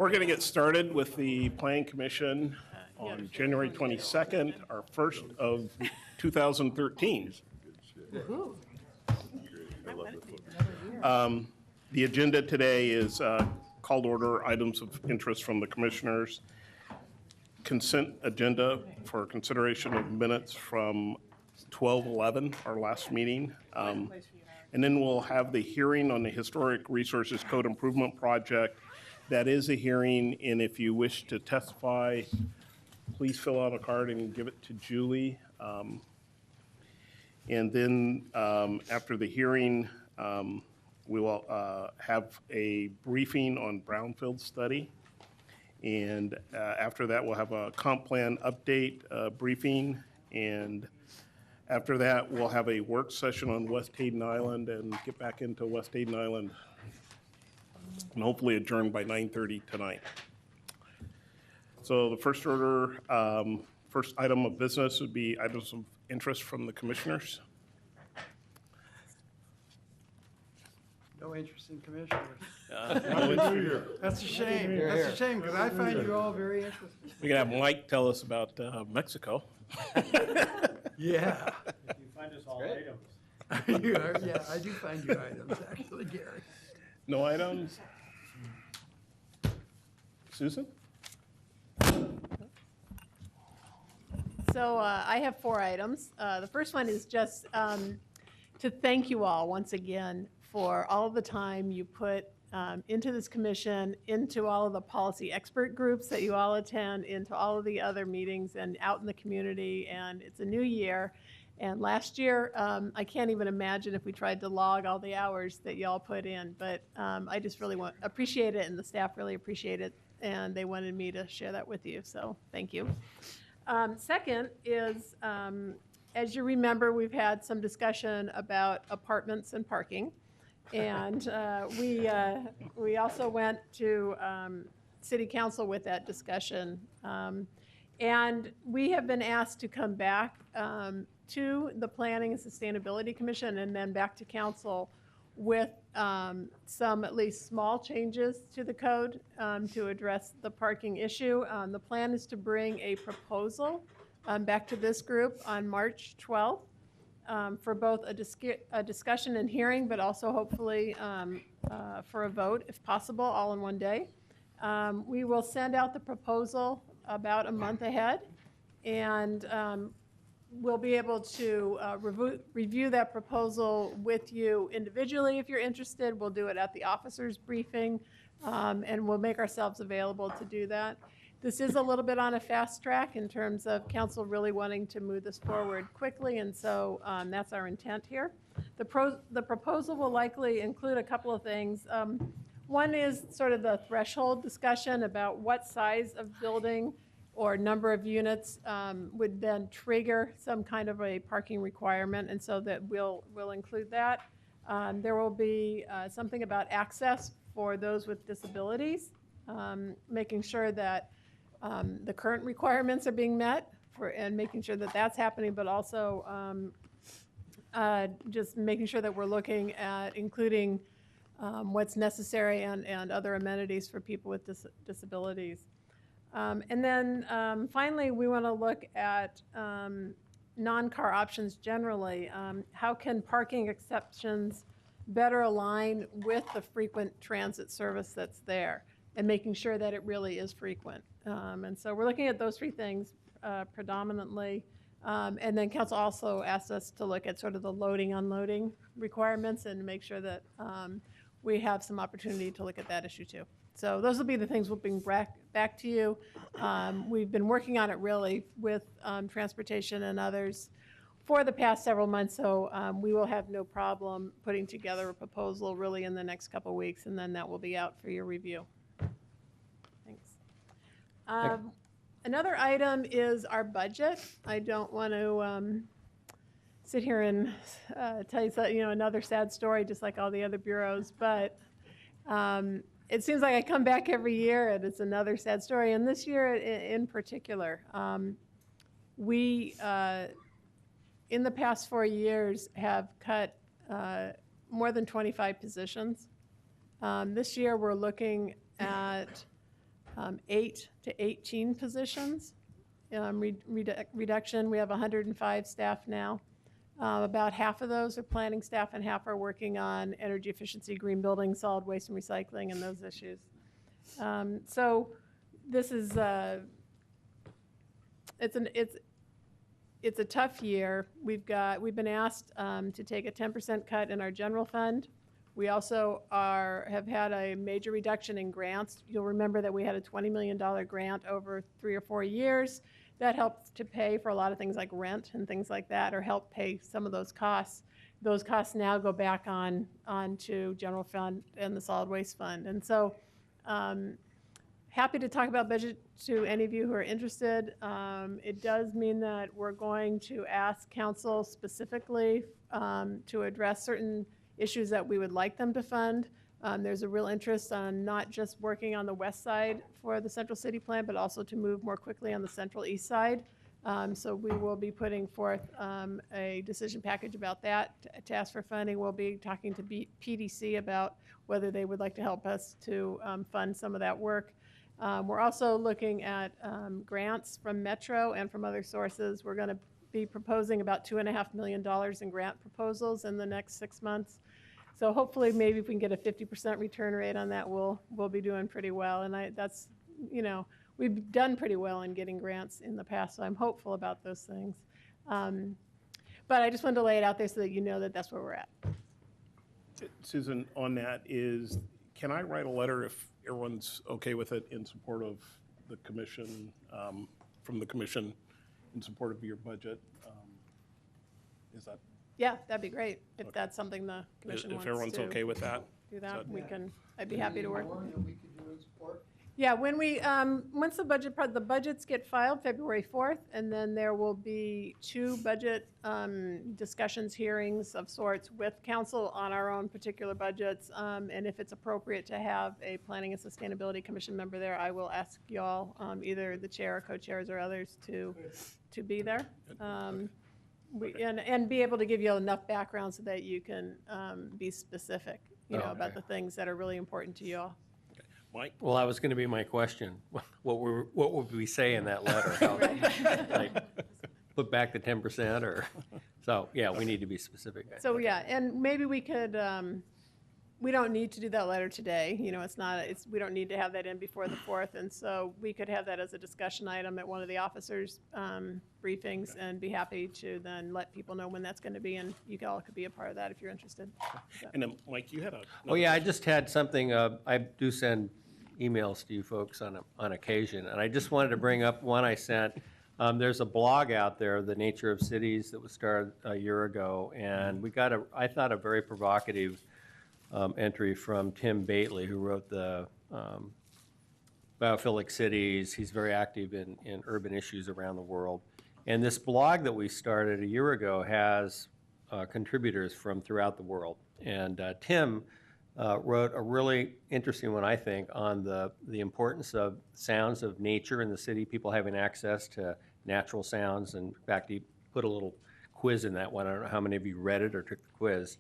We're going to get started with the Planning Commission on January 22nd, our first of 2013. The agenda today is called order items of interest from the commissioners, consent agenda for consideration of minutes from 12/11, our last meeting. And then we'll have the hearing on the Historic Resources Code Improvement Project. That is a hearing, and if you wish to testify, please fill out a card and give it to Julie. And then after the hearing, we will have a briefing on brownfield study. And after that, we'll have a comp plan update briefing. And after that, we'll have a work session on West Hayden Island and get back into West Hayden Island and hopefully adjourn by 9:30 tonight. So the first item of business would be items of interest from the commissioners. No interest in commissioners. That's a shame. That's a shame, because I find you all very interesting. We can have Mike tell us about Mexico. Yeah. If you find us all items. You are, yeah, I do find you items, actually, Gary. No items? Susan? So I have 4 items. The first one is just to thank you all once again for all of the time you put into this commission, into all of the policy expert groups that you all attend, into all of the other meetings and out in the community. And it's a new year. And last year, I can't even imagine if we tried to log all the hours that y'all put in. But I just really appreciate it, and the staff really appreciate it. And they wanted me to share that with you. So thank you. Second is, as you remember, we've had some discussion about apartments and parking. And we also went to City Council with that discussion. And we have been asked to come back to the Planning and Sustainability Commission and then back to Council with some at least small changes to the code to address the parking issue. The plan is to bring a proposal back to this group on March 12th. For both a discussion and hearing, but also hopefully for a vote, if possible, all in one day. We will send out the proposal about a month ahead, and we'll be able to review that proposal with you individually if you're interested. We'll do it at the officers' briefing, and we'll make ourselves available to do that. This is a little bit on a fast track in terms of council really wanting to move this forward quickly, and so that's our intent here. The proposal will likely include a couple of things. One is sort of the threshold discussion about what size of building or number of units would then trigger some kind of a parking requirement, and so that we'll include that. There will be something about access for those with disabilities, making sure that the current requirements are being met and making sure that that's happening, but also just making sure that we're looking at including what's necessary and other amenities for people with disabilities. And then finally, we want to look at non-car options generally. How can parking exceptions better align with the frequent transit service that's there and making sure that it really is frequent? And so we're looking at those 3 things predominantly. And then council also asked us to look at sort of the loading, unloading requirements and make sure that we have some opportunity to look at that issue too. So those will be the things we'll bring back to you. We've been working on it really with transportation and others for the past several months, so we will have no problem putting together a proposal really in the next couple of weeks, and then that will be out for your review. Thanks. Another item is our budget. I don't want to sit here and tell you, another sad story, just like all the other bureaus, but it seems like I come back every year and it's another sad story. And this year in particular, we, in the past 4 years, have cut more than 25 positions. This year we're looking at 8 to 18 positions. Reduction, we have 105 staff now. About half of those are planning staff and half are working on energy efficiency, green building, solid waste and recycling, and those issues. So this is, it's a tough year. We've been asked to take a 10% cut in our general fund. We also have had a major reduction in grants. You'll remember that we had a $20 million grant over 3 or 4 years. That helped to pay for a lot of things like rent and things like that, or help pay some of those costs. Those costs now go back on to general fund and the solid waste fund. And so happy to talk about budget to any of you who are interested. It does mean that we're going to ask council specifically to address certain issues that we would like them to fund. There's a real interest on not just working on the west side for the central city plan, but also to move more quickly on the central east side. So we will be putting forth a decision package about that to ask for funding. We'll be talking to PDC about whether they would like to help us to fund some of that work. We're also looking at grants from Metro and from other sources. We're going to be proposing about $2.5 million in grant proposals in the next 6 months. So hopefully, maybe if we can get a 50% return rate on that, we'll be doing pretty well. And that's, you know, we've done pretty well in getting grants in the past, so I'm hopeful about those things. But I just wanted to lay it out there so that you know that that's where we're at. Susan, on that can I write a letter if everyone's okay with it in support of the commission, from the commission in support of your budget? Is that? Yeah, that'd be great if that's something the commission wants to. If everyone's okay with that? Do that, I'd be happy to work. We could do in support. Yeah, when once the budgets get filed February 4th, and then there will be 2 budget discussions, hearings of sorts with council on our own particular budgets. And if it's appropriate to have a Planning and Sustainability Commission member there, I will ask y'all, either the chair or co-chairs or others to be there. And be able to give you enough background so that you can be specific, about the things that are really important to you all. Mike? Well, that was going to be my question. What would we say in that letter? How, like, put back the 10% or? So, yeah, we need to be specific. So, yeah, and maybe we could, we don't need to do that letter today. We don't need to have that in before the 4th. And so we could have that as a discussion item at one of the officers' briefings, and be happy to then let people know when that's going to be. And you all could be a part of that if you're interested. So. And then, Mike, you had a... Oh, yeah, I just had something. I do send emails to you folks on occasion. And I just wanted to bring up one I sent. There's a blog out there, The Nature of Cities, that was started a year ago. And we got I thought, a very provocative entry from Tim Bately, who wrote the Biophilic Cities. He's very active in urban issues around the world. And this blog that we started a year ago has contributors from throughout the world. And Tim wrote a really interesting one, I think, on the importance of sounds of nature in the city, people having access to natural sounds. And in fact, he put a little quiz in that one. I don't know how many of you read it or took the quiz.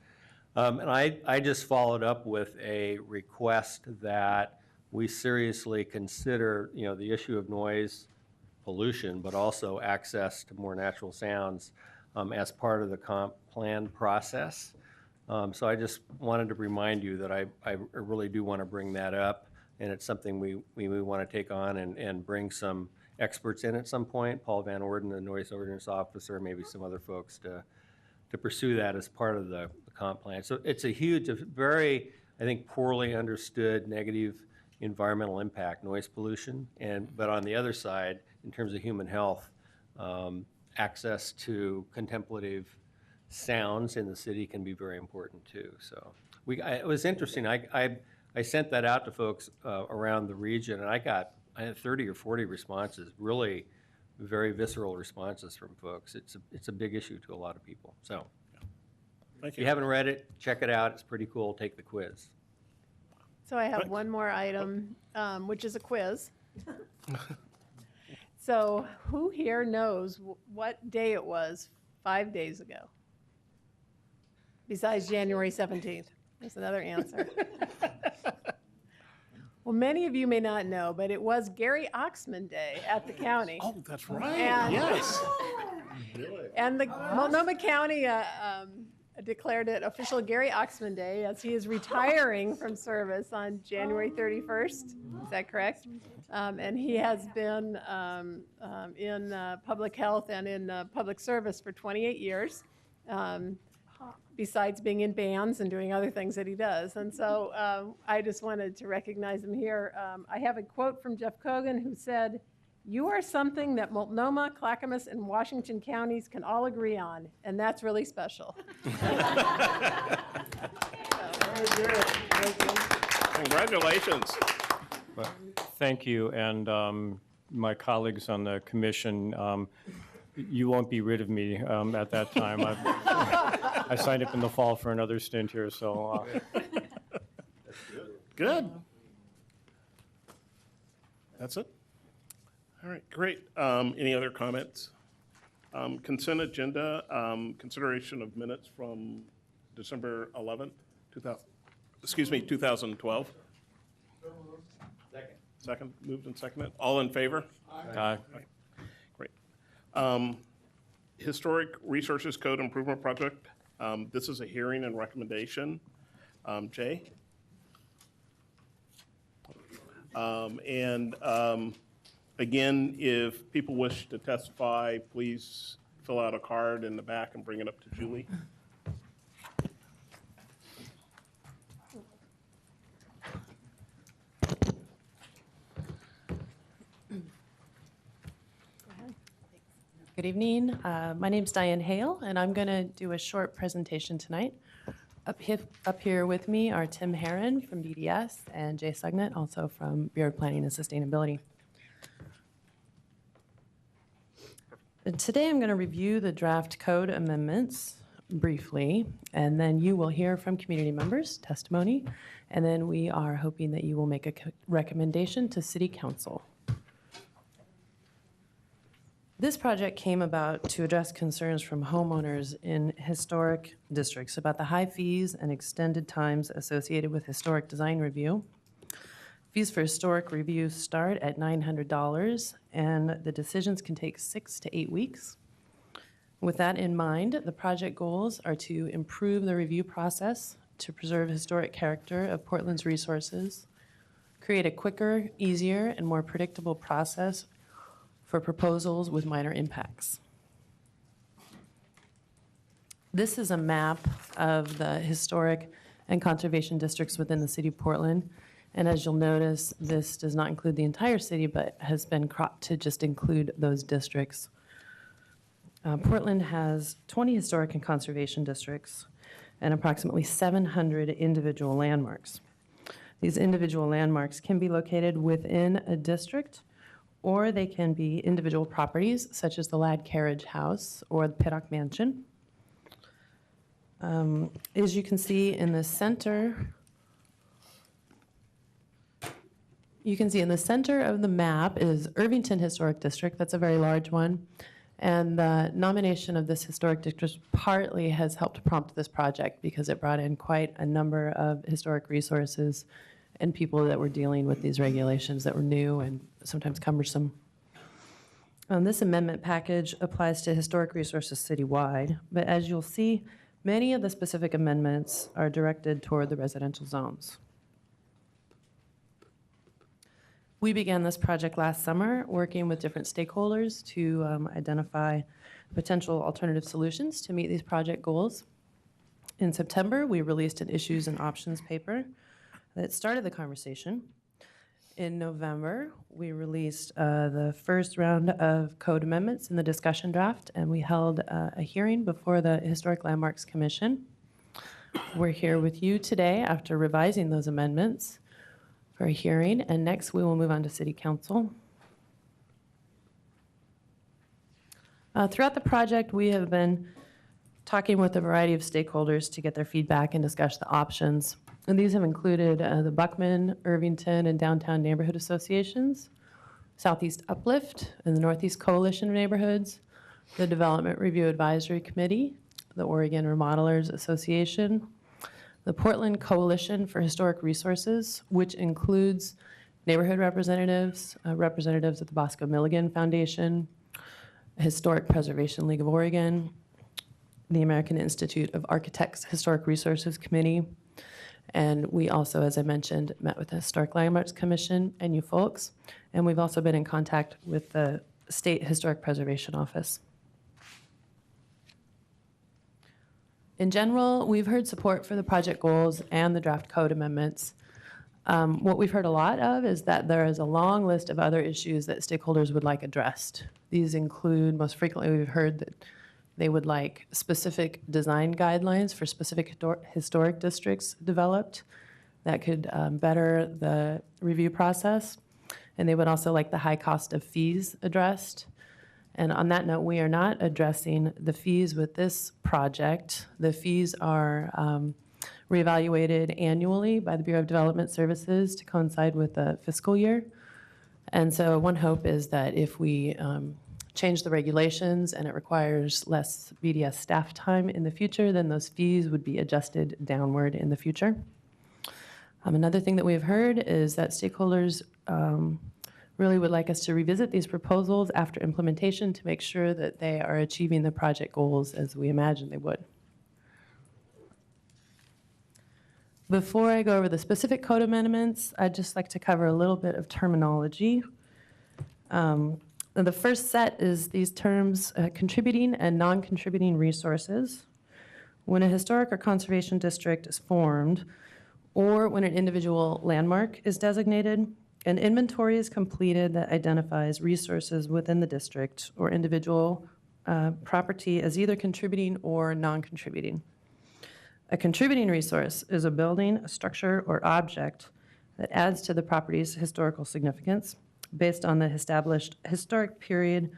And I just followed up with a request that we seriously consider, the issue of noise pollution, but also access to more natural sounds as part of the comp plan process. So I just wanted to remind you that I really do want to bring that up, and it's something we want to take on and bring some experts in at some point. Paul Van Orden, the noise ordinance officer, maybe some other folks to pursue that as part of the comp plan. So it's a very, I think, poorly understood negative environmental impact, noise pollution. But on the other side, in terms of human health, access to contemplative sounds in the city can be very important too. So it was interesting. I sent that out to folks around the region, and I had 30 or 40 responses, really very visceral responses from folks. It's a big issue to a lot of people. So Thank if you haven't read it, check it out. It's pretty cool. Take the quiz. So I have one more item, which is a quiz. So who here knows what day it was 5 days ago? Besides January 17th. There's another answer. Well, many of you may not know, but it was Gary Oxman Day at the county. Oh, that's right. And- Yes. And the Multnomah County declared it official Gary Oxman Day as he is retiring from service on January 31st. Is that correct? And he has been in public health and in public service for 28 years, besides being in bands and doing other things that he does. And so I just wanted to recognize him here. I have a quote from Jeff Cogan who said, "You are something that Multnomah, Clackamas, and Washington counties can all agree on, and that's really special." Congratulations. Thank you, and my colleagues on the commission, you won't be rid of me at that time. I signed up in the fall for another stint here, so. Good. That's it? All right, great. Any other comments? Consent agenda, consideration of minutes from December 11th, 2012. Second, moved and seconded. All in favor? Aye. Great. Historic Resources Code Improvement Project. This is a hearing and recommendation. Jay? Again, if people wish to testify, please fill out a card in the back and bring it up to Julie. Good evening. My name's Diane Hale, and I'm going to do a short presentation tonight. Up here with me are Tim Herron from BDS and Jay Sugnet, also from Bureau of Planning and Sustainability. And today I'm going to review the draft code amendments briefly, and then you will hear from community members, testimony, and then we are hoping that you will make a recommendation to City Council. This project came about to address concerns from homeowners in historic districts about the high fees and extended times associated with historic design review. Fees for historic review start at $900, and the decisions can take 6 to 8 weeks. With that in mind, the project goals are to improve the review process, to preserve historic character of Portland's resources, create a quicker, easier, and more predictable process for proposals with minor impacts. This is a map of the historic and conservation districts within the city of Portland. And as you'll notice, this does not include the entire city, but has been cropped to just include those districts. Portland has 20 historic and conservation districts and approximately 700 individual landmarks. These individual landmarks can be located within a district, or they can be individual properties, such as the Ladd Carriage House or the Pittock Mansion. As you can see in the center, of the map is Irvington Historic District. That's a very large one. And the nomination of this historic district partly has helped prompt this project because it brought in quite a number of historic resources and people that were dealing with these regulations that were new and sometimes cumbersome. This amendment package applies to historic resources citywide, but as you'll see, many of the specific amendments are directed toward the residential zones. We began this project last summer, working with different stakeholders to identify potential alternative solutions to meet these project goals. In September, we released an issues and options paper that started the conversation. In November, we released the first round of code amendments in the discussion draft, and we held a hearing before the Historic Landmarks Commission. We're here with you today after revising those amendments for a hearing, and next we will move on to City Council. Throughout the project, we have been talking with a variety of stakeholders to get their feedback and discuss the options. And these have included the Buckman, Irvington, and Downtown Neighborhood Associations, Southeast Uplift, and the Northeast Coalition of Neighborhoods, the Development Review Advisory Committee, the Oregon Remodelers Association, the Portland Coalition for Historic Resources, which includes neighborhood representatives, representatives of the Bosco Milligan Foundation, Historic Preservation League of Oregon, the American Institute of Architects Historic Resources Committee, and we also, as I mentioned, met with the Historic Landmarks Commission and you folks, and we've also been in contact with the State Historic Preservation Office. In general, we've heard support for the project goals and the draft code amendments. What we've heard a lot of is that there is a long list of other issues that stakeholders would like addressed. These include, most frequently we've heard that they would like specific design guidelines for specific historic districts developed that could better the review process. And they would also like the high cost of fees addressed. And on that note, we are not addressing the fees with this project. The fees are reevaluated annually by the Bureau of Development Services to coincide with the fiscal year. And so one hope is that if we change the regulations and it requires less BDS staff time in the future, then those fees would be adjusted downward in the future. Another thing that we've heard is that stakeholders really would like us to revisit these proposals after implementation to make sure that they are achieving the project goals as we imagine they would. Before I go over the specific code amendments, I'd just like to cover a little bit of terminology. The first set is these terms, contributing and non-contributing resources. When a historic or conservation district is formed, or when an individual landmark is designated, an inventory is completed that identifies resources within the district or individual property as either contributing or non-contributing. A contributing resource is a building, a structure, or object that adds to the property's historical significance based on the established historic period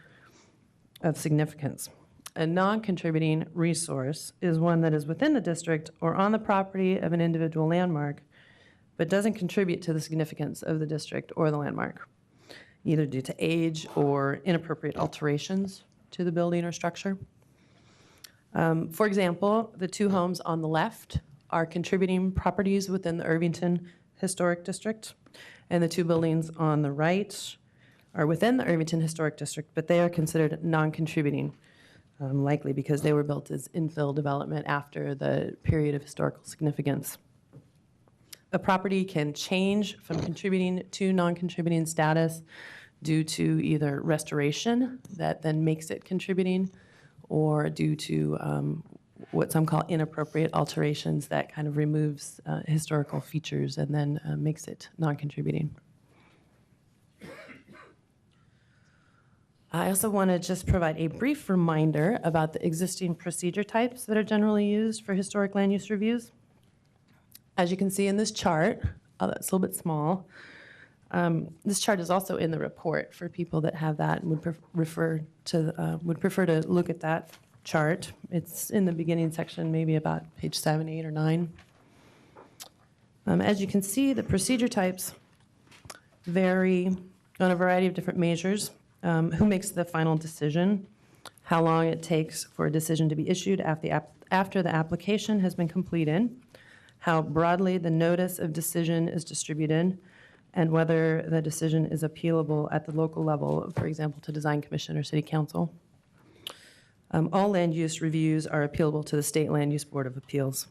of significance. A non-contributing resource is one that is within the district or on the property of an individual landmark, but doesn't contribute to the significance of the district or the landmark, either due to age or inappropriate alterations to the building or structure. For example, the two homes on the left are contributing properties within the Irvington Historic District, and the two buildings on the right are within the Irvington Historic District, but they are considered non-contributing, likely because they were built as infill development after the period of historical significance. A property can change from contributing to non-contributing status due to either restoration that then makes it contributing, or due to what some call inappropriate alterations that kind of removes historical features and then makes it non-contributing. I also want to just provide a brief reminder about the existing procedure types that are generally used for historic land use reviews. As you can see in this chart, that's a little bit small. This chart is also in the report for people that have that and would prefer to look at that chart. It's in the beginning section, maybe about page 7, 8, or 9. As you can see, the procedure types vary on a variety of different measures. Who makes the final decision, how long it takes for a decision to be issued after the application has been completed, how broadly the notice of decision is distributed, and whether the decision is appealable at the local level, for example, to Design Commission or City Council. All land use reviews are appealable to the State Land Use Board of Appeals.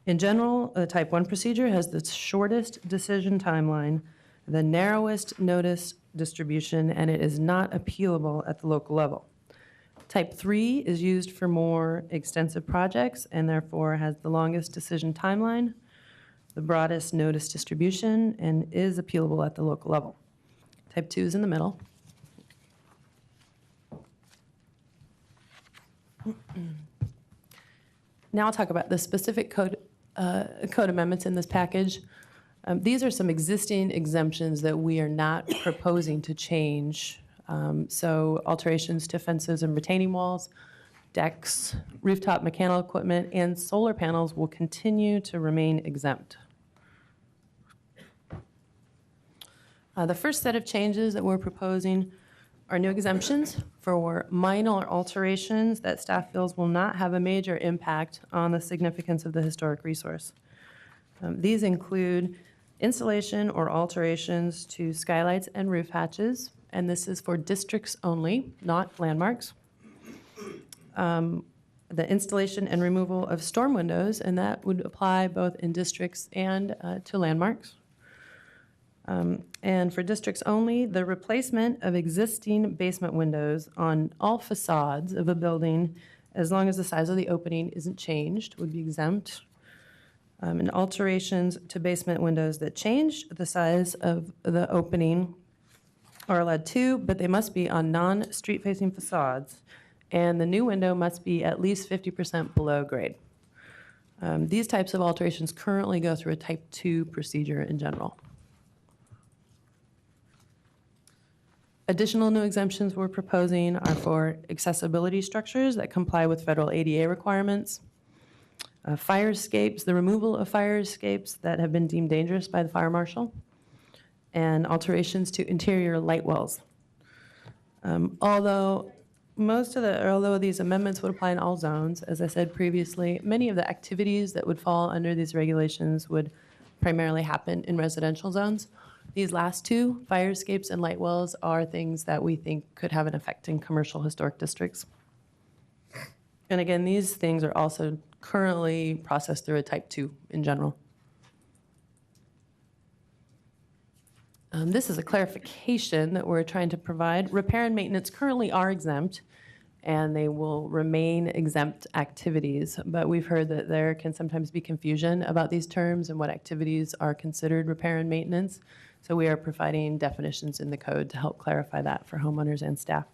In general, the Type 1 procedure has the shortest decision timeline, the narrowest notice distribution, and it is not appealable at the local level. Type 3 is used for more extensive projects and therefore has the longest decision timeline, the broadest notice distribution, and is appealable at the local level. Type 2 is in the middle. Now I'll talk about the specific code amendments in this package. These are some existing exemptions that we are not proposing to change. So alterations to fences and retaining walls, decks, rooftop mechanical equipment, and solar panels will continue to remain exempt. The first set of changes that we're proposing are new exemptions for minor alterations that staff feels will not have a major impact on the significance of the historic resource. These include installation or alterations to skylights and roof hatches, and this is for districts only, not landmarks. The installation and removal of storm windows, and that would apply both in districts and to landmarks. And for districts only, the replacement of existing basement windows on all facades of a building, as long as the size of the opening isn't changed, would be exempt. And alterations to basement windows that change the size of the opening are allowed too, but they must be on non-street facing facades, and the new window must be at least 50% below grade. These types of alterations currently go through a type 2 procedure in general. Additional new exemptions we're proposing are for accessibility structures that comply with federal ADA requirements, fire escapes, the removal of fire escapes that have been deemed dangerous by the fire marshal, and alterations to interior light wells. Although these amendments would apply in all zones, as I said previously, many of the activities that would fall under these regulations would primarily happen in residential zones. These last two, fire escapes and light wells, are things that we think could have an effect in commercial historic districts. And again, these things are also currently processed through a type 2 in general. This is a clarification that we're trying to provide. Repair and maintenance currently are exempt, and they will remain exempt activities, but we've heard that there can sometimes be confusion about these terms and what activities are considered repair and maintenance. So we are providing definitions in the code to help clarify that for homeowners and staff.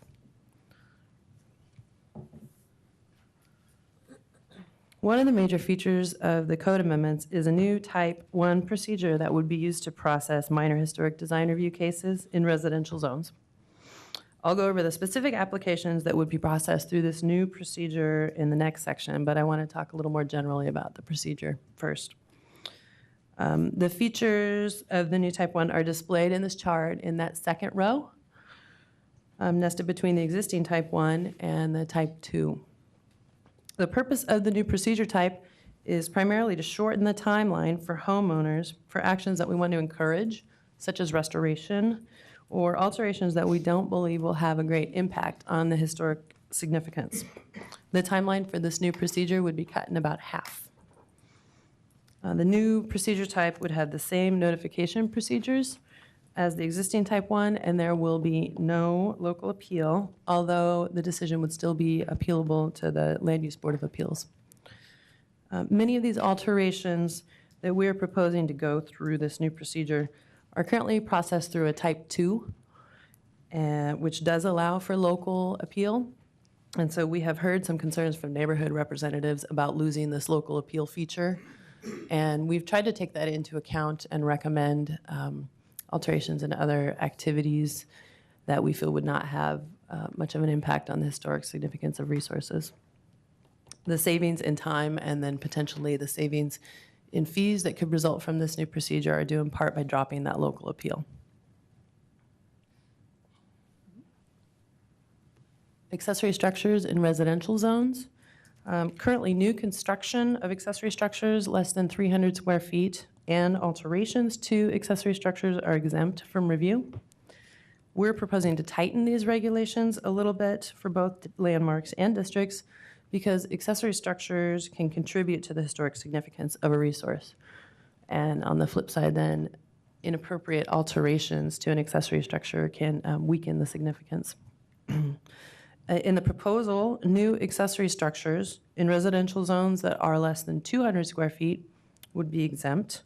One of the major features of the code amendments is a new type 1 procedure that would be used to process minor historic design review cases in residential zones. I'll go over the specific applications that would be processed through this new procedure in the next section, but I want to talk a little more generally about the procedure first. The features of the new type 1 are displayed in this chart in that second row, nested between the existing type 1 and the type 2. The purpose of the new procedure type is primarily to shorten the timeline for homeowners for actions that we want to encourage, such as restoration or alterations that we don't believe will have a great impact on the historic significance. The timeline for this new procedure would be cut in about half. The new procedure type would have the same notification procedures as the existing type 1, and there will be no local appeal, although the decision would still be appealable to the Land Use Board of Appeals. Many of these alterations that we're proposing to go through this new procedure are currently processed through a type 2, which does allow for local appeal. And so we have heard some concerns from neighborhood representatives about losing this local appeal feature. And we've tried to take that into account and recommend alterations and other activities that we feel would not have much of an impact on the historic significance of resources. The savings in time and then potentially the savings in fees that could result from this new procedure are due in part by dropping that local appeal. Accessory structures in residential zones. Currently, new construction of accessory structures less than 300 square feet and alterations to accessory structures are exempt from review. We're proposing to tighten these regulations a little bit for both landmarks and districts because accessory structures can contribute to the historic significance of a resource. And on the flip side, then, inappropriate alterations to an accessory structure can weaken the significance. In the proposal, new accessory structures in residential zones that are less than 200 square feet would be exempt.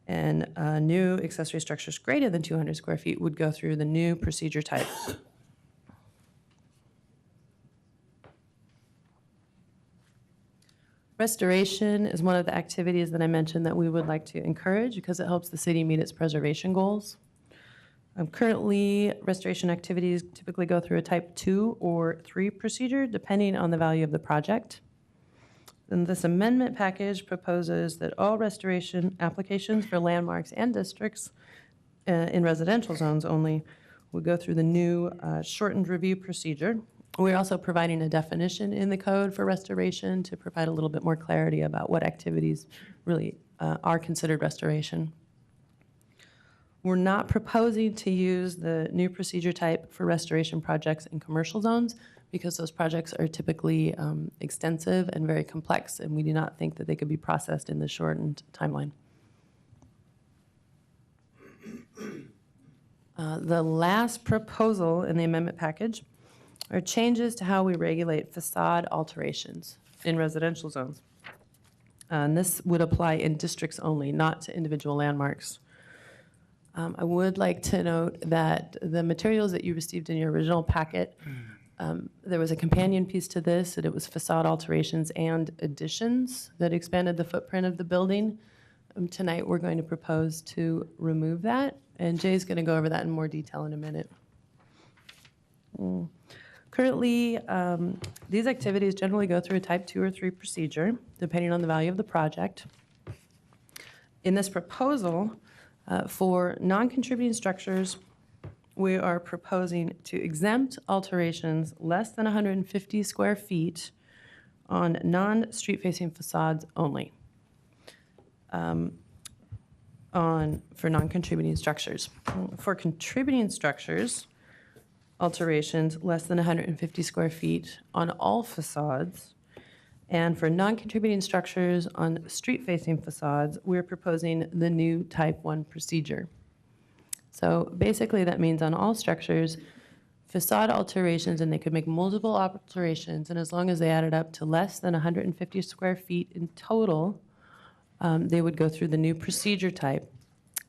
And new accessory structures greater than 200 square feet would go through the new procedure type. Restoration is one of the activities that I mentioned that we would like to encourage because it helps the city meet its preservation goals. Currently, restoration activities typically go through a type 2 or 3 procedure, depending on the value of the project. And this amendment package proposes that all restoration applications for landmarks and districts in residential zones only would go through the new shortened review procedure. We're also providing a definition in the code for restoration to provide a little bit more clarity about what activities really are considered restoration. We're not proposing to use the new procedure type for restoration projects in commercial zones because those projects are typically extensive and very complex, and we do not think that they could be processed in the shortened timeline. The last proposal in the amendment package are changes to how we regulate facade alterations in residential zones. And this would apply in districts only, not to individual landmarks. I would like to note that the materials that you received in your original packet, there was a companion piece to this, and it was facade alterations and additions that expanded the footprint of the building. Tonight, we're going to propose to remove that, and Jay's going to go over that in more detail in a minute. Currently, these activities generally go through a type 2 or 3 procedure, depending on the value of the project. In this proposal, for non-contributing structures, we are proposing to exempt alterations less than 150 square feet on non-street facing facades only. For non-contributing structures. For contributing structures, alterations less than 150 square feet on all facades. And for non-contributing structures on street-facing facades, we're proposing the new Type 1 procedure. So basically, that means on all structures, facade alterations, and they could make multiple alterations, and as long as they added up to less than 150 square feet in total, they would go through the new procedure type,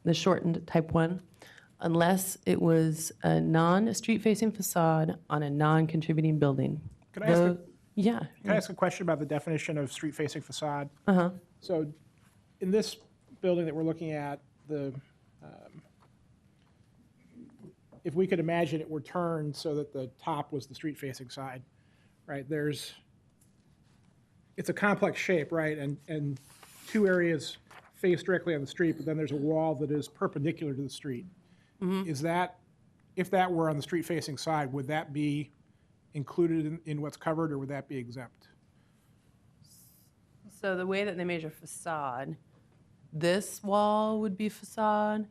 the shortened Type 1, unless it was a non-street-facing facade on a non-contributing building. Can I ask a- Yeah. Can I ask a question about the definition of street-facing facade? Uh-huh. So in this building that we're looking at, if we could imagine it were turned so that the top was the street-facing side, right? It's a complex shape, right? And 2 areas face directly on the street, but then there's a wall that is perpendicular to the street. Is that, if that were on the street-facing side, would that be included in what's covered, or would that be exempt? So the way that they measure facade, this wall would be facade,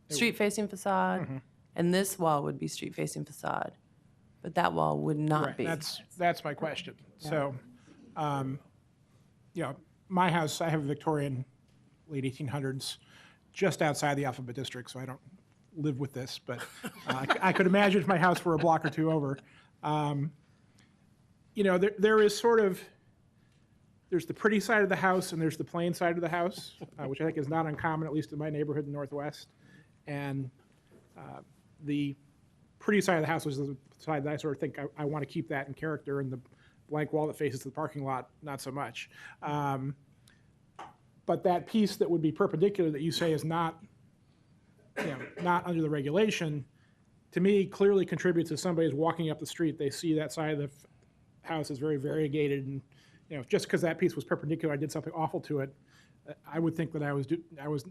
street-facing facade, and this wall would be street-facing facade. But that wall would not Right, be. that's my question. So, my house, I have a Victorian late 1800s, just outside the Alphabet District, so I don't live with this, but I could imagine if my house were a block or 2 over. There is sort of, there's the pretty side of the house and there's the plain side of the house, which I think is not uncommon, at least in my neighborhood in Northwest. And the pretty side of the house was the side that I sort of think I want to keep that in character, and the blank wall that faces the parking lot, not so much. But that piece that would be perpendicular that you say is not under the regulation, to me, clearly contributes if somebody's walking up the street, they see that side of the house is very variegated, and just because that piece was perpendicular, I did something awful to it, I would think that I was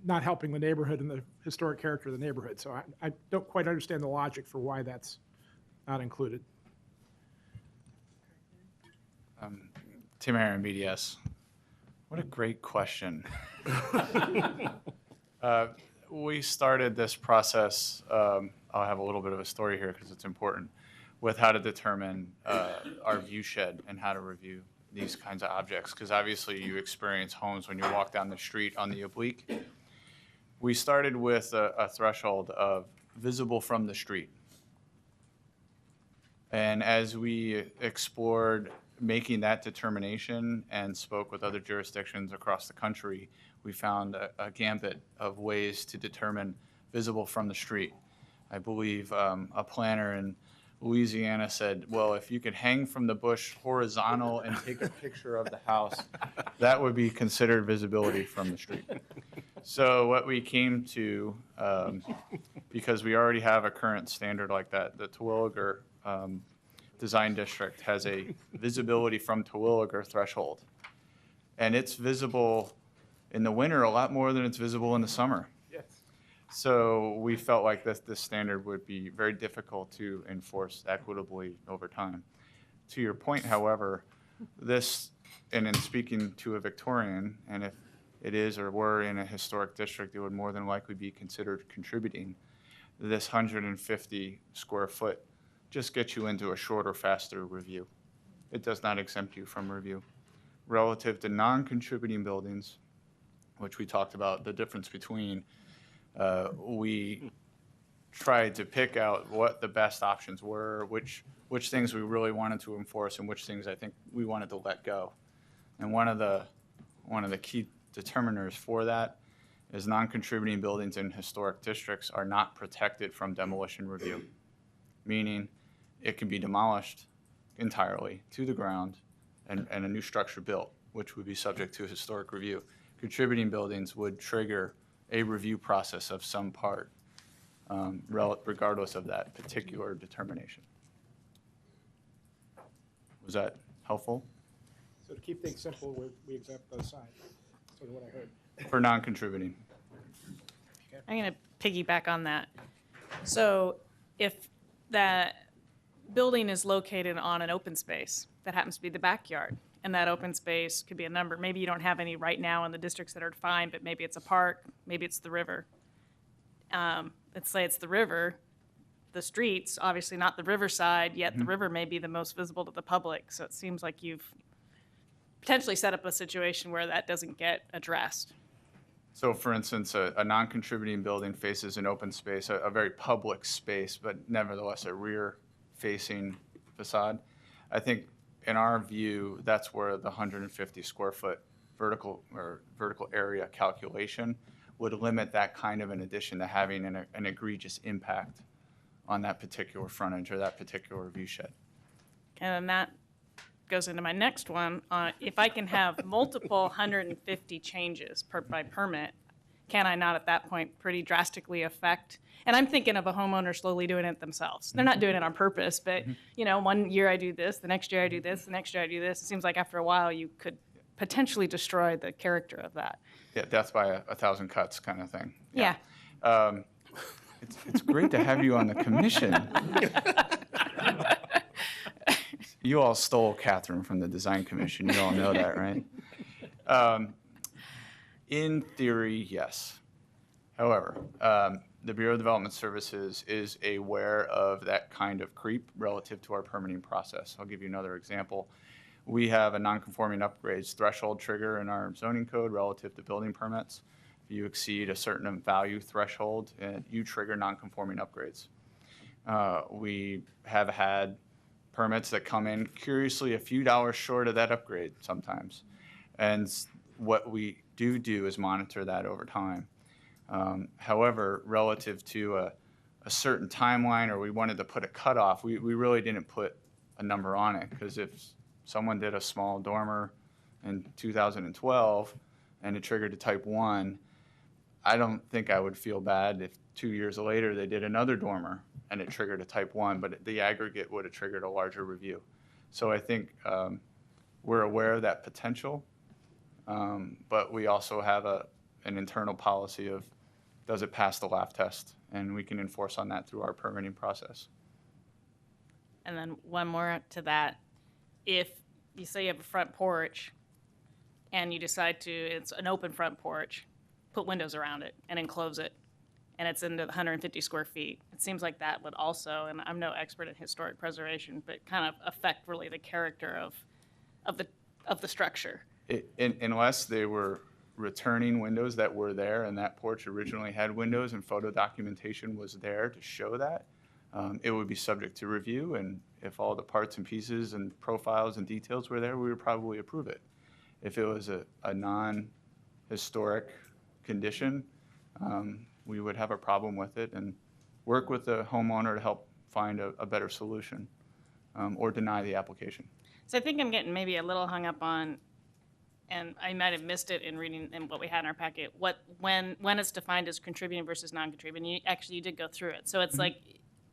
not helping the neighborhood and the historic character of the neighborhood. So I don't quite understand the logic for why that's not included. Tim Aaron, BDS. What a great question. We started this process, I'll have a little bit of a story here because it's important, with how to determine our view shed and how to review these kinds of objects, because obviously you experience homes when you walk down the street on the oblique. We started with a threshold of visible from the street. And as we explored making that determination and spoke with other jurisdictions across the country, we found a gambit of ways to determine visible from the street. I believe a planner in Louisiana said, well, if you could hang from the bush horizontal and take a picture of the house, that would be considered visibility from the street. So what we came to, because we already have a current standard like that, the Terwilliger Design District has a visibility from Terwilliger threshold. And it's visible in the winter a lot more than it's visible in the summer. Yes. So we felt like this standard would be very difficult to enforce equitably over time. To your point, however, this, and in speaking to a Victorian, and if it is or were in a historic district, it would more than likely be considered contributing. this 150 square foot just gets you into a shorter, faster review. It does not exempt you from review. Relative to non-contributing buildings, which we talked about the difference between, we tried to pick out what the best options were, which things we really wanted to enforce and which things I think we wanted to let go. And one of the key determiners for that is non-contributing buildings in historic districts are not protected from demolition review, meaning it can be demolished entirely to the ground and a new structure built, which would be subject to historic review. Contributing buildings would trigger a review process of some part, regardless of that particular determination. Was that helpful? So to keep things simple, we exempt both sides, sort of what I heard. For non-contributing. I'm going to piggyback on that. So if that building is located on an open space that happens to be the backyard, and that open space could be a number, maybe you don't have any right now in the districts that are defined, but maybe it's a park, maybe it's the river. Let's say it's the river, the streets, obviously not the riverside, yet the river may be the most visible to the public. So it seems like you've potentially set up a situation where that doesn't get addressed. So for instance, a non-contributing building faces an open space, a very public space, but nevertheless a rear-facing facade. I think in our view, that's where the 150 square foot vertical area calculation would limit that kind of an addition to having an egregious impact on that particular frontage or that particular view shed. And then that goes into my next one. If I can have multiple 150 changes by permit, can I not at that point pretty drastically affect? And I'm thinking of a homeowner slowly doing it themselves. They're not doing it on purpose, but you know, one year I do this, the next year I do this, the next year I do this. It seems like after a while you could potentially destroy the character of that. Yeah, death by a thousand cuts kind of thing. Yeah. It's great to have you on the commission. You all stole Catherine from the design commission. You all know that, right? In theory, yes. However, the Bureau of Development Services is aware of that kind of creep relative to our permitting process. I'll give you another example. We have a non-conforming upgrades threshold trigger in our zoning code relative to building permits. If you exceed a certain value threshold, you trigger non-conforming upgrades. We have had permits that come in curiously a few dollars short of that upgrade sometimes. And what we do is monitor that over time. However, relative to a certain timeline, or we wanted to put a cutoff, we really didn't put a number on it, because if someone did a small dormer in 2012 and it triggered a type 1, I don't think I would feel bad if 2 years later they did another dormer and it triggered a type 1, but the aggregate would have triggered a larger review. So I think we're aware of that potential, but we also have an internal policy of, does it pass the laugh test? And we can enforce on that through our permitting process. And then one more to that. If you say you have a front porch and you decide it's an open front porch, put windows around it and enclose it, and it's into the 150 square feet, it seems like that would also, and I'm no expert in historic preservation, but kind of affect really the character of the structure. Unless they were returning windows that were there and that porch originally had windows and photo documentation was there to show that, it would be subject to review, and if all the parts and pieces and profiles and details were there, we would probably approve it. If it was a non-historic condition, we would have a problem with it and work with the homeowner to help find a better solution, or deny the application. So I think I'm getting maybe a little hung up on, and I might have missed it in reading in what we had in our packet, when it's defined as contributing versus non-contributing. You did go through it. So it's like,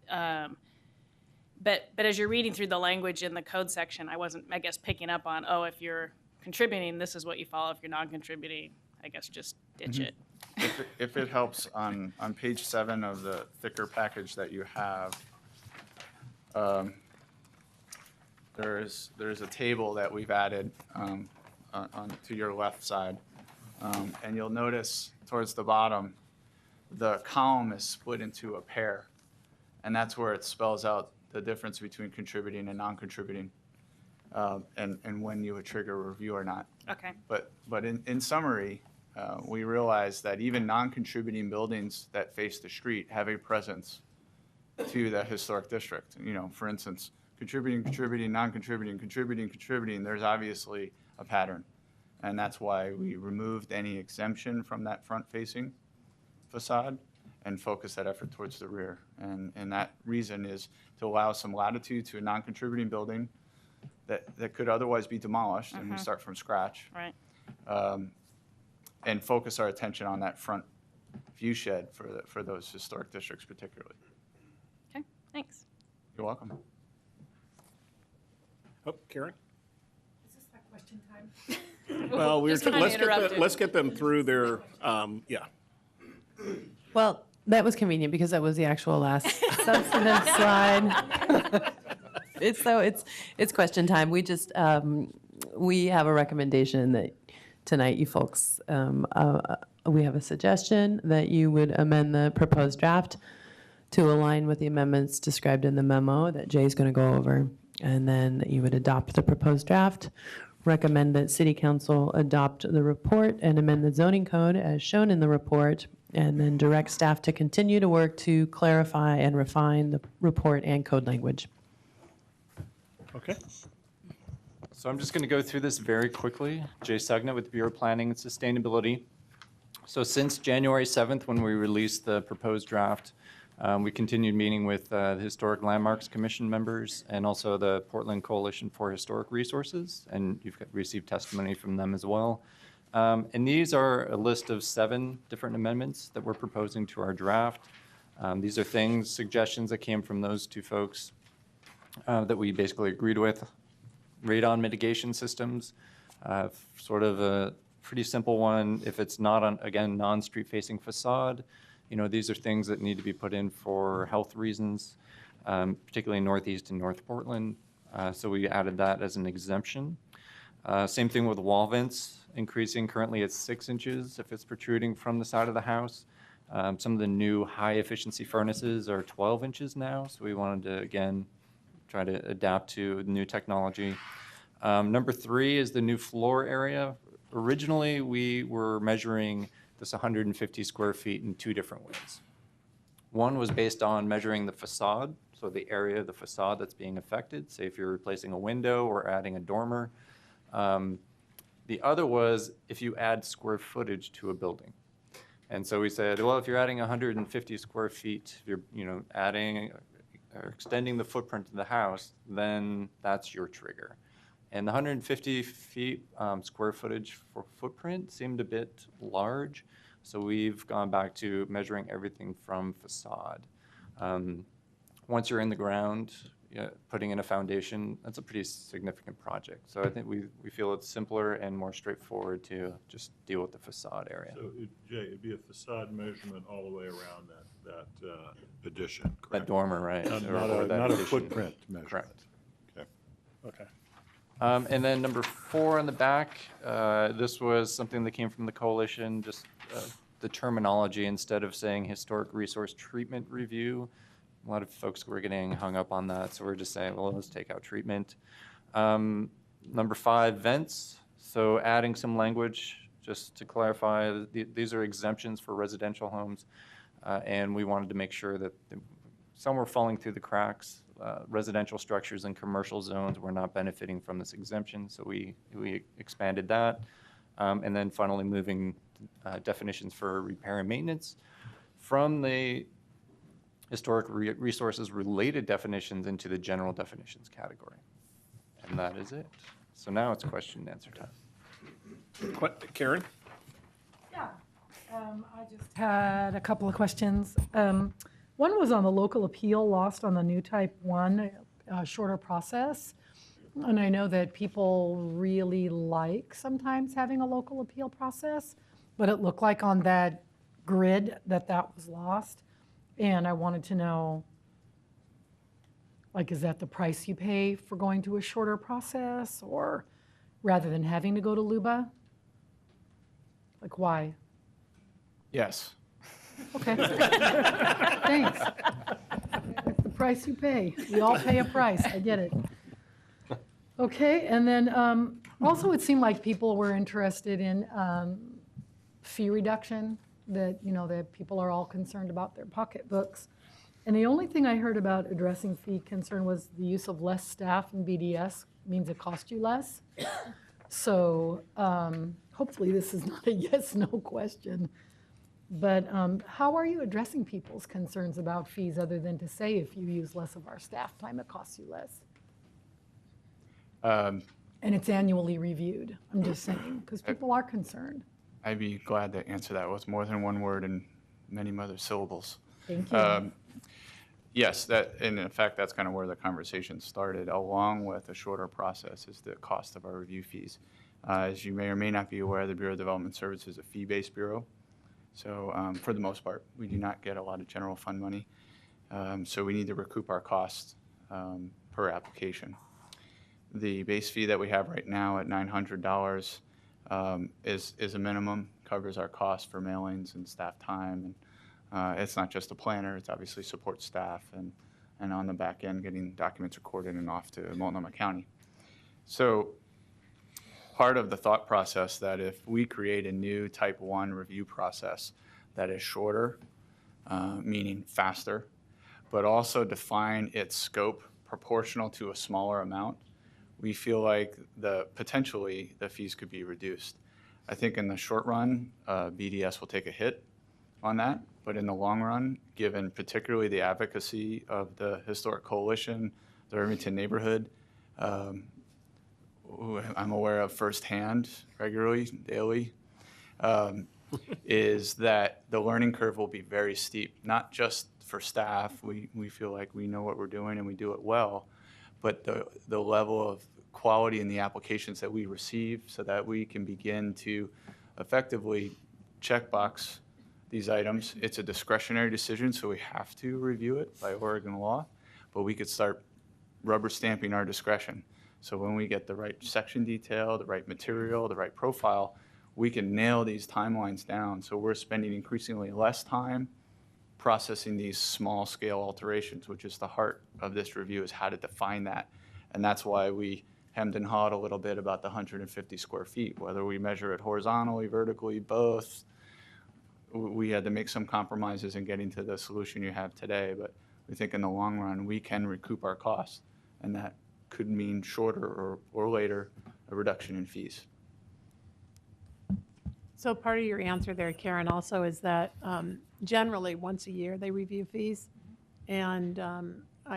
but as you're reading through the language in the code section, I wasn't, I guess, picking up on, oh, if you're contributing, this is what you follow. If you're non-contributing, I guess just ditch it. If it helps, on page 7 of the thicker package that you have, there's a table that we've added on to your left side, and you'll notice towards the bottom the column is split into a pair. And that's where it spells out the difference between contributing and non-contributing, and when you would trigger a review or not. Okay. But in summary, we realize that even non-contributing buildings that face the street have a presence to that historic district. You know, for instance, contributing, non-contributing, there's obviously a pattern. And that's why we removed any exemption from that front-facing facade and focus that effort towards the rear. And that reason is to allow some latitude to a non-contributing building that could otherwise be demolished, and we start from scratch. Right. And focus our attention on that front view shed for those historic districts particularly. Okay, thanks. You're welcome. Oh, Karen? Is this like question time? Well, Just kinda interrupted. let's get them through their, yeah. Well, that was convenient because that was the actual last substantive slide. It's question time. We just, we have a recommendation that tonight you folks, we have a suggestion that you would amend the proposed draft to align with the amendments described in the memo that Jay's going to go over. And then you would adopt the proposed draft, recommend that City Council adopt the report and amend the zoning code as shown in the report, and then direct staff to continue to work to clarify and refine the report and code language. Okay. So I'm just going to go through this very quickly. Jay Sugna with Bureau of Planning and Sustainability. So since January 7th, when we released the proposed draft, we continued meeting with the Historic Landmarks Commission members and also the Portland Coalition for Historic Resources, and you've received testimony from them as well. And these are a list of 7 different amendments that we're proposing to our draft. These are suggestions that came from those 2 folks that we basically agreed with. Radon mitigation systems, sort of a pretty simple one. If it's not on, again, non-street facing facade, you know, these are things that need to be put in for health reasons, particularly Northeast and North Portland. So we added that as an exemption. Same thing with wall vents, increasing. Currently it's 6 inches if it's protruding from the side of the house. Some of the new high efficiency furnaces are 12 inches now. So we wanted to, again, try to adapt to new technology. Number 3 is the new floor area. Originally, we were measuring this 150 square feet in 2 different ways. One was based on measuring the facade, so the area of the facade that's being affected, say if you're replacing a window or adding a dormer. The other was if you add square footage to a building. And so we said, well, if you're adding 150 square feet, if you're adding or extending the footprint of the house, then that's your trigger. And the 150 feet square footage for footprint seemed a bit large, so we've gone back to measuring everything from facade. Once you're in the ground, putting in a foundation, that's a pretty significant project. So I think we feel it's simpler and more straightforward to just deal with the facade area. So, Jay, it'd be a facade measurement all the way around that addition, That correct? dormer, right? Not or that not a addition. footprint measurement. Correct. Okay. Okay. And then number 4 on the back, this was something that came from the coalition, just the terminology, instead of saying historic resource treatment review. A lot of folks were getting hung up on that, so we're just saying, well, let's take out treatment. Number 5, vents. So adding some language just to clarify, these are exemptions for residential homes, and we wanted to make sure that some were falling through the cracks. Residential structures and commercial zones were not benefiting from this exemption, so we expanded that. And then finally moving definitions for repair and maintenance from the historic resources related definitions into the general definitions category. And that is it. So now it's question and answer time. Karen? Yeah, I just had a couple of questions. One was on the local appeal lost on the new type 1 shorter process. And I know that people really like sometimes having a local appeal process, but it looked like on that grid that was lost. And I wanted to know, like, is that the price you pay for going to a shorter process, or rather than having to go to LUBA? Like, why? Yes. Okay. Thanks. It's the price you pay. We all pay a price. I get it. Okay, and then also it seemed like people were interested in fee reduction, that, you know, that people are all concerned about their pocketbooks. And the only thing I heard about addressing fee concern was the use of less staff in BDS means it costs you less. So hopefully this is not a yes/no question. But how are you addressing people's concerns about fees other than to say if you use less of our staff time, it costs you less? And it's annually reviewed, I'm just saying, because people are concerned. I'd be glad to answer that with more than one word and many other syllables. Thank you. Yes, that, and in fact, that's kind of where the conversation started, along with a shorter process is the cost of our review fees. As you may or may not be aware, the Bureau of Development Services is a fee-based bureau. So for the most part, we do not get a lot of general fund money. So we need to recoup our costs per application. The base fee that we have right now at $900 is a minimum, covers our costs for mailings and staff time. And it's not just a planner, it's obviously support staff and on the back end getting documents recorded and off to Multnomah County. So part of the thought process that if we create a new type 1 review process that is shorter, meaning faster, but also define its scope proportional to a smaller amount, we feel like potentially the fees could be reduced. I think in the short run, BDS will take a hit on that, but in the long run, given particularly the advocacy of the Historic Coalition, the Irvington neighborhood, who I'm aware of firsthand, regularly, daily, is that the learning curve will be very steep, not just for staff. We feel like we know what we're doing and we do it well, but the level of quality in the applications that we receive so that we can begin to effectively checkbox these items. It's a discretionary decision, so we have to review it by Oregon law, but we could start rubber stamping our discretion. So when we get the right section detail, the right material, the right profile, we can nail these timelines down. So we're spending increasingly less time processing these small scale alterations, which is the heart of this review, is how to define that. And that's why we hemmed and hawed a little bit about the 150 square feet, whether we measure it horizontally, vertically, both. We had to make some compromises in getting to the solution you have today, but we think in the long run, we can recoup our costs, and that could mean shorter or later a reduction in fees. So part of your answer there, Karen, also is that generally once a year they review fees. And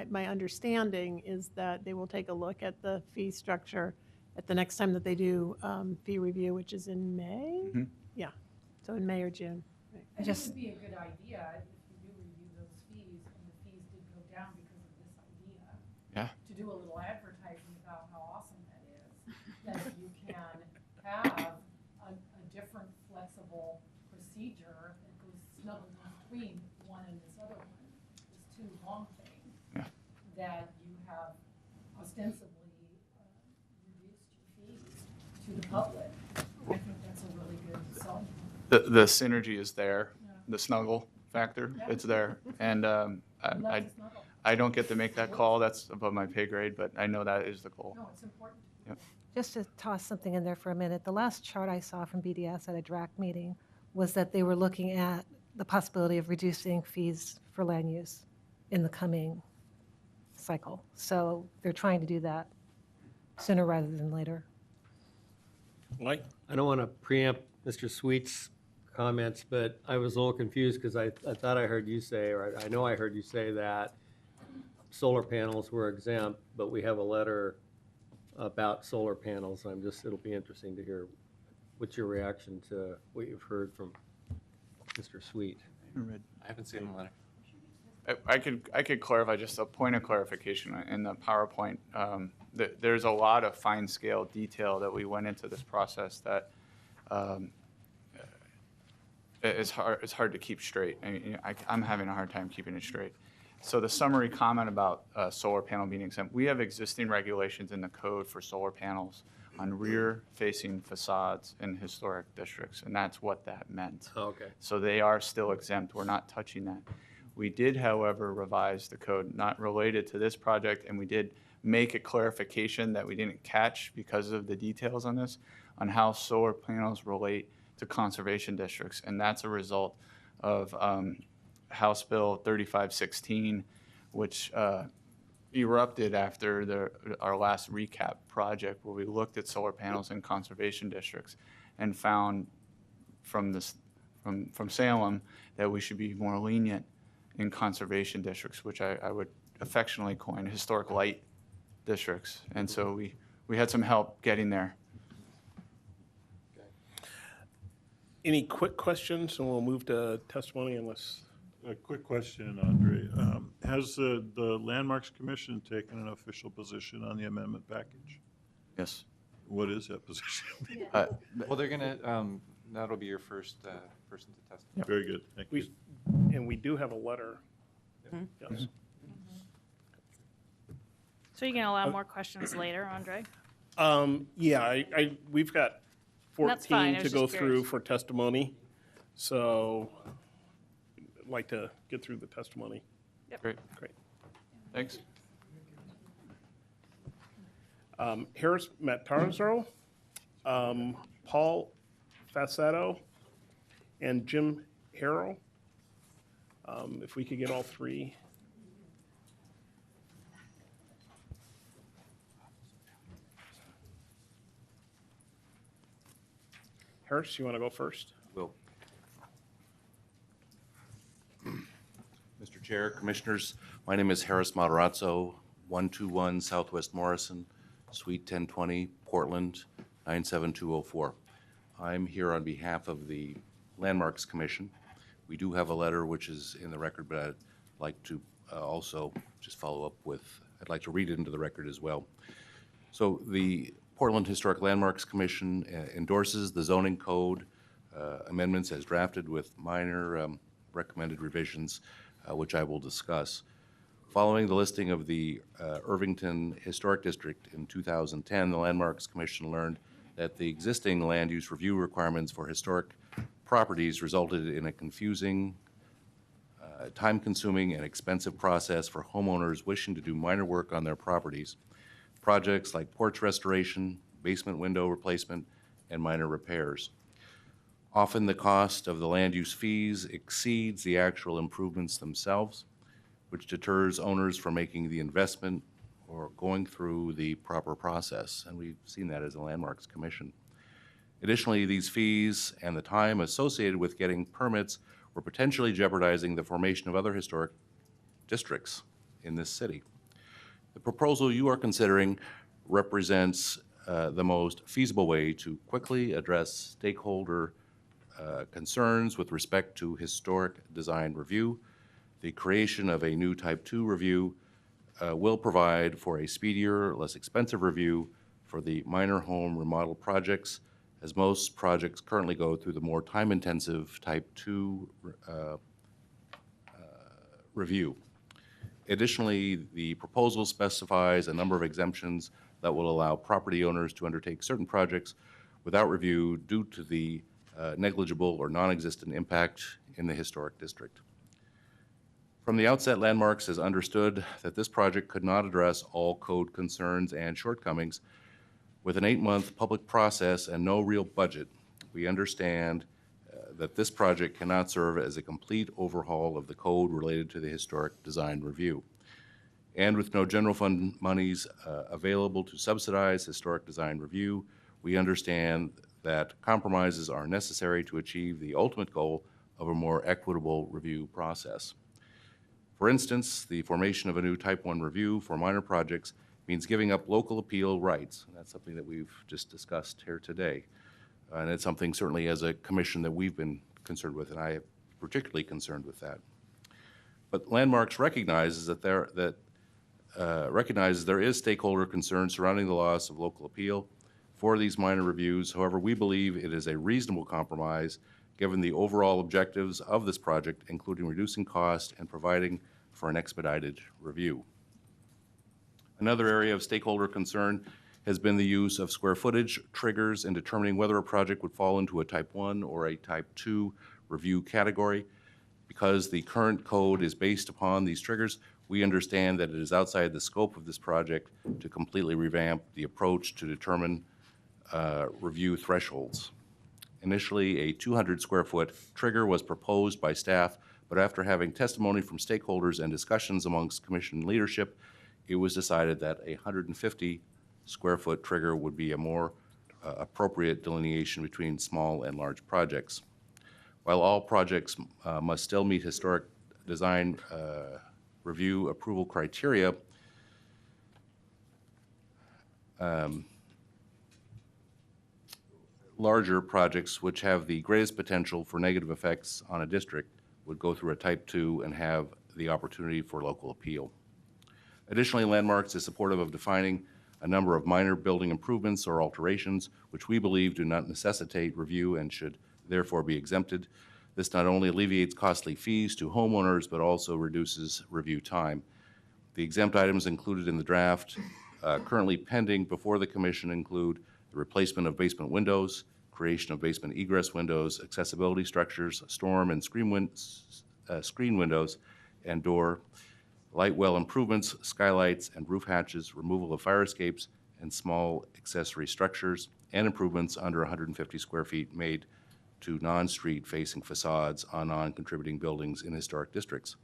my understanding is that they will take a look at the fee structure at the next time that they do fee review, which is in May? Mm-hmm. Yeah, so in May or June. I just, It would be a good idea if you do review those fees and the fees did go down because of this idea. Yeah. To do a little advertising about how awesome that is, that you can have a different flexible procedure that goes snuggled in between one and this other one, this too long thing. Yeah. That you have ostensibly reduced your fees to the public. I think that's a really good selling point. The synergy is there, the snuggle factor, it's there. And I don't get to make that call, that's above my pay grade, but I know that is the goal. No, it's important. Yep. Just to toss something in there for a minute, the last chart I saw from BDS at a DRAC meeting was that they were looking at the possibility of reducing fees for land use in the coming cycle. So they're trying to do that sooner rather than later. Mike? I don't want to preempt Mr. Sweet's comments, but I was a little confused because I thought I heard you say, or I know I heard you say that solar panels were exempt, but we have a letter about solar panels. It'll be interesting to hear what's your reaction to what you've heard from Mr. Sweet. I haven't seen the letter. I could clarify, just a point of clarification in the PowerPoint. There's a lot of fine scale detail that we went into this process that it's hard to keep straight. I'm having a hard time keeping it straight. So the summary comment about solar panel being exempt, we have existing regulations in the code for solar panels on rear-facing facades in historic districts, and that's what that meant. Okay. So they are still exempt. We're not touching that. We did, however, revise the code, not related to this project, and we did make a clarification that we didn't catch because of the details on this, on how solar panels relate to conservation districts. And that's a result of House Bill 3516, which erupted after our last recap project, where we looked at solar panels in conservation districts and found from Salem that we should be more lenient in conservation districts, which I would affectionately coin historic light districts. And so we had some help getting there. Any quick questions, and we'll move to testimony unless. A quick question, Andre. Has the Landmarks Commission taken an official position on the amendment package? Yes. What is that position? Well, they're gonna, that'll be your first person to testify. Very good, thank you. And we do have a letter. Yes. So you can allow more questions later, Andre? Yeah, we've got That's fine, 14 I to was go just through curious. for testimony, so I'd like to get through the testimony. Great. Great. Thanks. Harris Matarzo, Paul Fassetto, and Jim Harrell. If we could get all three. Harris, you want to go first? Will. Mr. Chair, Commissioners, my name is Harris Matarazzo, 121 Southwest Morrison, Suite 1020, Portland, 97204. I'm here on behalf of the Landmarks Commission. We do have a letter which is in the record, but I'd like to also just follow up with, I'd like to read it into the record as well. So the Portland Historic Landmarks Commission endorses the zoning code amendments as drafted with minor recommended revisions, which I will discuss. Following the listing of the Irvington Historic District in 2010, the Landmarks Commission learned that the existing land use review requirements for historic properties resulted in a confusing, time-consuming, and expensive process for homeowners wishing to do minor work on their properties. Projects like porch restoration, basement window replacement, and minor repairs. Often the cost of the land use fees exceeds the actual improvements themselves, which deters owners from making the investment or going through the proper process, and we've seen that as a Landmarks Commission. Additionally, these fees and the time associated with getting permits were potentially jeopardizing the formation of other historic districts in this city. The proposal you are considering represents the most feasible way to quickly address stakeholder concerns with respect to historic design review. The creation of a new Type 2 review will provide for a speedier, less expensive review for the minor home remodel projects, as most projects currently go through the more time-intensive Type 2 review. Additionally, the proposal specifies a number of exemptions that will allow property owners to undertake certain projects without review due to the negligible or non-existent impact in the historic district. From the outset, Landmarks has understood that this project could not address all code concerns and shortcomings. With an 8-month public process and no real budget, we understand that this project cannot serve as a complete overhaul of the code related to the historic design review. And with no general fund monies available to subsidize historic design review, we understand that compromises are necessary to achieve the ultimate goal of a more equitable review process. For instance, the formation of a new Type 1 review for minor projects means giving up local appeal rights. That's something that we've just discussed here today. And it's something certainly as a commission that we've been concerned with, and I am particularly concerned with that. But Landmarks recognizes that there is stakeholder concern surrounding the loss of local appeal for these minor reviews. However, we believe it is a reasonable compromise given the overall objectives of this project, including reducing cost and providing for an expedited review. Another area of stakeholder concern has been the use of square footage triggers in determining whether a project would fall into a Type 1 or a Type 2 review category. Because the current code is based upon these triggers, we understand that it is outside the scope of this project to completely revamp the approach to determine review thresholds. Initially, a 200 square foot trigger was proposed by staff, but after having testimony from stakeholders and discussions amongst commission leadership, it was decided that a 150 square foot trigger would be a more appropriate delineation between small and large projects. While all projects must still meet historic design review approval criteria, larger projects which have the greatest potential for negative effects on a district would go through a Type 2 and have the opportunity for local appeal. Additionally, Landmarks is supportive of defining a number of minor building improvements or alterations which we believe do not necessitate review and should therefore be exempted. This not only alleviates costly fees to homeowners, but also reduces review time. The exempt items included in the draft currently pending before the Commission include the replacement of basement windows, creation of basement egress windows, accessibility structures, storm and screen windows and door, light well improvements, skylights and roof hatches, removal of fire escapes and small accessory structures, and improvements under 150 square feet made to non-street facing facades on non-contributing buildings in historic districts.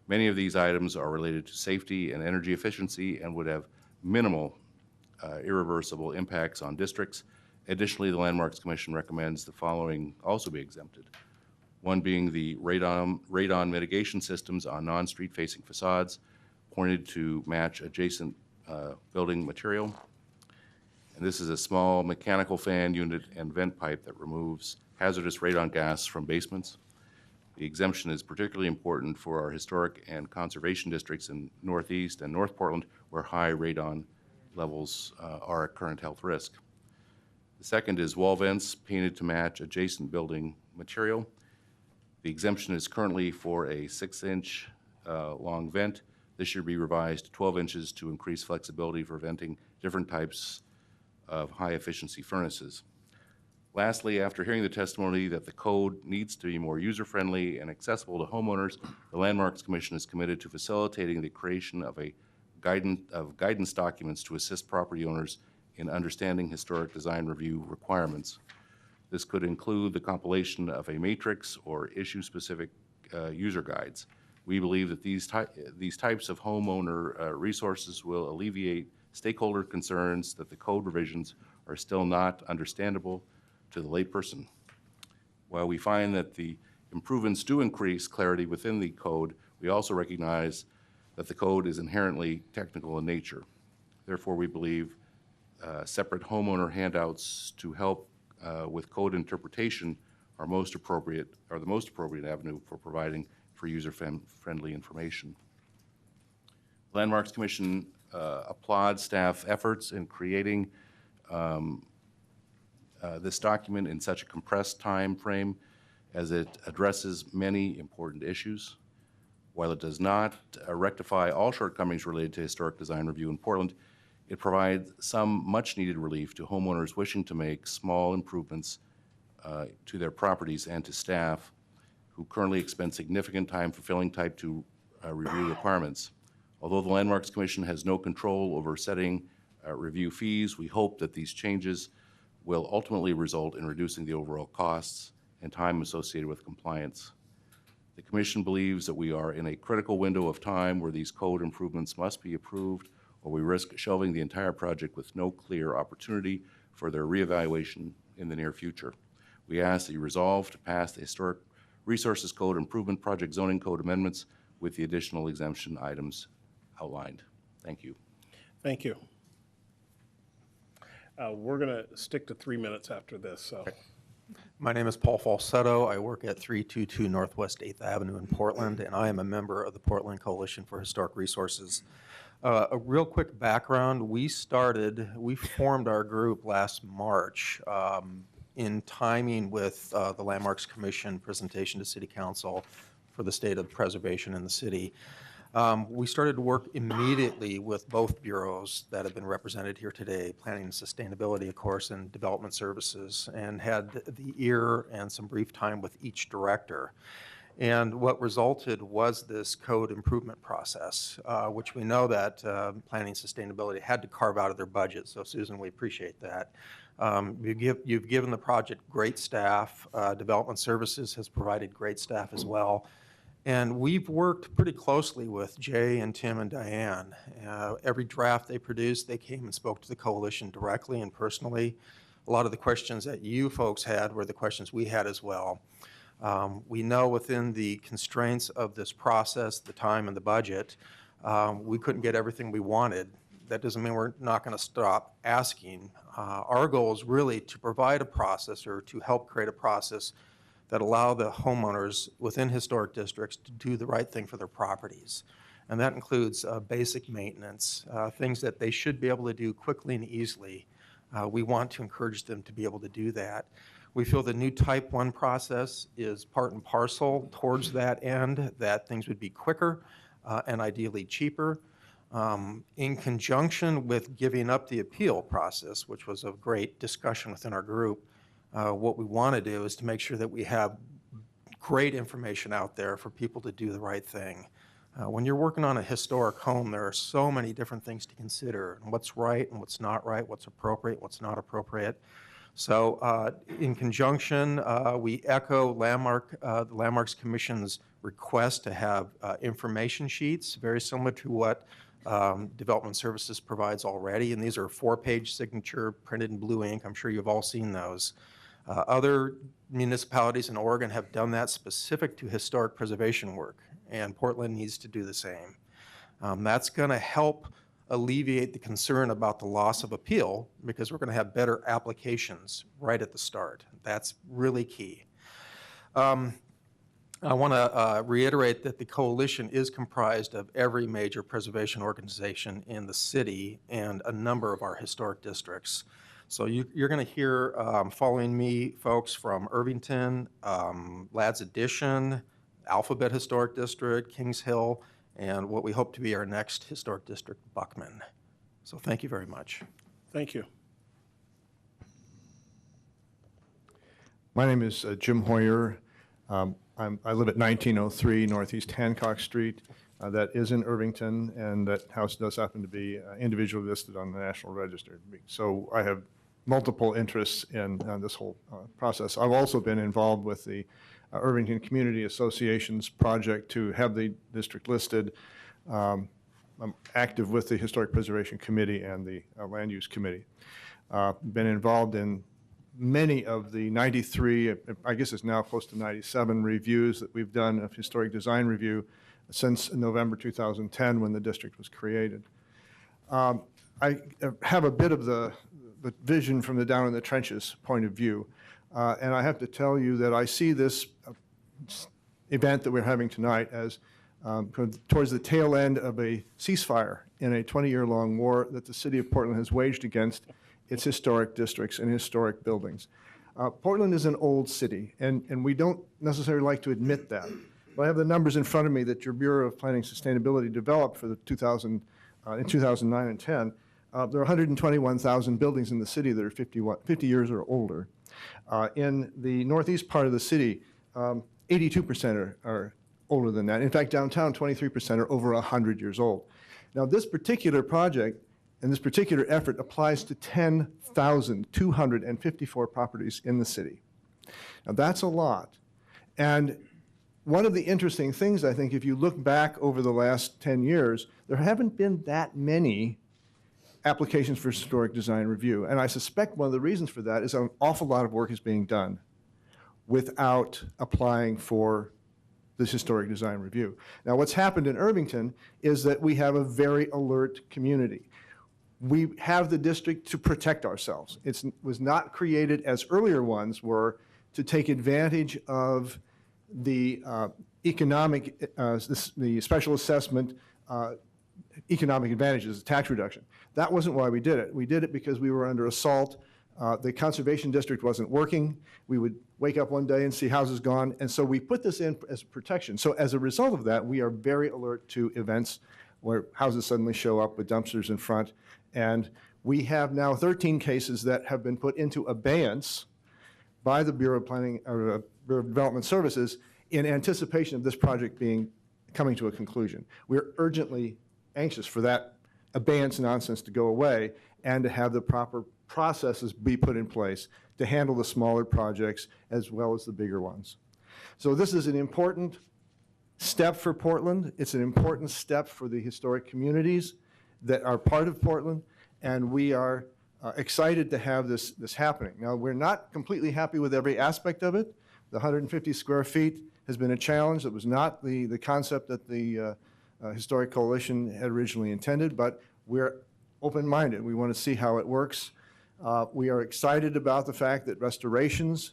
Many of these items are related to safety and energy efficiency and would have minimal irreversible impacts on districts. Additionally, the Landmarks Commission recommends the following also be exempted. One being the radon mitigation systems on non-street facing facades pointed to match adjacent building material. And this is a small mechanical fan unit and vent pipe that removes hazardous radon gas from basements. The exemption is particularly important for our historic and conservation districts in Northeast and North Portland, where high radon levels are a current health risk. The second is wall vents painted to match adjacent building material. The exemption is currently for a 6-inch long vent. This should be revised to 12 inches to increase flexibility for venting different types of high-efficiency furnaces. Lastly, after hearing the testimony that the code needs to be more user-friendly and accessible to homeowners, the Landmarks Commission is committed to facilitating the creation of guidance documents to assist property owners in understanding historic design review requirements. This could include the compilation of a matrix or issue-specific user guides. We believe that these types of homeowner resources will alleviate stakeholder concerns that the code revisions are still not understandable to the layperson. While we find that the improvements do increase clarity within the code, we also recognize that the code is inherently technical in nature. Therefore, we believe separate homeowner handouts to help with code interpretation are the most appropriate avenue for providing for user-friendly information. Landmarks Commission applauds staff efforts in creating this document in such a compressed time frame as it addresses many important issues. While it does not rectify all shortcomings related to historic design review in Portland, it provides some much-needed relief to homeowners wishing to make small improvements to their properties and to staff who currently expend significant time fulfilling Type 2 review requirements. Although the Landmarks Commission has no control over setting review fees, we hope that these changes will ultimately result in reducing the overall costs and time associated with compliance. The Commission believes that we are in a critical window of time where these code improvements must be approved, or we risk shelving the entire project with no clear opportunity for their reevaluation in the near future. We ask that you resolve to pass the Historic Resources Code Improvement Project Zoning Code amendments with the additional exemption items outlined. Thank you. Thank you. We're going to stick to 3 minutes after this. So. My name is Paul Falsetto. I work at 322 Northwest 8th Avenue in Portland, and I am a member of the Portland Coalition for Historic Resources. A real quick background, we formed our group last March in timing with the Landmarks Commission presentation to City Council for the state of preservation in the city. We started to work immediately with both bureaus that have been represented here today, Planning and Sustainability, of course, and Development Services, and had the ear and some brief time with each director. And what resulted was this code improvement process, which we know that Planning and Sustainability had to carve out of their budget. So Susan, we appreciate that. You've given the project great staff. Development Services has provided great staff as well. And we've worked pretty closely with Jay and Tim and Diane. Every draft they produced, they came and spoke to the coalition directly and personally. A lot of the questions that you folks had were the questions we had as well. We know within the constraints of this process, the time and the budget, we couldn't get everything we wanted. That doesn't mean we're not going to stop asking. Our goal is really to provide a process or to help create a process that allow the homeowners within historic districts to do the right thing for their properties. And that includes basic maintenance, things that they should be able to do quickly and easily. We want to encourage them to be able to do that. We feel the new Type 1 process is part and parcel towards that end, that things would be quicker and ideally cheaper. In conjunction with giving up the appeal process, which was a great discussion within our group, what we want to do is to make sure that we have great information out there for people to do the right thing. When you're working on a historic home, there are so many different things to consider, and what's right and what's not right, what's appropriate, what's not appropriate. So in conjunction, we echo the Landmarks Commission's request to have information sheets, very similar to what Development Services provides already, and these are 4-page signature printed in blue ink. I'm sure you've all seen those. Other municipalities in Oregon have done that specific to historic preservation work, and Portland needs to do the same. That's going to help alleviate the concern about the loss of appeal because we're going to have better applications right at the start. That's really key. I want to reiterate that the coalition is comprised of every major preservation organization in the city and a number of our historic districts. So you're going to hear, following me, folks from Irvington, Ladd's Addition, Alphabet Historic District, Kings Hill, and what we hope to be our next historic district, Buckman. So thank you very much. Thank you. My name is Jim Hoyer. I live at 1903 Northeast Hancock Street. That is in Irvington, and that house does happen to be individually listed on the National Register. So I have multiple interests in this whole process. I've also been involved with the Irvington Community Association's project to have the district listed. I'm active with the Historic Preservation Committee and the Land Use Committee. Been involved in many of the 93, I guess it's now close to 97 reviews that we've done of historic design review since November 2010 when the district was created. I have a bit of the vision from the down in the trenches point of view. And I have to tell you that I see this event that we're having tonight as towards the tail end of a ceasefire in a 20-year-long war that the city of Portland has waged against its historic districts and historic buildings. Portland is an old city, and we don't necessarily like to admit that. But I have the numbers in front of me that your Bureau of Planning and Sustainability developed for the in 2009 and 10. There are 121,000 buildings in the city that are 50 years or older. In the northeast part of the city, 82% are older than that. In fact, downtown, 23% are over 100 years old. Now, this particular project and this particular effort applies to 10,254 properties in the city. Now, that's a lot. And one of the interesting things, I think, if you look back over the last 10 years, there haven't been that many applications for historic design review. And I suspect one of the reasons for that is an awful lot of work is being done without applying for this historic design review. Now, what's happened in Irvington is that we have a very alert community. We have the district to protect ourselves. It was not created, as earlier ones were, to take advantage of the economic, the special assessment economic advantages, tax reduction. That wasn't why we did it. We did it because we were under assault The conservation district wasn't working. We would wake up one day and see houses gone, and so we put this in as protection. So as a result of that, we are very alert to events where houses suddenly show up with dumpsters in front, and we have now 13 cases that have been put into abeyance by the Bureau of Planning, or Bureau of Development Services, in anticipation of this project coming to a conclusion. We're urgently anxious for that abeyance nonsense to go away and to have the proper processes be put in place to handle the smaller projects as well as the bigger ones. So this is an important step for Portland. It's an important step for the historic communities that are part of Portland, and we are excited to have this happening. Now, we're not completely happy with every aspect of it. The 150 square feet has been a challenge. It was not the concept that the Historic Coalition had originally intended, but we're open-minded. We want to see how it works. We are excited about the fact that restorations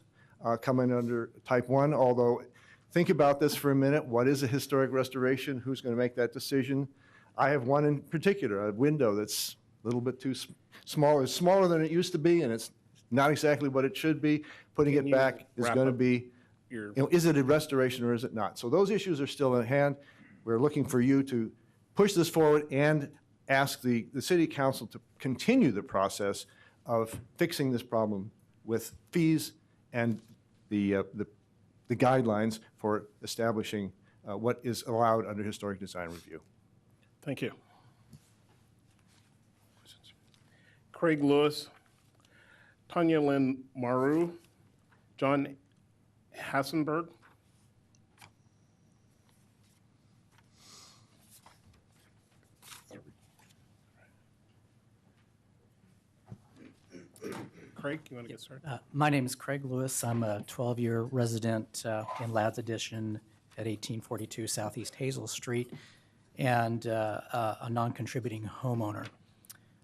come in under type 1, although think about this for a minute. What is a historic restoration? Who's going to make that decision? I have one in particular, a window that's a little bit too small. It's smaller than it used to be, and it's not exactly what it should be. Putting it back is going to be, is it a restoration or is it not? So those issues are still at hand. We're looking for you to push this forward and ask the city council to continue the process of fixing this problem with fees and the guidelines for establishing what is allowed under historic design review. Thank you. Craig Lewis, Tanya Lynn Maru, John Hassenberg. Craig, you want to get started? My name is Craig Lewis. I'm a 12-year resident in Ladd's Addition at 1842 Southeast Hazel Street and a non-contributing homeowner.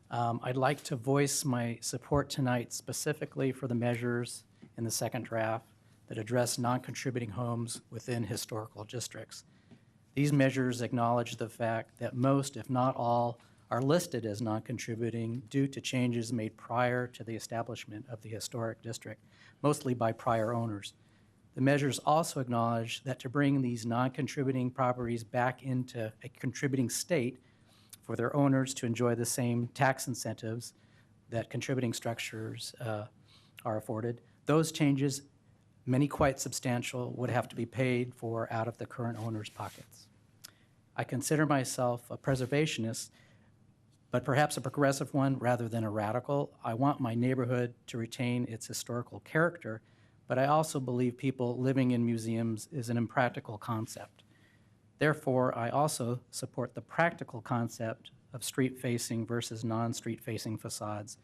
I'd like to voice my support tonight specifically for the measures in the second draft that address non-contributing homes within historical districts. These measures acknowledge the fact that most, if not all, are listed as non-contributing due to changes made prior to the establishment of the historic district, mostly by prior owners. The measures also acknowledge that to bring these non-contributing properties back into a contributing state for their owners to enjoy the same tax incentives that contributing structures are afforded, those changes, many quite substantial, would have to be paid for out of the current owner's pockets. I consider myself a preservationist, but perhaps a progressive one rather than a radical. I want my neighborhood to retain its historical character, but I also believe people living in museums is an impractical concept. Therefore, I also support the practical concept of street-facing versus non-street-facing facades.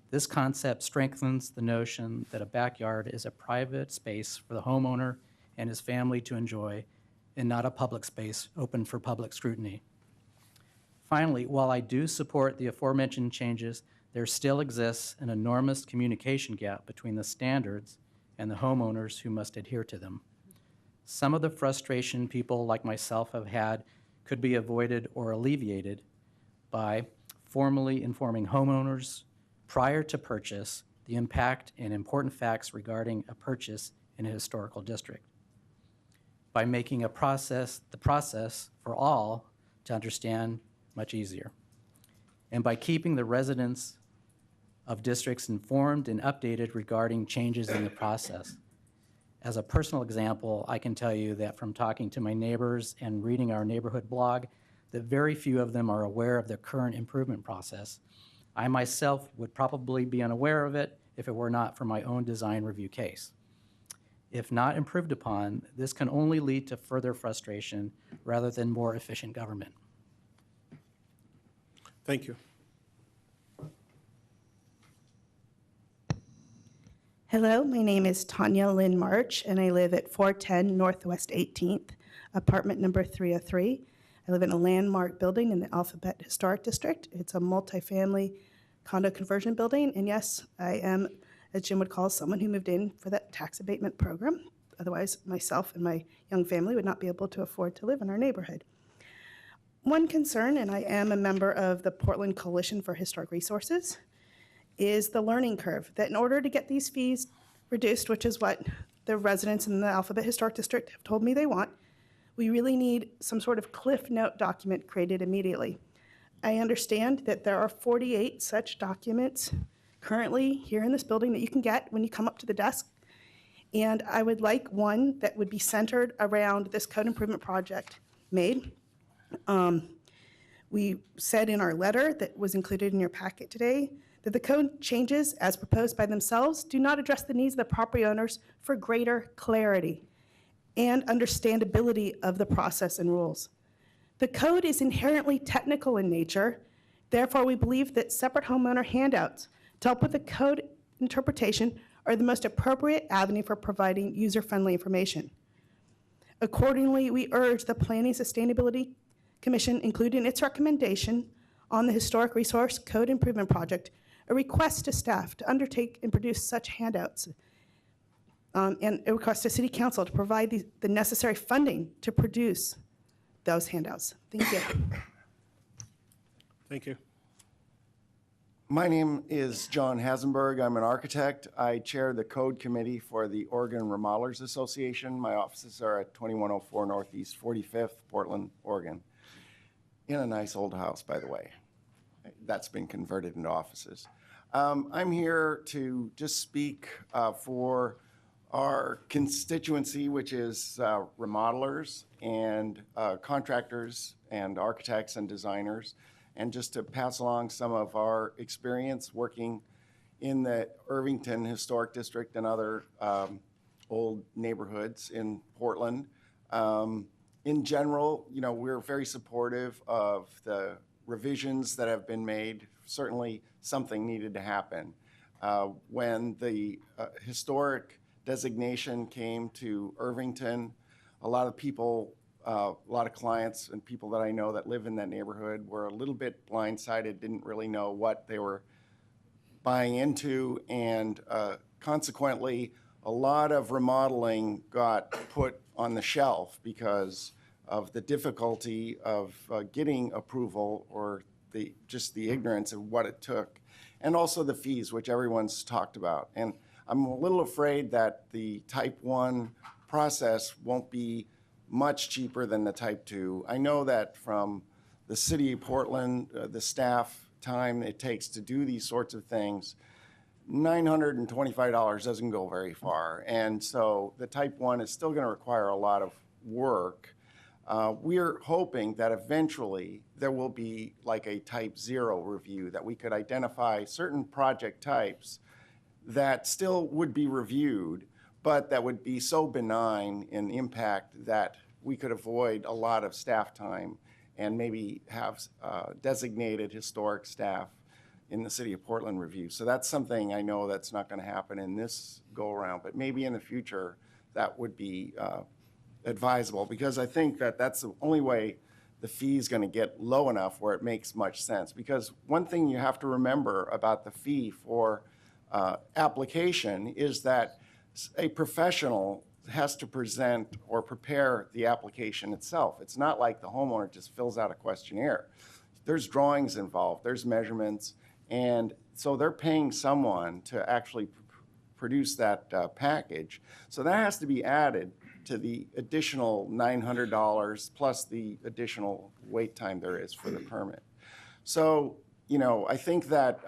This concept strengthens the notion that a backyard is a private space for the homeowner and his family to enjoy, and not a public space open for public scrutiny. Finally, while I do support the aforementioned changes, there still exists an enormous communication gap between the standards and the homeowners who must adhere to them. Some of the frustration people like myself have had could be avoided or alleviated by formally informing homeowners prior to purchase the impact and important facts regarding a purchase in a historical district, by making the process for all to understand much easier, and by keeping the residents of districts informed and updated regarding changes in the process. As a personal example, I can tell you that from talking to my neighbors and reading our neighborhood blog, that very few of them are aware of the current improvement process. I myself would probably be unaware of it if it were not for my own design review case. If not improved upon, this can only lead to further frustration rather than more efficient government. Thank you. Hello, my name is Tanya Lynn March, and I live at 410 Northwest 18th, apartment number 303. I live in a landmark building in the Alphabet Historic District. It's a multifamily condo conversion building, and yes, I am, as Jim would call, someone who moved in for that tax abatement program. Otherwise, myself and my young family would not be able to afford to live in our neighborhood. One concern, and I am a member of the Portland Coalition for Historic Resources, is the learning curve, that in order to get these fees reduced, which is what the residents in the Alphabet Historic District have told me they want, we really need some sort of cliff note document created immediately. I understand that there are 48 such documents currently here in this building that you can get when you come up to the desk. And I would like one that would be centered around this code improvement project made. We said in our letter that was included in your packet today that the code changes as proposed by themselves do not address the needs of the property owners for greater clarity and understandability of the process and rules. The code is inherently technical in nature. Therefore, we believe that separate homeowner handouts to help with the code interpretation are the most appropriate avenue for providing user-friendly information. Accordingly, we urge the Planning Sustainability Commission include in its recommendation on the Historic Resource Code Improvement Project a request to staff to undertake and produce such handouts, and a request to City Council to provide the necessary funding to produce those handouts. Thank you. Thank you. My name is John Hasenberg. I'm an architect. I chair the code committee for the Oregon Remodelers Association. My offices are at 2104 Northeast 45th, Portland, Oregon. In a nice old house, by the way. That's been converted into offices. I'm here to just speak for our constituency, which is remodelers and contractors and architects and designers, and just to pass along some of our experience working in the Irvington Historic District and other old neighborhoods in Portland. In general, you know, we're very supportive of the revisions that have been made. Certainly something needed to happen. When the historic designation came to Irvington, a lot of people, a lot of clients and people that I know that live in that neighborhood were a little bit blindsided, didn't really know what they were buying into, and consequently, a lot of remodeling got put on the shelf because of the difficulty of getting approval or just the ignorance of what it took, and also the fees, which everyone's talked about. And I'm a little afraid that the type 1 process won't be much cheaper than the type 2. I know that from the city of Portland, the staff time it takes to do these sorts of things, $925 doesn't go very far. And so the type 1 is still going to require a lot of work. We're hoping that eventually there will be like a type 0 review, that we could identify certain project types that still would be reviewed, but that would be so benign in impact that we could avoid a lot of staff time and maybe have designated historic staff in the city of Portland review. So that's something I know that's not going to happen in this go around, but maybe in the future that would be advisable, because I think that that's the only way the fee is going to get low enough where it makes much sense. Because one thing you have to remember about the fee for application is that a professional has to present or prepare the application itself. It's not like the homeowner just fills out a questionnaire. There's drawings involved, there's measurements, and so they're paying someone to actually produce that package. So that has to be added to the additional $900 plus the additional wait time there is for the permit. So, you know, I think that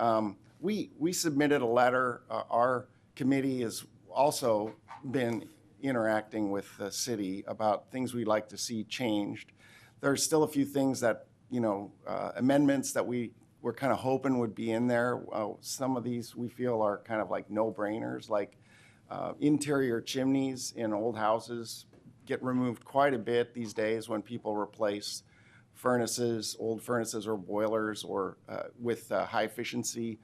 we submitted a letter. Our committee has also been interacting with the city about things we'd like to see changed. There's still a few things that, you know, amendments that we're kind of hoping would be in there. Some of these we feel are kind of like no-brainers, like interior chimneys in old houses get removed quite a bit these days when people replace furnaces, old furnaces or boilers, or with high efficiency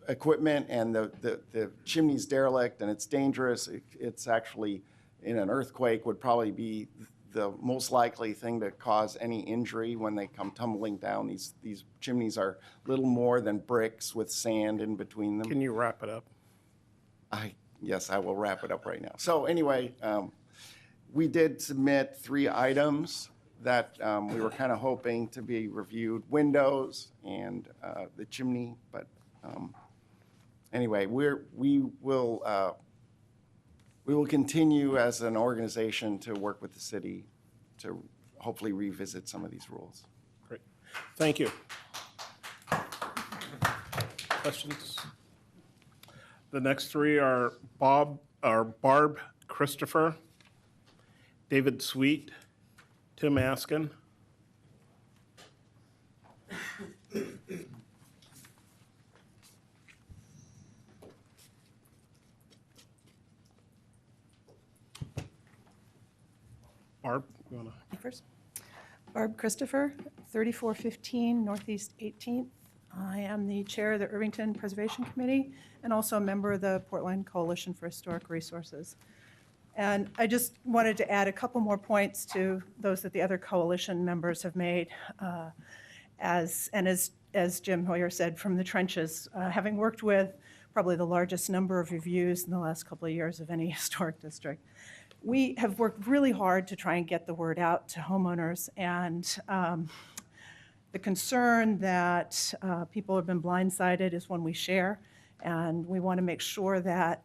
equipment, and the chimney's derelict and it's dangerous. It's actually, in an earthquake, would probably be the most likely thing to cause any injury when they come tumbling down. These chimneys are little more than bricks with sand in between them. Can you wrap it up? Yes, I will wrap it up right now. So anyway, we did submit 3 items that we were kind of hoping to be reviewed: windows and the chimney, but anyway, we will continue as an organization to work with the city to hopefully revisit some of these rules. Great. Thank you. Questions? The next three are Barb Christopher, David Sweet, Tim Askin. Barb, you want to? First, Barb Christopher, 3415 Northeast 18th. I am the chair of the Irvington Preservation Committee and also a member of the Portland Coalition for Historic Resources. And I just wanted to add a couple more points to those that the other coalition members have made. As Jim Hoyer said, from the trenches, having worked with probably the largest number of reviews in the last couple of years of any historic district, we have worked really hard to try and get the word out to homeowners, and the concern that people have been blindsided is one we share, and we want to make sure that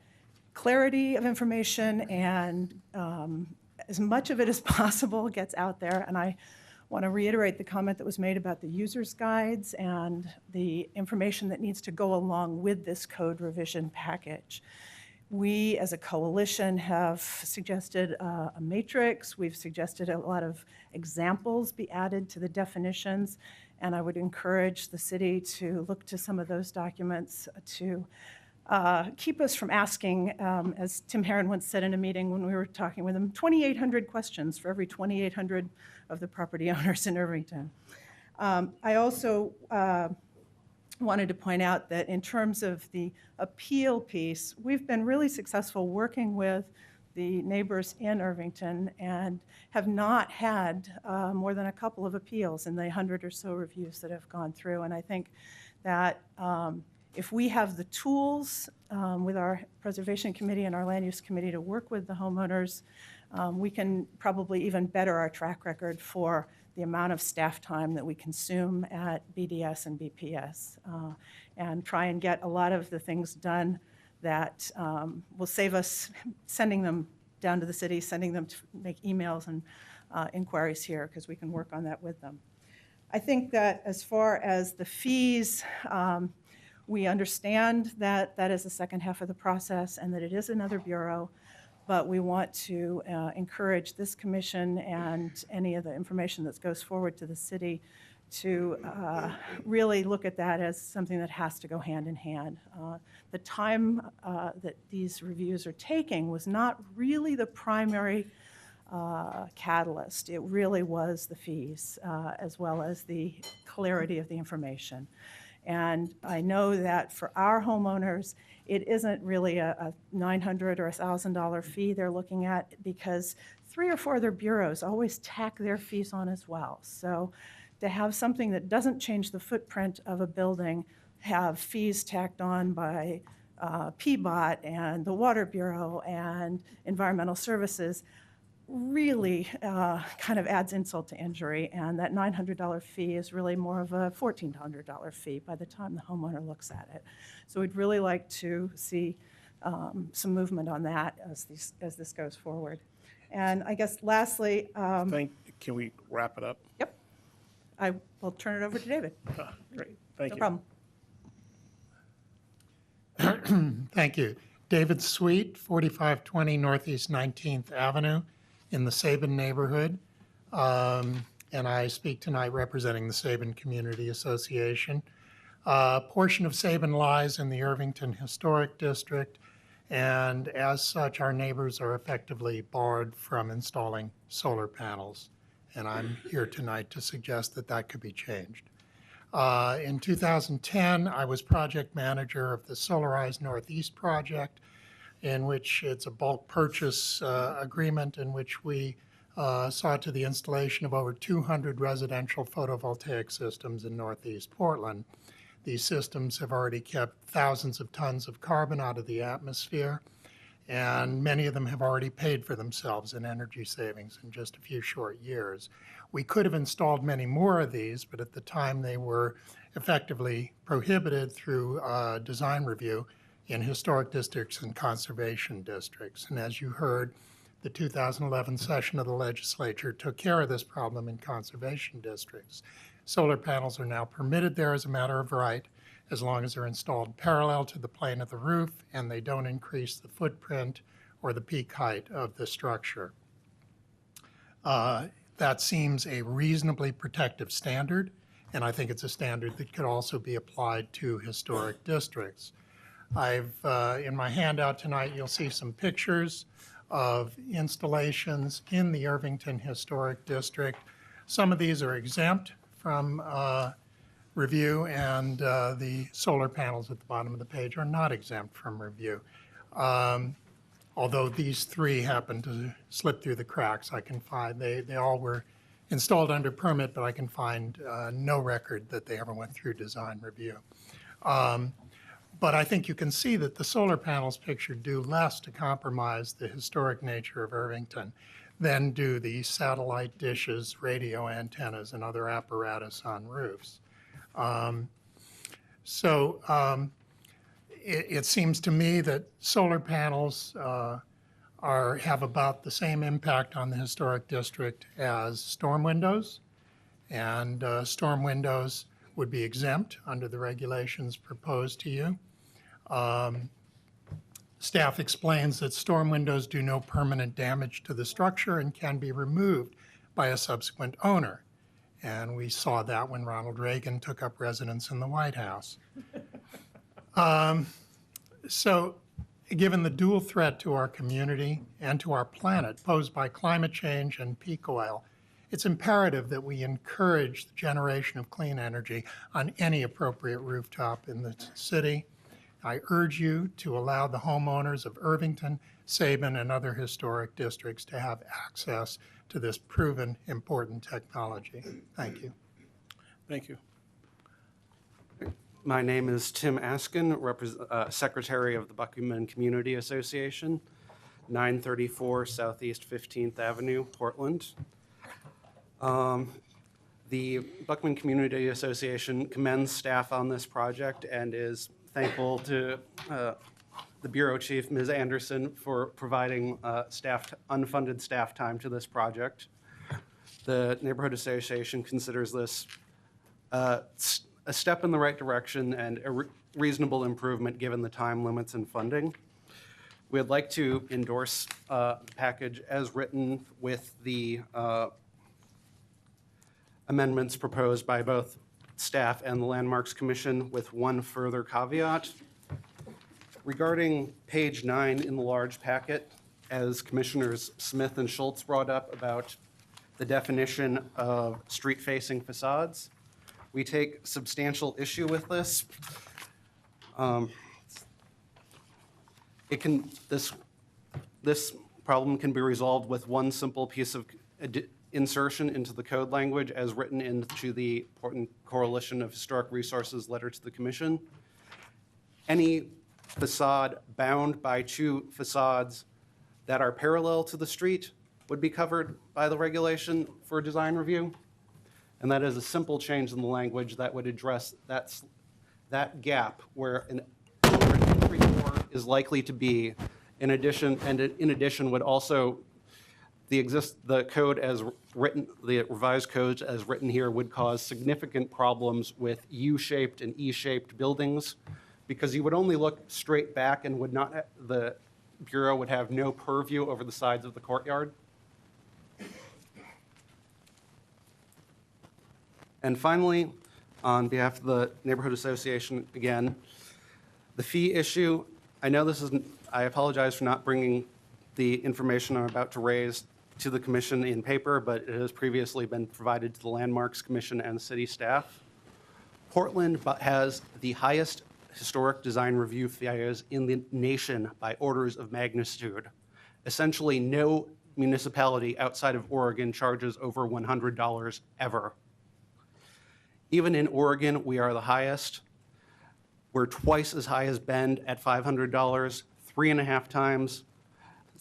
clarity of information and as much of it as possible gets out there. And I want to reiterate the comment that was made about the user's guides and the information that needs to go along with this code revision package. We, as a coalition, have suggested a matrix. We've suggested a lot of examples be added to the definitions, and I would encourage the city to look to some of those documents to keep us from asking, as Tim Herron once said in a meeting when we were talking with him, 2,800 questions for every 2,800 of the property owners in Irvington. I also wanted to point out that in terms of the appeal piece, we've been really successful working with the neighbors in Irvington and have not had more than a couple of appeals in the 100 or so reviews that have gone through. And I think that if we have the tools with our Preservation Committee and our Land Use Committee to work with the homeowners, we can probably even better our track record for the amount of staff time that we consume at BDS and BPS, and try and get a lot of the things done that will save us sending them down to the city, sending them to make emails and inquiries here, because we can work on that with them. I think that as far as the fees, we understand that that is the second half of the process and that it is another bureau, but we want to encourage this commission and any of the information that goes forward to the city to really look at that as something that has to go hand in hand. The time that these reviews are taking was not really the primary catalyst. It really was the fees as well as the clarity of the information. And I know that for our homeowners, it isn't really a $900 or $1,000 fee they're looking at, because 3 or 4 other bureaus always tack their fees on as well. So to have something that doesn't change the footprint of a building, have fees tacked on by PBOT and the Water Bureau and Environmental Services, really kind of adds insult to injury, and that $900 fee is really more of a $1,400 fee by the time the homeowner looks at it. So we'd really like to see some movement on that as this goes forward. And I guess lastly, can we wrap it up? Yep. I will turn it over to David. Great, thank you. No problem. Thank you. David Sweet, 4520 Northeast 19th Avenue in the Sabin neighborhood. And I speak tonight representing the Sabin Community Association. A portion of Sabin lies in the Irvington Historic District, and as such, our neighbors are effectively barred from installing solar panels. And I'm here tonight to suggest that that could be changed. In 2010, I was project manager of the Solarize Northeast project, in which it's a bulk purchase agreement in which we saw to the installation of over 200 residential photovoltaic systems in Northeast Portland. These systems have already kept thousands of tons of carbon out of the atmosphere, and many of them have already paid for themselves in energy savings in just a few short years. We could have installed many more of these, but at the time they were effectively prohibited through design review in historic districts and conservation districts. And as you heard, the 2011 session of the legislature took care of this problem in conservation districts. Solar panels are now permitted there as a matter of right, as long as they're installed parallel to the plane of the roof and they don't increase the footprint or the peak height of the structure. That seems a reasonably protective standard, and I think it's a standard that could also be applied to historic districts. In my handout tonight, you'll see some pictures of installations in the Irvington Historic District. Some of these are exempt from review, and the solar panels at the bottom of the page are not exempt from review. Although these three happen to slip through the cracks, I can find they all were installed under permit, but I can find no record that they ever went through design review. But I think you can see that the solar panels picture do less to compromise the historic nature of Irvington than do the satellite dishes, radio antennas, and other apparatus on roofs. It seems to me that solar panels have about the same impact on the historic district as storm windows, and storm windows would be exempt under the regulations proposed to you. Staff explains that storm windows do no permanent damage to the structure and can be removed by a subsequent owner. And we saw that when Ronald Reagan took up residence in the White House. So given the dual threat to our community and to our planet posed by climate change and peak oil, it's imperative that we encourage the generation of clean energy on any appropriate rooftop in the city. I urge you to allow the homeowners of Irvington, Sabin, and other historic districts to have access to this proven important technology. Thank you. Thank you. My name is Tim Askin, Secretary of the Buckman Community Association, 934 Southeast 15th Avenue, Portland. The Buckman Community Association commends staff on this project and is thankful to the Bureau Chief, Ms. Anderson, for providing unfunded staff time to this project. The Neighborhood Association considers this a step in the right direction and a reasonable improvement given the time limits and funding. We'd like to endorse the package as written with the amendments proposed by both staff and the Landmarks Commission, with one further caveat. Regarding page 9 in the large packet, as Commissioners Smith and Schultz brought up about the definition of street-facing facades, we take substantial issue with this. This problem can be resolved with one simple piece of insertion into the code language as written into the Portland Coalition of Historic Resources letter to the Commission. Any facade bound by two facades that are parallel to the street would be covered by the regulation for design review. And that is a simple change in the language that would address that gap where an entry door is likely to be. In addition, would also the code as written, the revised codes as written here would cause significant problems with U-shaped and E-shaped buildings, because you would only look straight back and would not, the Bureau would have no purview over the sides of the courtyard. And finally, on behalf of the Neighborhood Association, again, the fee issue, I know this isn't, I apologize for not bringing the information I'm about to raise to the Commission in paper, but it has previously been provided to the Landmarks Commission and city staff. Portland has the highest historic design review fees in the nation by orders of magnitude. Essentially, no municipality outside of Oregon charges over $100 ever. Even in Oregon, we are the highest. We're twice as high as Bend at $500, 3.5 times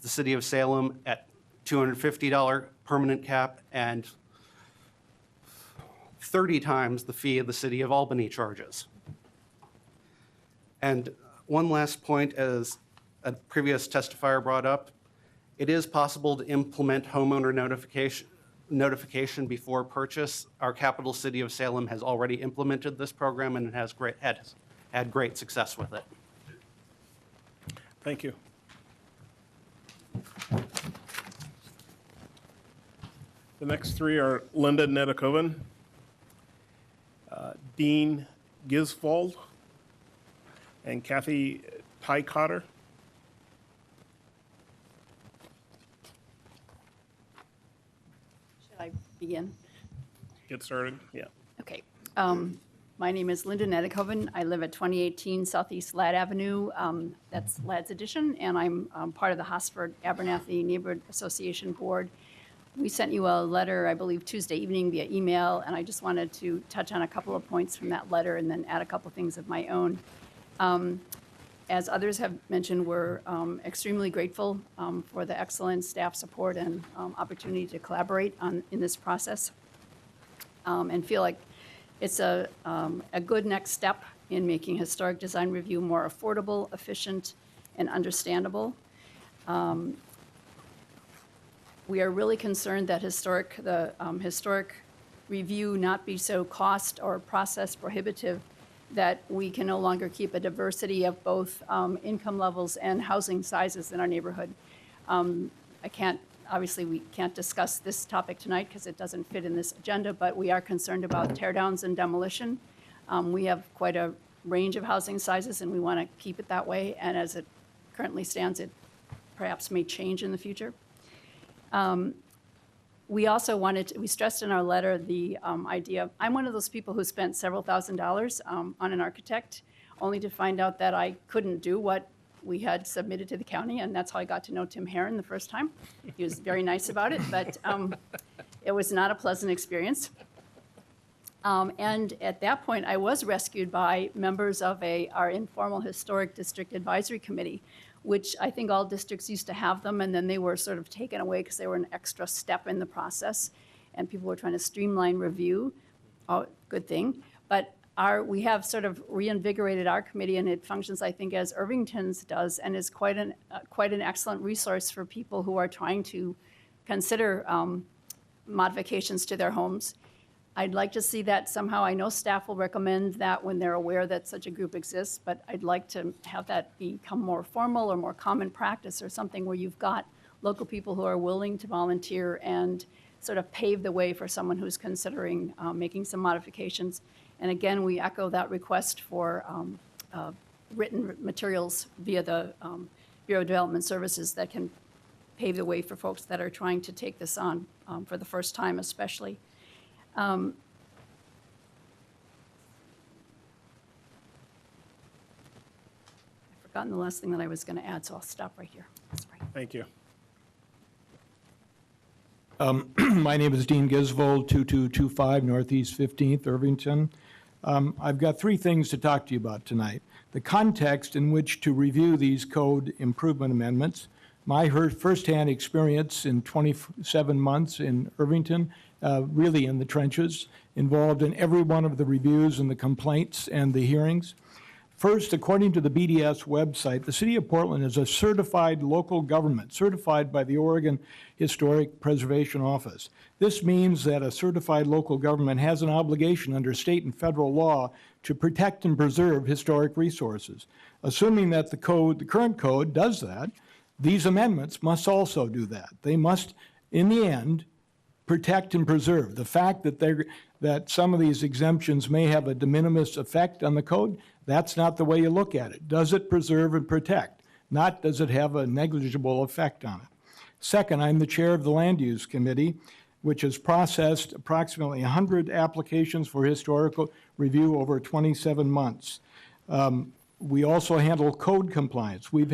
the city of Salem at $250 permanent cap, and 30 times the fee of the city of Albany charges. And One last point, as a previous testifier brought up, it is possible to implement homeowner notification before purchase. Our capital city of Salem has already implemented this program and it has had great success with it. Thank you. The next three are Linda Nedekoven, Dean Gisvold, and Kathy Tycotter. Should I begin? Get started? Yeah. Okay. My name is Linda Nedekoven. I live at 2018 Southeast Ladd Avenue. That's Ladd's Addition, and I'm part of the Hosford Abernathy Neighborhood Association Board. We sent you a letter, I believe, Tuesday evening via email, and I just wanted to touch on a couple of points from that letter and then add a couple things of my own. As others have mentioned, we're extremely grateful for the excellent staff support and opportunity to collaborate in this process, and feel like it's a good next step in making historic design review more affordable, efficient, and understandable. We are really concerned that the historic review not be so cost or process prohibitive that we can no longer keep a diversity of both income levels and housing sizes in our neighborhood. Obviously, we can't discuss this topic tonight because it doesn't fit in this agenda, but we are concerned about tear downs and demolition. We have quite a range of housing sizes and we want to keep it that way. And as it currently stands, it perhaps may change in the future. We also we stressed in our letter the idea, I'm one of those people who spent several $1,000s on an architect, only to find out that I couldn't do what we had submitted to the county, and that's how I got to know Tim Herron the first time. He was very nice about it, but it was not a pleasant experience. And at that point, I was rescued by members of our informal Historic District Advisory Committee, which I think all districts used to have them, and then they were sort of taken away because they were an extra step in the process, and people were trying to streamline review. Oh, good thing. But we have sort of reinvigorated our committee, and it functions, I think, as Irvington's does, and is quite an excellent resource for people who are trying to consider modifications to their homes. I'd like to see that somehow. I know staff will recommend that when they're aware that such a group exists, but I'd like to have that become more formal or more common practice, or something where you've got local people who are willing to volunteer and sort of pave the way for someone who's considering making some modifications. And again, we echo that request for written materials via the Bureau of Development Services that can pave the way for folks that are trying to take this on for the first time especially. I've forgotten the last thing that I was going to add, so I'll stop right here. Sorry. Thank you. My name is Dean Gisvold, 2225 Northeast 15th, Irvington. I've got three things to talk to you about tonight. The context in which to review these code improvement amendments, my firsthand experience in 27 months in Irvington, really in the trenches, involved in every one of the reviews and the complaints and the hearings. First, according to the BDS website, the City of Portland is a certified local government, certified by the Oregon Historic Preservation Office. This means that a certified local government has an obligation under state and federal law to protect and preserve historic resources. Assuming that the current code does that, these amendments must also do that. They must, in the end, protect and preserve. The fact that some of these exemptions may have a de minimis effect on the code, that's not the way you look at it. Does it preserve and protect? Not does it have a negligible effect on it. Second, I'm the chair of the Land Use Committee, which has processed approximately 100 applications for historical review over 27 months. We also handle code compliance. We've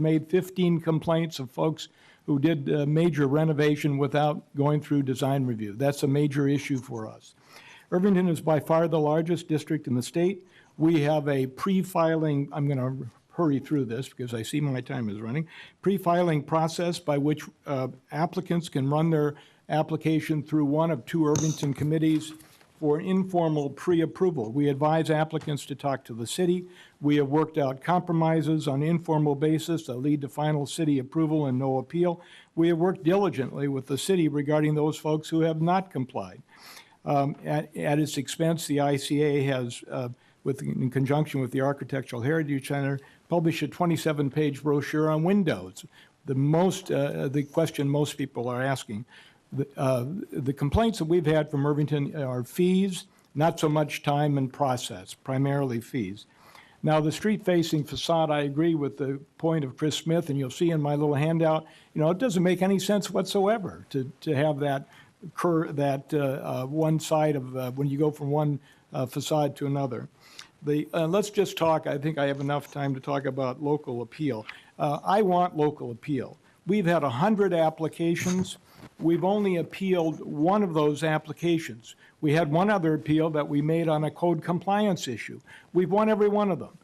made 15 complaints of folks who did major renovation without going through design review. That's a major issue for us. Irvington is by far the largest district in the state. We have a pre-filing, I'm going to hurry through this because I see my time is running, pre-filing process by which applicants can run their application through one of two Irvington committees. for an informal pre-approval. We advise applicants to talk to the city. We have worked out compromises on an informal basis that lead to final city approval and no appeal. We have worked diligently with the city regarding those folks who have not complied. At its expense, the ICA has, in conjunction with the Architectural Heritage Center, published a 27-page brochure on windows. The question most people are asking. The complaints that we've had from Irvington are fees, not so much time and process, primarily fees. Now, the street-facing facade, I agree with the point of Chris Smith, and you'll see in my little handout, it doesn't make any sense whatsoever to have that one side of, when you go from one facade to another. Let's just talk, I think I have enough time to talk about local appeal. I want local appeal. We've had 100 applications. We've only appealed one of those applications. We had one other appeal that we made on a code compliance issue. We've won every one of them.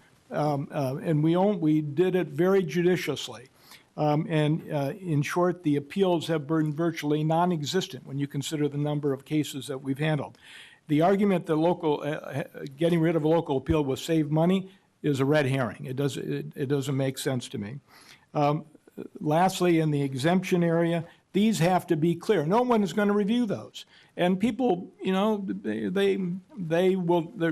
And we did it very judiciously. In short, the appeals have been virtually non-existent when you consider the number of cases that we've handled. The argument that getting rid of a local appeal will save money is a red herring. It doesn't make sense to me. Lastly, in the exemption area, these have to be clear. No one is going to review those. And people,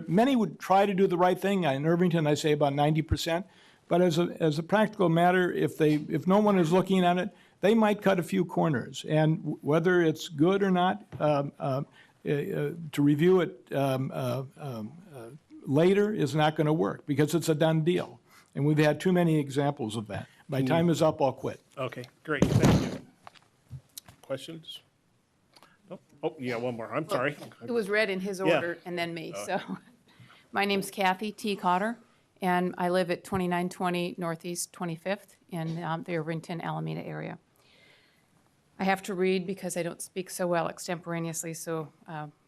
many would try to do the right thing. In Irvington, I say about 90%. But as a practical matter, if no one is looking at it, they might cut a few corners. And whether it's good or not, to review it later is not going to work because it's a done deal. And we've had too many examples of that. My time is up, I'll quit. Okay, great, thank you. Questions? Oh, yeah, one more, I'm sorry. It was read in his Yeah. order and then me, so. My name's Kathy T. Cotter, and I live at 2920 Northeast 25th in the Irvington, Alameda area. I have to read because I don't speak so well extemporaneously, so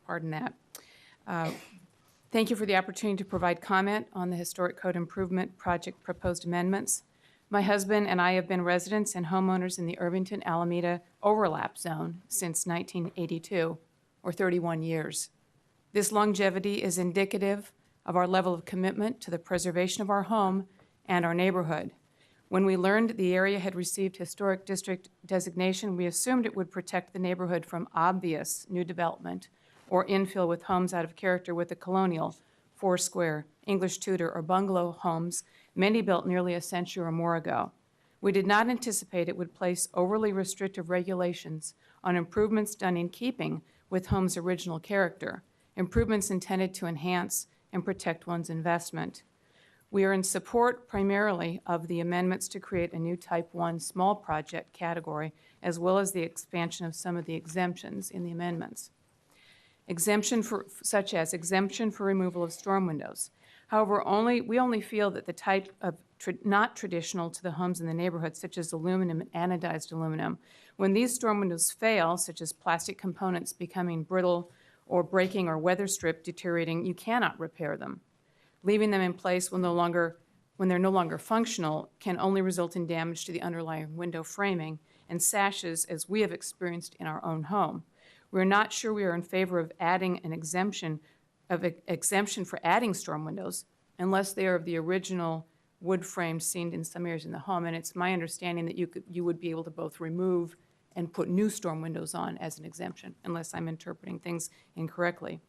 pardon that. Thank you for the opportunity to provide comment on the Historic Code Improvement Project proposed amendments. My husband and I have been residents and homeowners in the Irvington, Alameda overlap zone since 1982, or 31 years. This longevity is indicative of our level of commitment to the preservation of our home and our neighborhood. When we learned the area had received historic district designation, we assumed it would protect the neighborhood from obvious new development or infill with homes out of character with the colonial, four-square, English Tudor, or bungalow homes, many built nearly a century or more ago. We did not anticipate it would place overly restrictive regulations on improvements done in keeping with homes' original character, improvements intended to enhance and protect one's investment. We are in support primarily of the amendments to create a new Type 1 small project category, as well as the expansion of some of the exemptions in the amendments. Such as exemption for removal of storm windows. However, we only feel that the type of not traditional to the homes in the neighborhood, such as aluminum and anodized aluminum, when these storm windows fail, such as plastic components becoming brittle or breaking or weather strip deteriorating, you cannot repair them. Leaving them in place when they're no longer functional can only result in damage to the underlying window framing and sashes, as we have experienced in our own home. We're not sure we are in favor of adding an exemption for adding storm windows unless they are of the original wood frame seen in some areas in the home. And it's my understanding that you would be able to both remove and put new storm windows on as an exemption, unless I'm interpreting things incorrectly.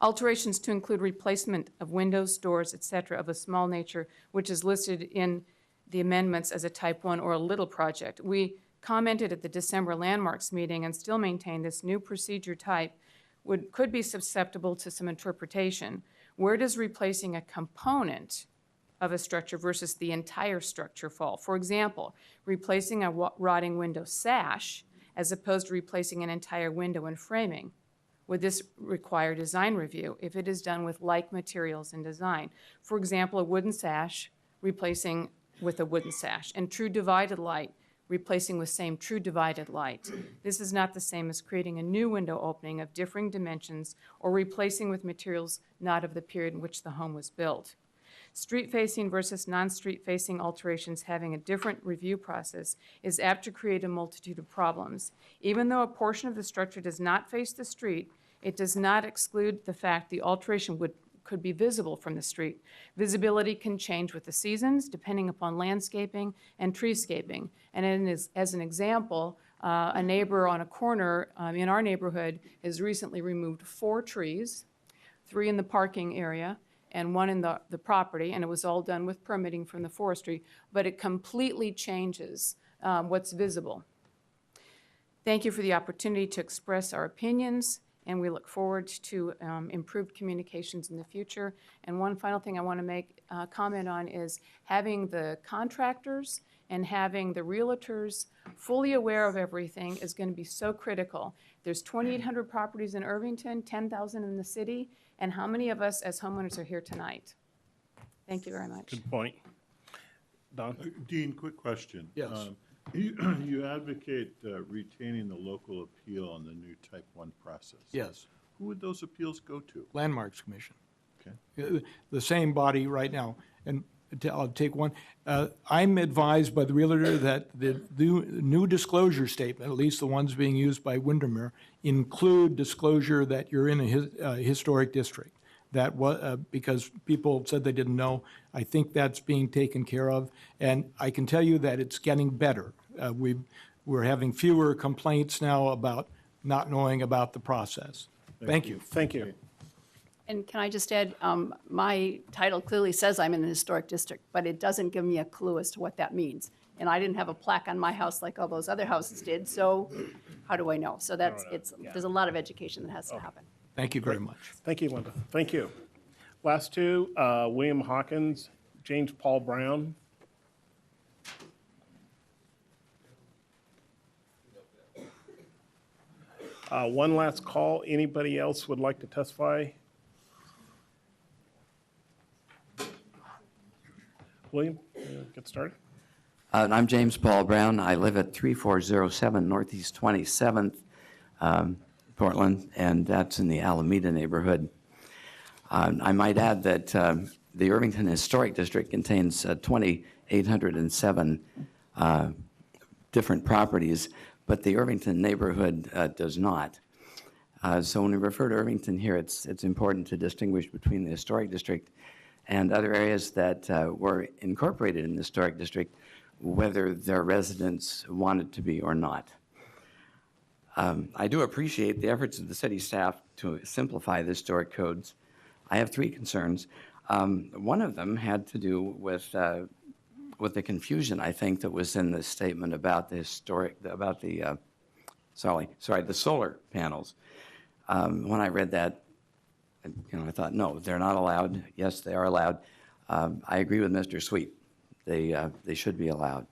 Alterations to include replacement of windows, doors, etc. of a small nature, which is listed in the amendments as a Type 1 or a little project. We commented at the December landmarks meeting and still maintain this new procedure type could be susceptible to some interpretation. Where does replacing a component of a structure versus the entire structure fall? For example, replacing a rotting window sash as opposed to replacing an entire window and framing. Would this require design review if it is done with like materials and design? For example, a wooden sash replacing with a wooden sash, and true divided light replacing with same true divided light. This is not the same as creating a new window opening of differing dimensions or replacing with materials not of the period in which the home was built. Street-facing versus non-street-facing alterations having a different review process is apt to create a multitude of problems. Even though a portion of the structure does not face the street, It does not exclude the fact the alteration could be visible from the street. Visibility can change with the seasons, depending upon landscaping and treescaping. And as an example, a neighbor on a corner in our neighborhood has recently removed 4 trees, 3 in the parking area, and 1 in the property, and it was all done with permitting from the forestry, but it completely changes what's visible. Thank you for the opportunity to express our opinions, and we look forward to improved communications in the future. And one final thing I want to make a comment on is having the contractors and having the realtors fully aware of everything is going to be so critical. There's 2,800 properties in Irvington, 10,000 in the city, and how many of us as homeowners are here tonight? Thank you very much. Good point. Don? Dean, quick question. Yes. You advocate retaining the local appeal on the new Type 1 process. Yes. Who would those appeals go to? Landmarks Commission. Okay. The same body right now. And I'll take one. I'm advised by the realtor that the new disclosure statement, at least the ones being used by Windermere, include disclosure that you're in a historic district. That was because people said they didn't know. I think that's being taken care of, and I can tell you that it's getting better. We're having fewer complaints now about not knowing about the process. Thank you. Thank you. And can I just add, my title clearly says I'm in the historic district, but it doesn't give me a clue as to what that means. And I didn't have a plaque on my house like all those other houses did, so how do I know? So there's a lot of education that has to happen. Thank you very much. Thank you, Linda. Thank you. Last two, William Hawkins, James Paul Brown. One last call. Anybody else would like to testify? William, get started. I'm James Paul Brown. I live at 3407 Northeast 27th, Portland, and that's in the Alameda neighborhood. I might add that the Irvington Historic District contains 2,807 different properties, but the Irvington neighborhood does not. So when we refer to Irvington here, it's important to distinguish between the Historic District and other areas that were incorporated in the Historic District, whether their residents wanted to be or not. I do appreciate the efforts of the city staff to simplify the historic codes. I have 3 concerns. One of them had to do with the confusion, I think, that was in the statement about the solar panels. When I read that, I thought, no, they're not allowed. Yes, they are allowed. I agree with Mr. Sweet. They should be allowed.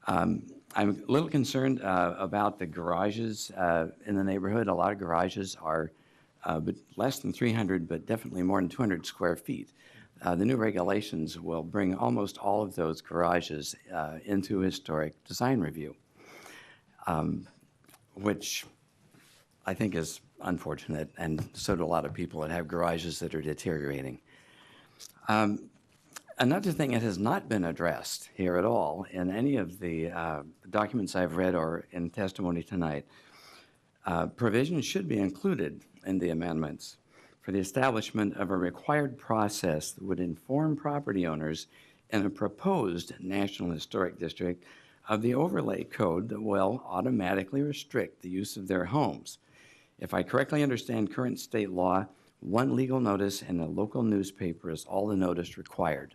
I'm a little concerned about the garages in the neighborhood. A lot of garages are but less than 300, but definitely more than 200 square feet. The new regulations will bring almost all of those garages into historic design review, which I think is unfortunate, and so do a lot of people that have garages that are deteriorating. Another thing that has not been addressed here at all in any of the documents I've read or in testimony tonight, provisions should be included in the amendments for the establishment of a required process that would inform property owners in a proposed National Historic District of the overlay code that will automatically restrict the use of their homes. If I correctly understand current state law, 1 legal notice in a local newspaper is all the notice required.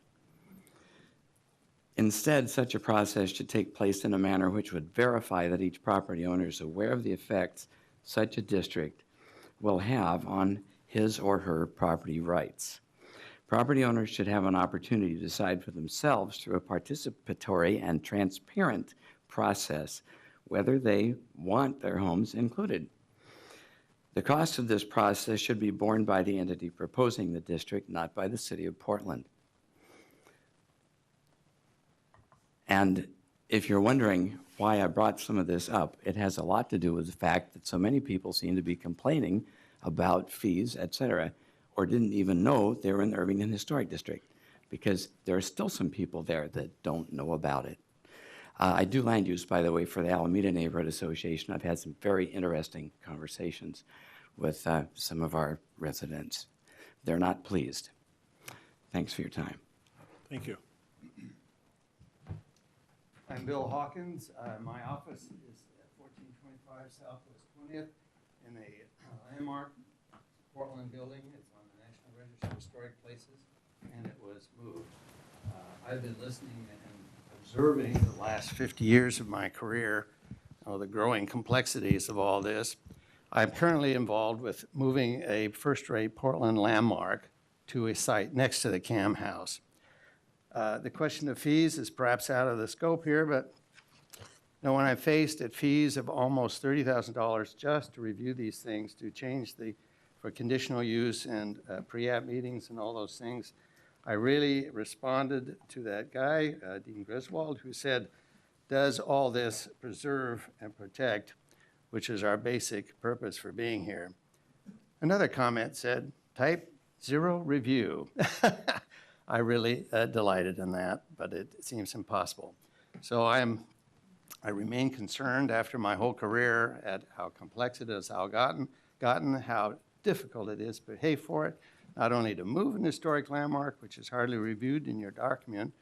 Instead, such a process should take place in a manner which would verify that each property owner is aware of the effects such a district will have on his or her property rights. Property owners should have an opportunity to decide for themselves through a participatory and transparent process whether they want their homes included. The cost of this process should be borne by the entity proposing the district, not by the City of Portland. And if you're wondering why I brought some of this up, it has a lot to do with the fact that so many people seem to be complaining about fees, et cetera, or didn't even know they were in the Irvington Historic District, because there are still some people there that don't know about it. I do land use, by the way, for the Alameda Neighborhood Association. I've had some very interesting conversations with some of our residents. They're not pleased. Thanks for your time. Thank you. I'm Bill Hawkins. My office is at 1425 Southwest 20th in a landmark Portland building. It's on the National Register of Historic Places, and it was moved. I've been listening and observing the last 50 years of my career, the growing complexities of all this. I'm currently involved with moving a first-rate Portland landmark to a site next to the CAM house. The question of fees is perhaps out of the scope here, but when I'm faced at fees of almost $30,000 just to review these things, to change for conditional use and pre-app meetings and all those things, I really responded to that guy, Dean Griswold, who said, does all this preserve and protect, which is our basic purpose for being here? Another comment said, type 0 review. I really delighted in that, but it seems impossible. So I remain concerned after my whole career at how complex it has gotten, how difficult it is to pay for it, not only to move an historic landmark, which is hardly reviewed in your document,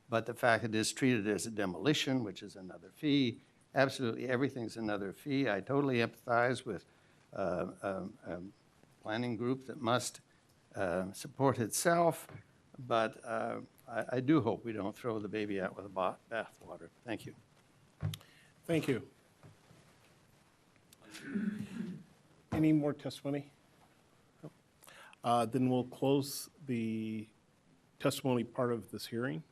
but the fact that it is treated as a demolition, which is another fee. Absolutely everything's another fee. I totally empathize with a planning group that must support itself, but I do hope we don't throw the baby out with the bathwater. Thank you. Thank you. Any more testimony? Then we'll close the testimony part of this hearing.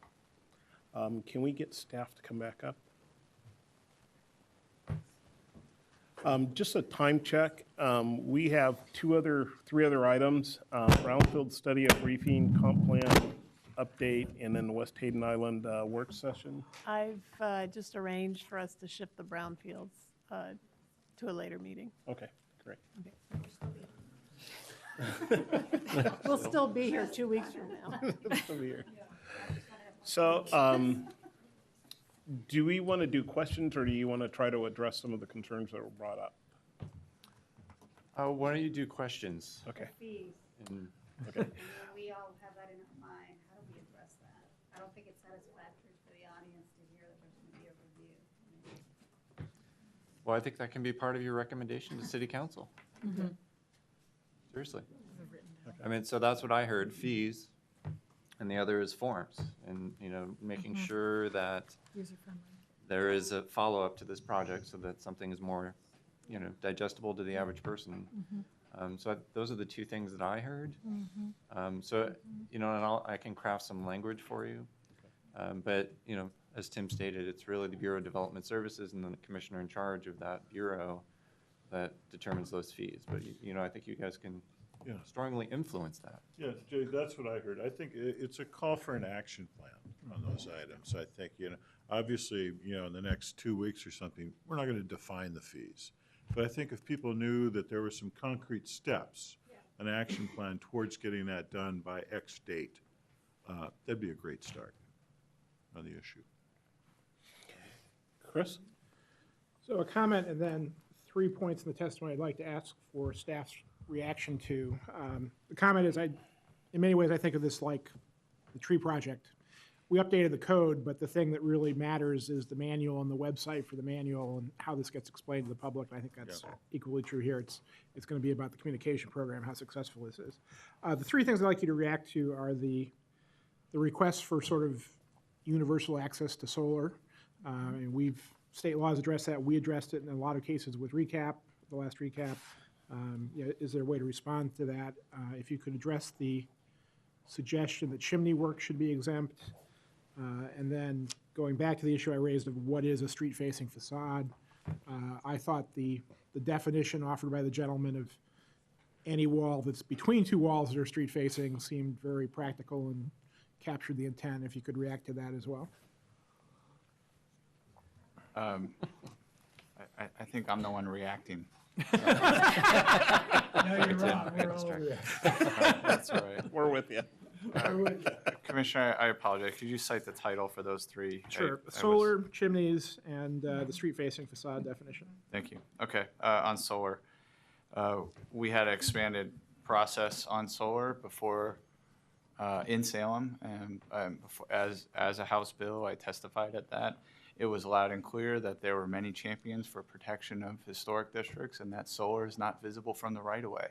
Can we get staff to come back up? Just a time check. We have three other items, brownfield study and briefing, comp plan update, and then the West Hayden Island work session. I've just arranged for us to shift the brownfields to a later meeting. Okay, great. We'll still be here 2 weeks from now. We'll still be here. So, do we want to do questions, or do you want to try to address some of the concerns that were brought up? Why don't you do questions? Okay. Fees. Okay. We all have that in our mind. How do we address that? I don't think it's satisfactory for the audience to hear that there's going to be a review. Well, I think that can be part of your recommendation to City Council. Seriously. I mean, so that's what I heard, fees, and the other is forms, and, making sure that there is a follow-up to this project so that something is more, digestible to the average person. So those are the two things that I heard. So, and I can craft some language for you. But, as Tim stated, it's really the Bureau of Development Services and then the commissioner in charge of that bureau that determines those fees. But, I think you guys can strongly influence that. Yes, Jay, that's what I heard. I think it's a call for an action plan on those items. I think, obviously, in the next 2 weeks or something, we're not going to define the fees. But I think if people knew that there were some concrete steps, an action plan towards getting that done by X date, that'd be a great start on the issue. Chris? So a comment and then 3 points in the testimony I'd like to ask for staff's reaction to. The comment is, in many ways, I think of this like the tree project. We updated the code, but the thing that really matters is the manual and the website for the manual and how this gets explained to the public. And I think that's equally true here. It's going to be about the communication program, how successful this is. The three things I'd like you to react to are the requests for sort of universal access to solar. And state laws address that. We addressed it in a lot of cases with recap, the last recap. Is there a way to respond to that? If you could address the suggestion that chimney work should be exempt, and then going back to the issue I raised of what is a street-facing facade, I thought the definition offered by the gentleman of any wall that's between two walls that are street-facing seemed very practical and captured the intent. If you could react to that as well. I think I'm the one reacting. No, you're wrong. We're all reacting. That's right. We're with you. Commissioner, I apologize. Could you cite the title for those three? Sure. Solar, chimneys, and the street-facing facade definition. Thank you. Okay. On solar. We had an expanded process on solar before in Salem, and as a House bill, I testified at that. It was loud and clear that there were many champions for protection of historic districts and that solar is not visible from the right-of-way.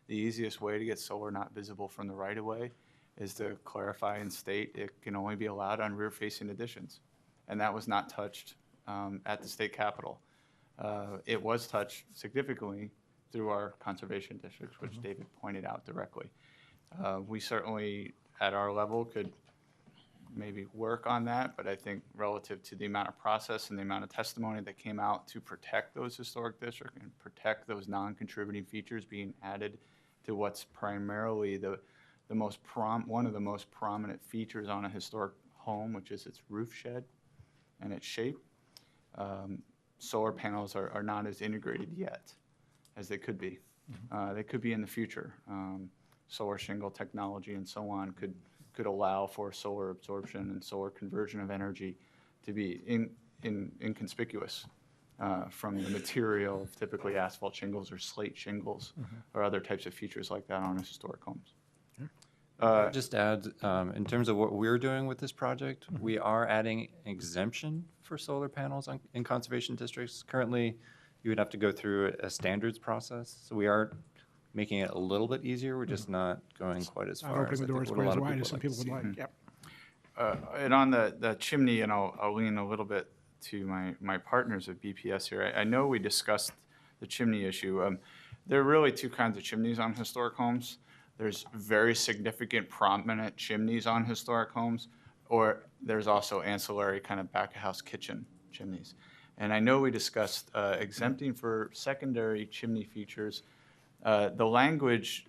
The easiest way to get solar not visible from the right-of-way is to clarify and state it can only be allowed on rear-facing additions. And that was not touched at the state capitol. It was touched significantly through our conservation districts, which David pointed out directly. We certainly, at our level, could maybe work on that, but I think relative to the amount of process and the amount of testimony that came out to protect those historic districts and protect those non-contributing features being added to what's primarily one of the most prominent features on a historic home, which is its roof shed and its shape. Solar panels are not as integrated yet as they could be. They could be in the future. Solar shingle technology and so on could allow for solar absorption and solar conversion of energy to be inconspicuous from the material of typically asphalt shingles or slate shingles or other types of features like that on historic homes. Just add, in terms of what we're doing with this project, we are adding an exemption for solar panels in conservation districts. Currently, you would have to go through a standards process, so we are making it a little bit easier. We're just not going quite as far. Opening the doors quite as wide as some people would like, yep. And on the chimney, and I'll lean a little bit to my partners at BPS here. I know we discussed the chimney issue. There are really two kinds of chimneys on historic homes. There's very significant prominent chimneys on historic homes, or there's also ancillary kind of back-of-house kitchen chimneys. And I know we discussed exempting for secondary chimney features. The language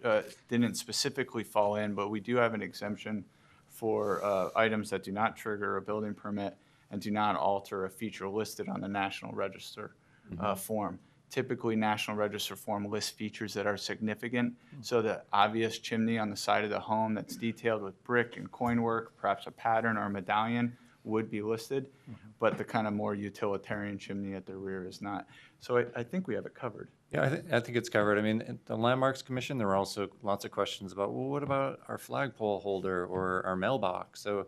didn't specifically fall in, but we do have an exemption for items that do not trigger a building permit and do not alter a feature listed on the National Register form. Typically, National Register form lists features that are significant, so the obvious chimney on the side of the home that's detailed with brick and coin work, perhaps a pattern or a medallion, would be listed, but the kind of more utilitarian chimney at the rear is not. So I think we have it covered. Yeah, I think it's covered. I mean, at the Landmarks Commission, there were also lots of questions about, well, what about our flagpole holder or our mailbox? So,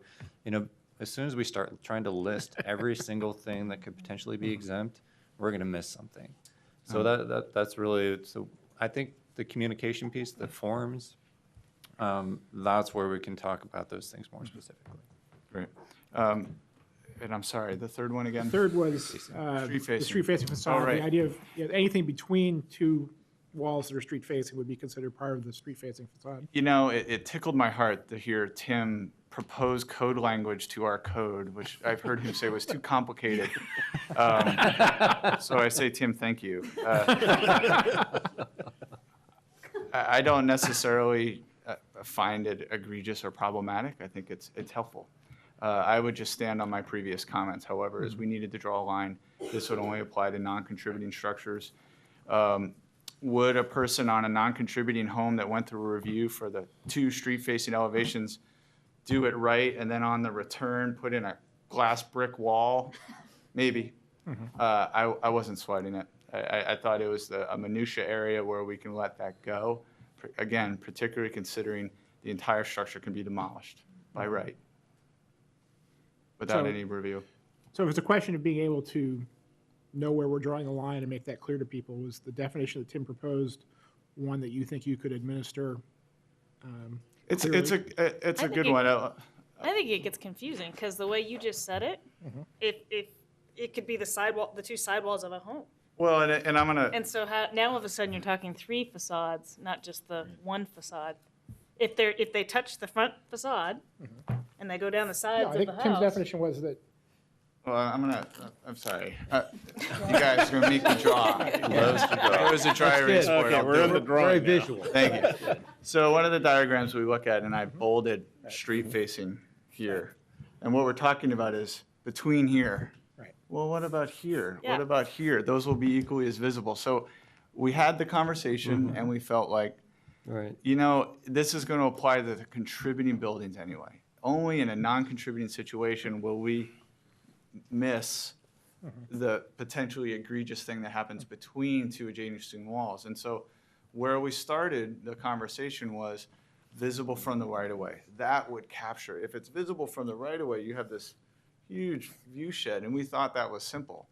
as soon as we start trying to list every single thing that could potentially be exempt, we're going to miss something. So that's really, so I think the communication piece, the forms, that's where we can talk about those things more specifically. Great. And I'm sorry, the third one again? The third was the street-facing facade. Oh, right. The idea of anything between two walls that are street-facing would be considered part of the street-facing facade. It tickled my heart to hear Tim propose code language to our code, which I've heard him say was too complicated. So I say, Tim, thank you. I don't necessarily find it egregious or problematic. I think it's helpful. I would just stand on my previous comments, however, as we needed to draw a line. This would only apply to non-contributing structures. Would a person on a non-contributing home that went through a review for the two street-facing elevations do it right and then on the return put in a glass brick wall? Maybe. I wasn't sweating it. I thought it was a minutia area where we can let that go. Again, particularly considering the entire structure can be demolished by right without any review. So if it's a question of being able to know where we're drawing the line and make that clear to people, was the definition that Tim proposed one that you think you could administer? It's a good one. I think it gets confusing because the way you just said it, it could be the two sidewalls of a home. Well, and I'm gonna. And so now all of a sudden you're talking three facades, not just the one facade. If they touch the front facade and they go down the sides I think of the Tim's house. definition was that. Well, I'm sorry. You guys are gonna make me draw. It was a dry erase board. Okay, we're in the drawing. Very visual. Thank you. So one of the diagrams we look at, and I bolded street facing here, and what we're talking about is between here. Right. Well, what about here? Yeah. What about here? Those will be equally as visible. So we had the conversation, and we felt like, this is going to apply to the contributing buildings anyway. Only in a non-contributing situation will we miss the potentially egregious thing that happens between two adjacent walls. And so Where we started the conversation was visible from the right-of-way. That would capture. If it's visible from the right-of-way, you have this huge view shed, and we thought that was simple.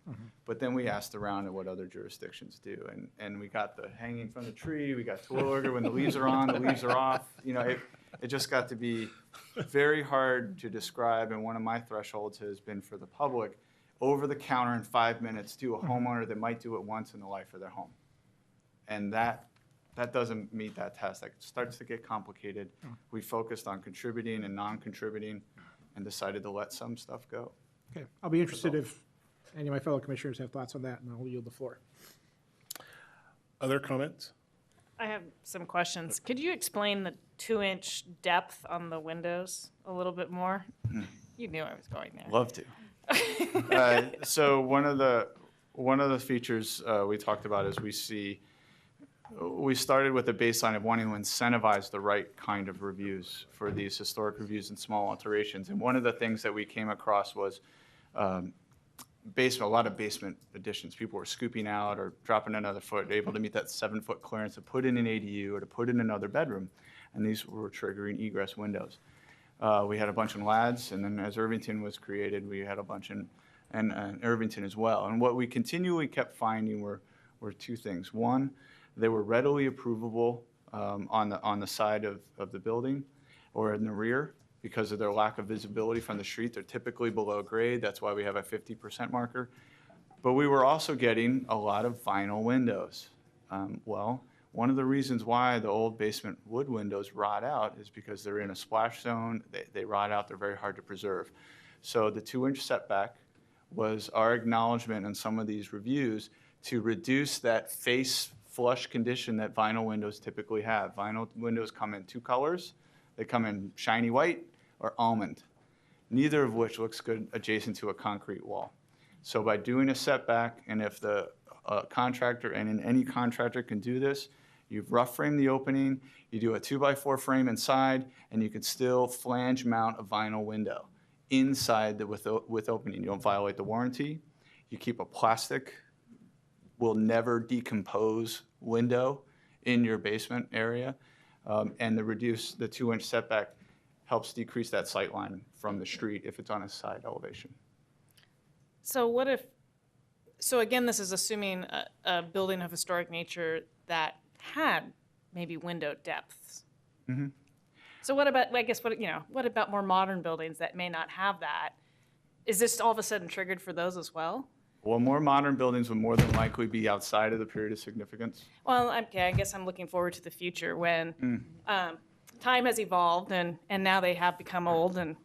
But then we asked around at what other jurisdictions do, and we got the hanging from the tree, we got Terwilliger when the leaves are on, the leaves are off. You know, it just got to be very hard to describe, and one of my thresholds has been for the public, over the counter in 5 minutes to a homeowner that might do it once in the life of their home. And that doesn't meet that test. That starts to get complicated. We focused on contributing and non-contributing and decided to let some stuff go. Okay, I'll be interested if any of my fellow commissioners have thoughts on that, and I'll yield the floor. Other comments? I have some questions. Could you explain the 2-inch depth on the windows a little bit more? You knew I was going there. Love to. So one of the features we talked about is we started with a baseline of wanting to incentivize the right kind of reviews for these historic reviews and small alterations. And one of the things that we came across was a lot of basement additions. People were scooping out or dropping another foot, able to meet that 7-foot clearance to put in an ADU or to put in another bedroom. And these were triggering egress windows. We had a bunch in Lads, and then as Irvington was created, we had a bunch in Irvington as well. And what we continually kept finding were two things. One, they were readily approvable on the side of the building or in the rear because of their lack of visibility from the street. They're typically below grade. That's why we have a 50% marker. But we were also getting a lot of vinyl windows. One of the reasons why the old basement wood windows rot out is because they're in a splash zone. They rot out. They're very hard to preserve. So the 2-inch setback was our acknowledgement in some of these reviews to reduce that face flush condition that vinyl windows typically have. Vinyl windows come in 2 colors. They come in shiny white or almond, neither of which looks good adjacent to a concrete wall. So by doing a setback, and if the contractor, and any contractor can do this, you rough frame the opening, you do a 2x4 frame inside, and you can still flange mount a vinyl window inside with opening. You don't violate the warranty. You keep a plastic, will never decompose window in your basement area. And the 2-inch setback helps decrease that sight line from the street if it's on a side elevation. So again, this is assuming a building of historic nature that had maybe window depths. Mm-hmm. So what about, what about more modern buildings that may not have that? Is this all of a sudden triggered for those as well? Well, more modern buildings would more than likely be outside of the period of significance. Well, okay, I guess I'm looking forward to the future when time has evolved and now they have become old and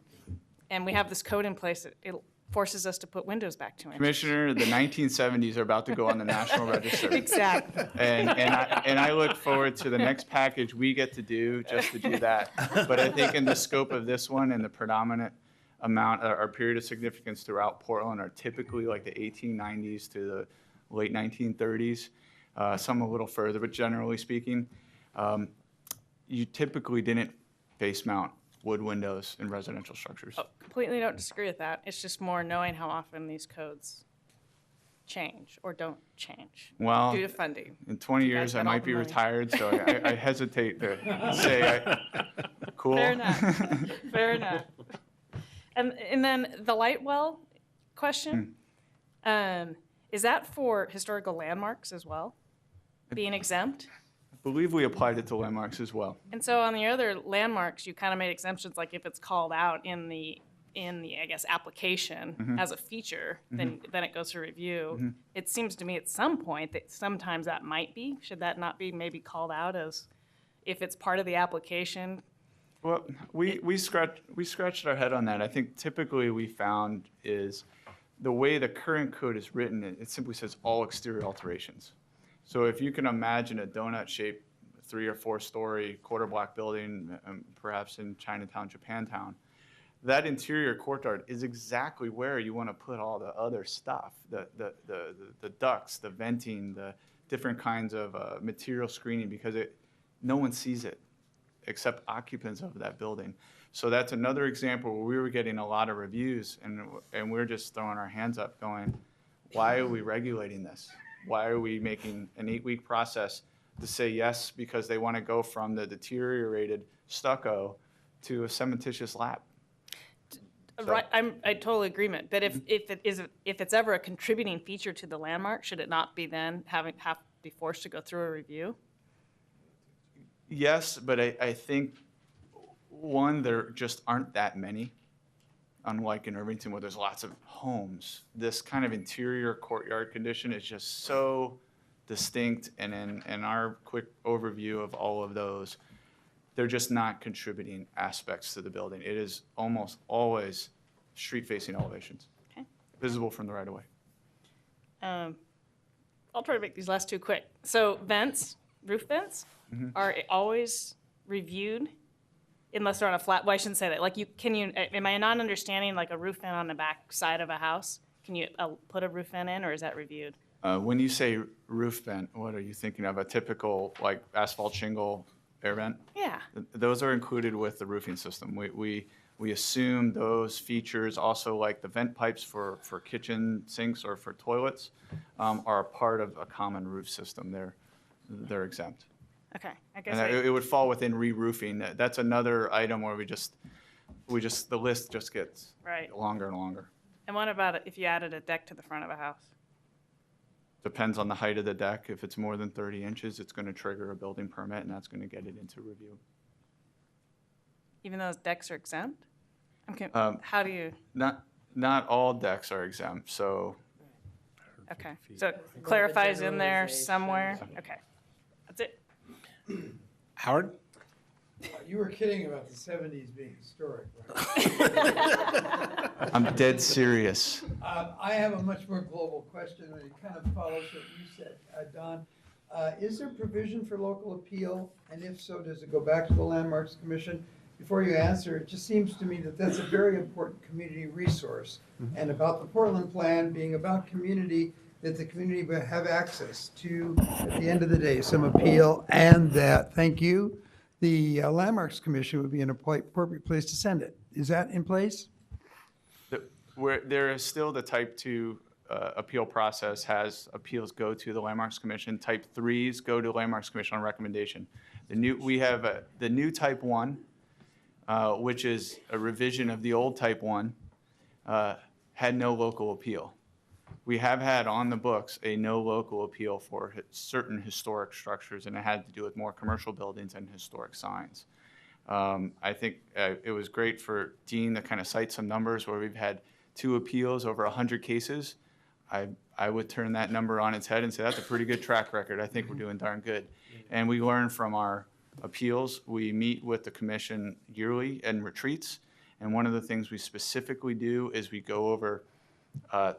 we have this code in place that it forces us to put windows back 2 inches. Commissioner, the 1970s are about to go on the National Register. Exactly. And I look forward to the next package we get to do just to do that. But I think in the scope of this one and the predominant amount, our period of significance throughout Portland are typically like the 1890s to the late 1930s, some a little further, but generally speaking, you typically didn't face mount wood windows in residential structures. Oh, completely don't disagree with that. It's just more knowing how often these codes change or don't change Well, due to funding. In 20 You guys years, I got all might the be money. retired, so I hesitate to say cool. Fair enough. Fair enough. And then the light well question, is that for historical landmarks as well, being exempt? I believe we applied it to landmarks as well. And so on the other landmarks, you kind of made exemptions, like if it's called out in the I guess, application as a feature, then it goes to review. It seems to me at some point that sometimes that might be. Should that not be maybe called out as if it's part of the application? Well, we scratched our head on that. I think typically we found is the way the current code is written, it simply says all exterior alterations. So if you can imagine a donut-shaped 3 or 4 story quarter block building, perhaps in Chinatown, Japantown, that interior courtyard is exactly where you want to put all the other stuff, the ducts, the venting, the different kinds of material screening, because no one sees it except occupants of that building. So that's another example where we were getting a lot of reviews and we're just throwing our hands up going, why are we regulating this? Why are we making an 8-week process to say yes because they want to go from the deteriorated stucco to a cementitious lap. Right, I totally agreement, but if it's ever a contributing feature to the landmark, should it not be then have to be forced to go through a review? Yes, but I think, one, there just aren't that many, unlike in Irvington where there's lots of homes. This kind of interior courtyard condition is just so distinct, and in our quick overview of all of those, they're just not contributing aspects to the building. It is almost always street-facing elevations, visible from the right-of-way. I'll try to make these last two quick. So vents, roof vents, are always reviewed unless they're on a flat, well, I shouldn't say that. Like am I not understanding like a roof vent on the back side of a house? Can you put a roof vent in, or is that reviewed? When you say roof vent, what are you thinking of? A typical like asphalt shingle air vent? Yeah. Those are included with the roofing system. We assume those features, also like the vent pipes for kitchen sinks or for toilets, are a part of a common roof system. They're exempt. Okay, I guess And it would fall within re-roofing. That's another item where the list just gets longer and longer. And what about if you added a deck to the front of a house? Depends on the height of the deck. If it's more than 30 inches, it's going to trigger a building permit, and that's going to get it into review. Even though decks are exempt? Okay, how do you? Not all decks are exempt, so. Okay, so it clarifies in there somewhere? Okay, that's it. Howard? You were kidding about the 70s being historic, right? I'm dead serious. I have a much more global question, and it kind of follows what you said, Don. Is there provision for local appeal? And if so, does it go back to the Landmarks Commission? Before you answer, it just seems to me that that's a very important community resource. And about the Portland Plan being about community, that the community will have access to, at the end of the day, some appeal, and that, thank you, the Landmarks Commission would be an appropriate place to send it. Is that in place? There is still the type 2 appeal process has appeals go to the Landmarks Commission. Type 3s go to Landmarks Commission on recommendation. We have the new type 1, which is a revision of the old type 1, had no local appeal. We have had on the books a no local appeal for certain historic structures, and it had to do with more commercial buildings and historic signs. I think it was great for Dean to kind of cite some numbers where we've had 2 appeals over 100 cases. I would turn that number on its head and say that's a pretty good track record. I think we're doing darn good. And we learn from our appeals. We meet with the commission yearly in retreats, and one of the things we specifically do is we go over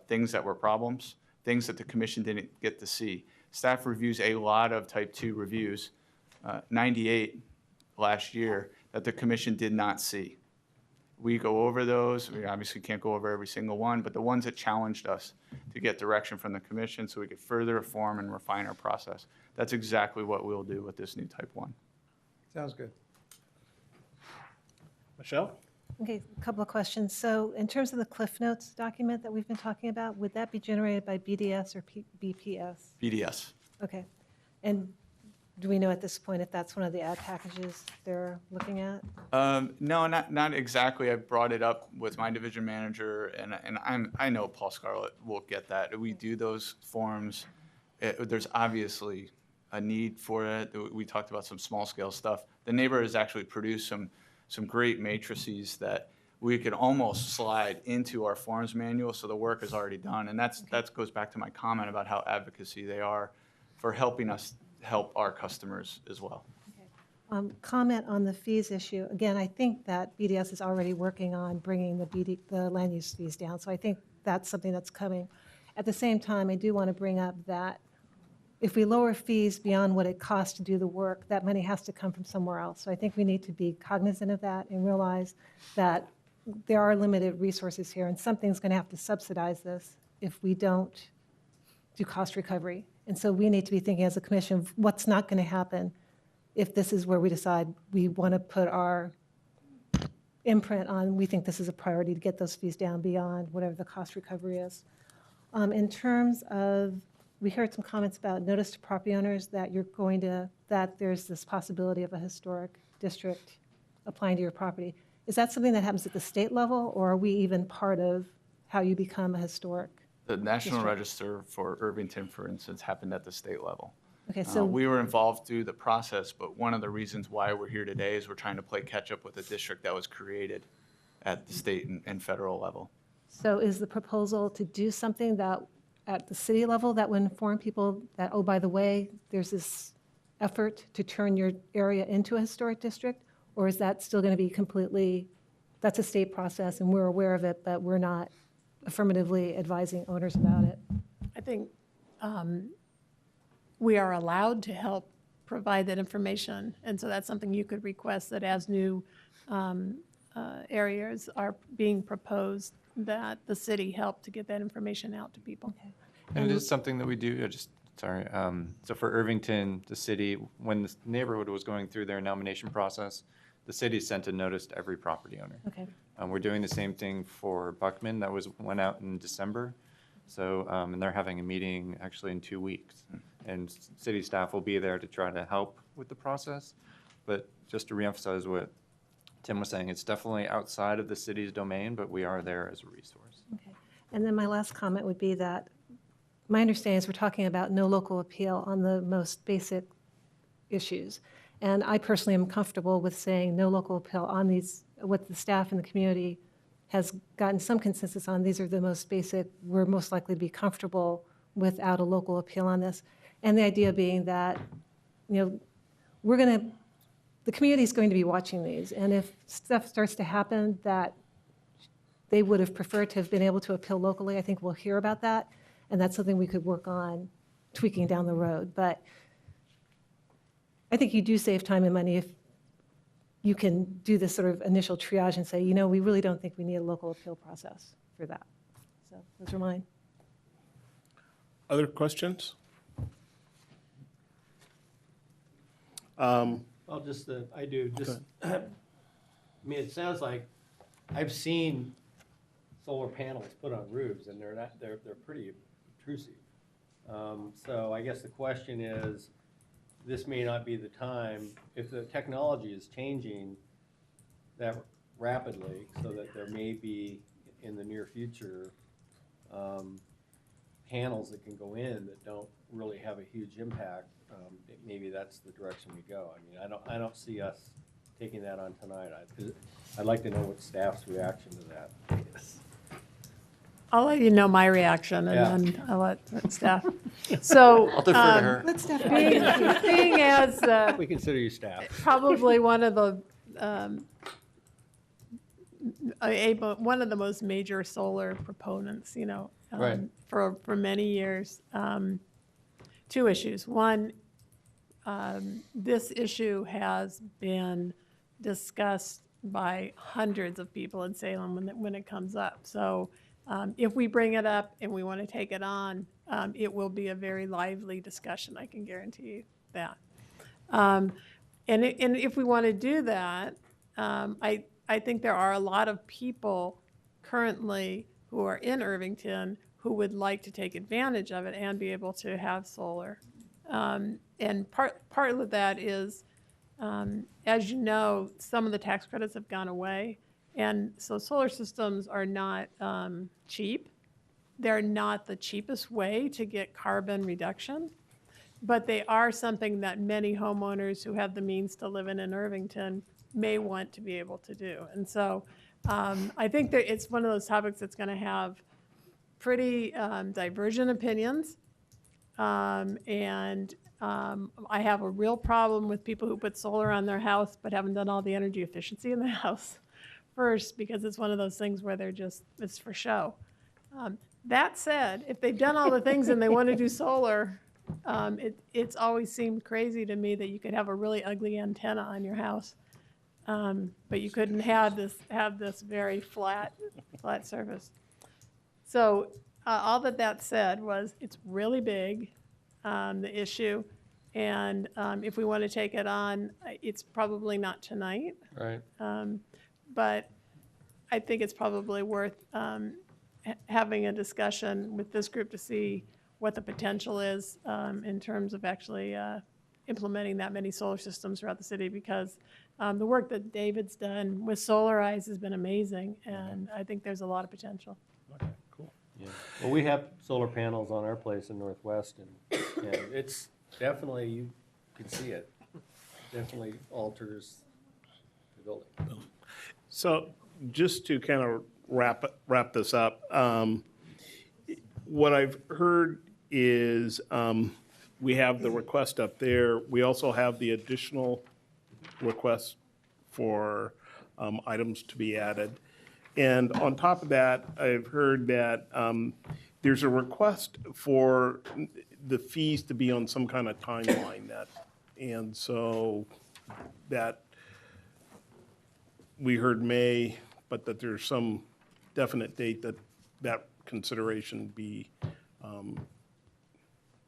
things that were problems, things that the commission didn't get to see. Staff reviews a lot of type 2 reviews, 98 last year, that the commission did not see. We go over those. We obviously can't go over every single one, but the ones that challenged us to get direction from the commission so we could further reform and refine our process. That's exactly what we'll do with this new type 1. Sounds good. Michelle? Okay, a couple of questions. So in terms of the Cliff Notes document that we've been talking about, would that be generated by BDS or BPS? BDS. Okay. And do we know at this point if that's one of the ad packages they're looking at? No, not exactly. I brought it up with my division manager, and I know Paul Scarlett will get that. We do those forms. There's obviously a need for it. We talked about some small scale stuff. The neighbor has actually produced some great matrices that we could almost slide into our forms manual, so the work is already done. And that goes back to my comment about how advocacy they are for helping us help our customers as well. Comment on the fees issue. Again, I think that BDS is already working on bringing the land use fees down, so I think that's something that's coming. At the same time, I do want to bring up that if we lower fees beyond what it costs to do the work, that money has to come from somewhere else. So I think we need to be cognizant of that and realize that there are limited resources here, and something's going to have to subsidize this if we don't do cost recovery. And so we need to be thinking as a commission of what's not going to happen if this is where we decide we want to put our imprint on, we think this is a priority to get those fees down beyond whatever the cost recovery is. In terms of we heard some comments about notice to property owners that you're going to, that there's this possibility of a historic district applying to your property. Is that something that happens at the state level, or are we even part of how you become a historic? The National District. Register for Irvington, for instance, happened at the state level. Okay, so We were involved through the process, but one of the reasons why we're here today is we're trying to play catch up with a district that was created at the state and federal level. So is the proposal to do something that, at the city level, that would inform people that, oh, by the way, there's this effort to turn your area into a historic district? Or is that still going to be completely, that's a state process and we're aware of it, but we're not affirmatively advising owners about it? I think we are allowed to help provide that information. And so that's something you could request, that as new areas are being proposed, that the city help to get that information out to people. And it is something that we do, sorry. So for Irvington, the city, when the neighborhood was going through their nomination process, the city sent a notice to every property owner. Okay. We're doing the same thing for Buckman. That went out in December. So, and they're having a meeting actually in 2 weeks. And city staff will be there to try to help with the process. But just to reemphasize what Tim was saying, it's definitely outside of the city's domain, but we are there as a resource. Okay. And then my last comment would be that my understanding is we're talking about no local appeal on the most basic issues. And I personally am comfortable with saying no local appeal on these, what the staff and the community has gotten some consensus on. These are the most basic, we're most likely to be comfortable without a local appeal on this. And the idea being that, the community is going to be watching these. And if stuff starts to happen that they would have preferred to have been able to appeal locally, I think we'll hear about that. And that's something we could work on tweaking down the road. But I think you do save time and money if you can do this sort of initial triage and say, we really don't think we need a local appeal process for that. So those are mine. Other questions? Well, I do, I mean, it sounds like, I've seen solar panels put on roofs, and they're pretty intrusive. So I guess the question is, this may not be the time, if the technology is changing that rapidly, so that there may be, in the near future, panels that can go in that don't really have a huge impact, maybe that's the direction we go. I mean, I don't see us taking that on tonight. I'd like to know what staff's reaction to that is. I'll let you know my reaction, and Yeah. then I'll let staff. So, I'll defer to her. Let staff. being as We consider you staff. probably one of the one of the most major solar proponents, Right. for many years. Two issues. One, this issue has been discussed by hundreds of people in Salem when it comes up. So if we bring it up and we want to take it on, it will be a very lively discussion, I can guarantee you that. And if we want to do that, I think there are a lot of people currently who are in Irvington who would like to take advantage of it and be able to have solar. And part of that is, as you know, some of the tax credits have gone away. And so solar systems are not cheap. They're not the cheapest way to get carbon reduction, but they are something that many homeowners who have the means to live in Irvington may want to be able to do. And so I think that it's one of those topics that's going to have pretty divergent opinions. And I have a real problem with people who put solar on their house but haven't done all the energy efficiency in the house first, because it's one of those things where it's for show. That said, if they've done all the things and they want to do solar, it's always seemed crazy to me that you could have a really ugly antenna on your house, but you couldn't have this very flat surface. So all that said was, it's really big, the issue, and if we want to take it on, it's probably not tonight. Right. But I think it's probably worth having a discussion with this group to see what the potential is in terms of actually implementing that many solar systems throughout the city, because the work that David's done with Solarize has been amazing, and I think there's a lot of potential. Yeah. Well, we have solar panels on our place in Northwest, and it's definitely, you can see it. Definitely alters the building. So just to kind of wrap this up, what I've heard is we have the request up there. We also have the additional requests for items to be added. And on top of that, I've heard that there's a request for the fees to be on some kind of timeline and so that we heard May, but that there's some definite date that consideration be,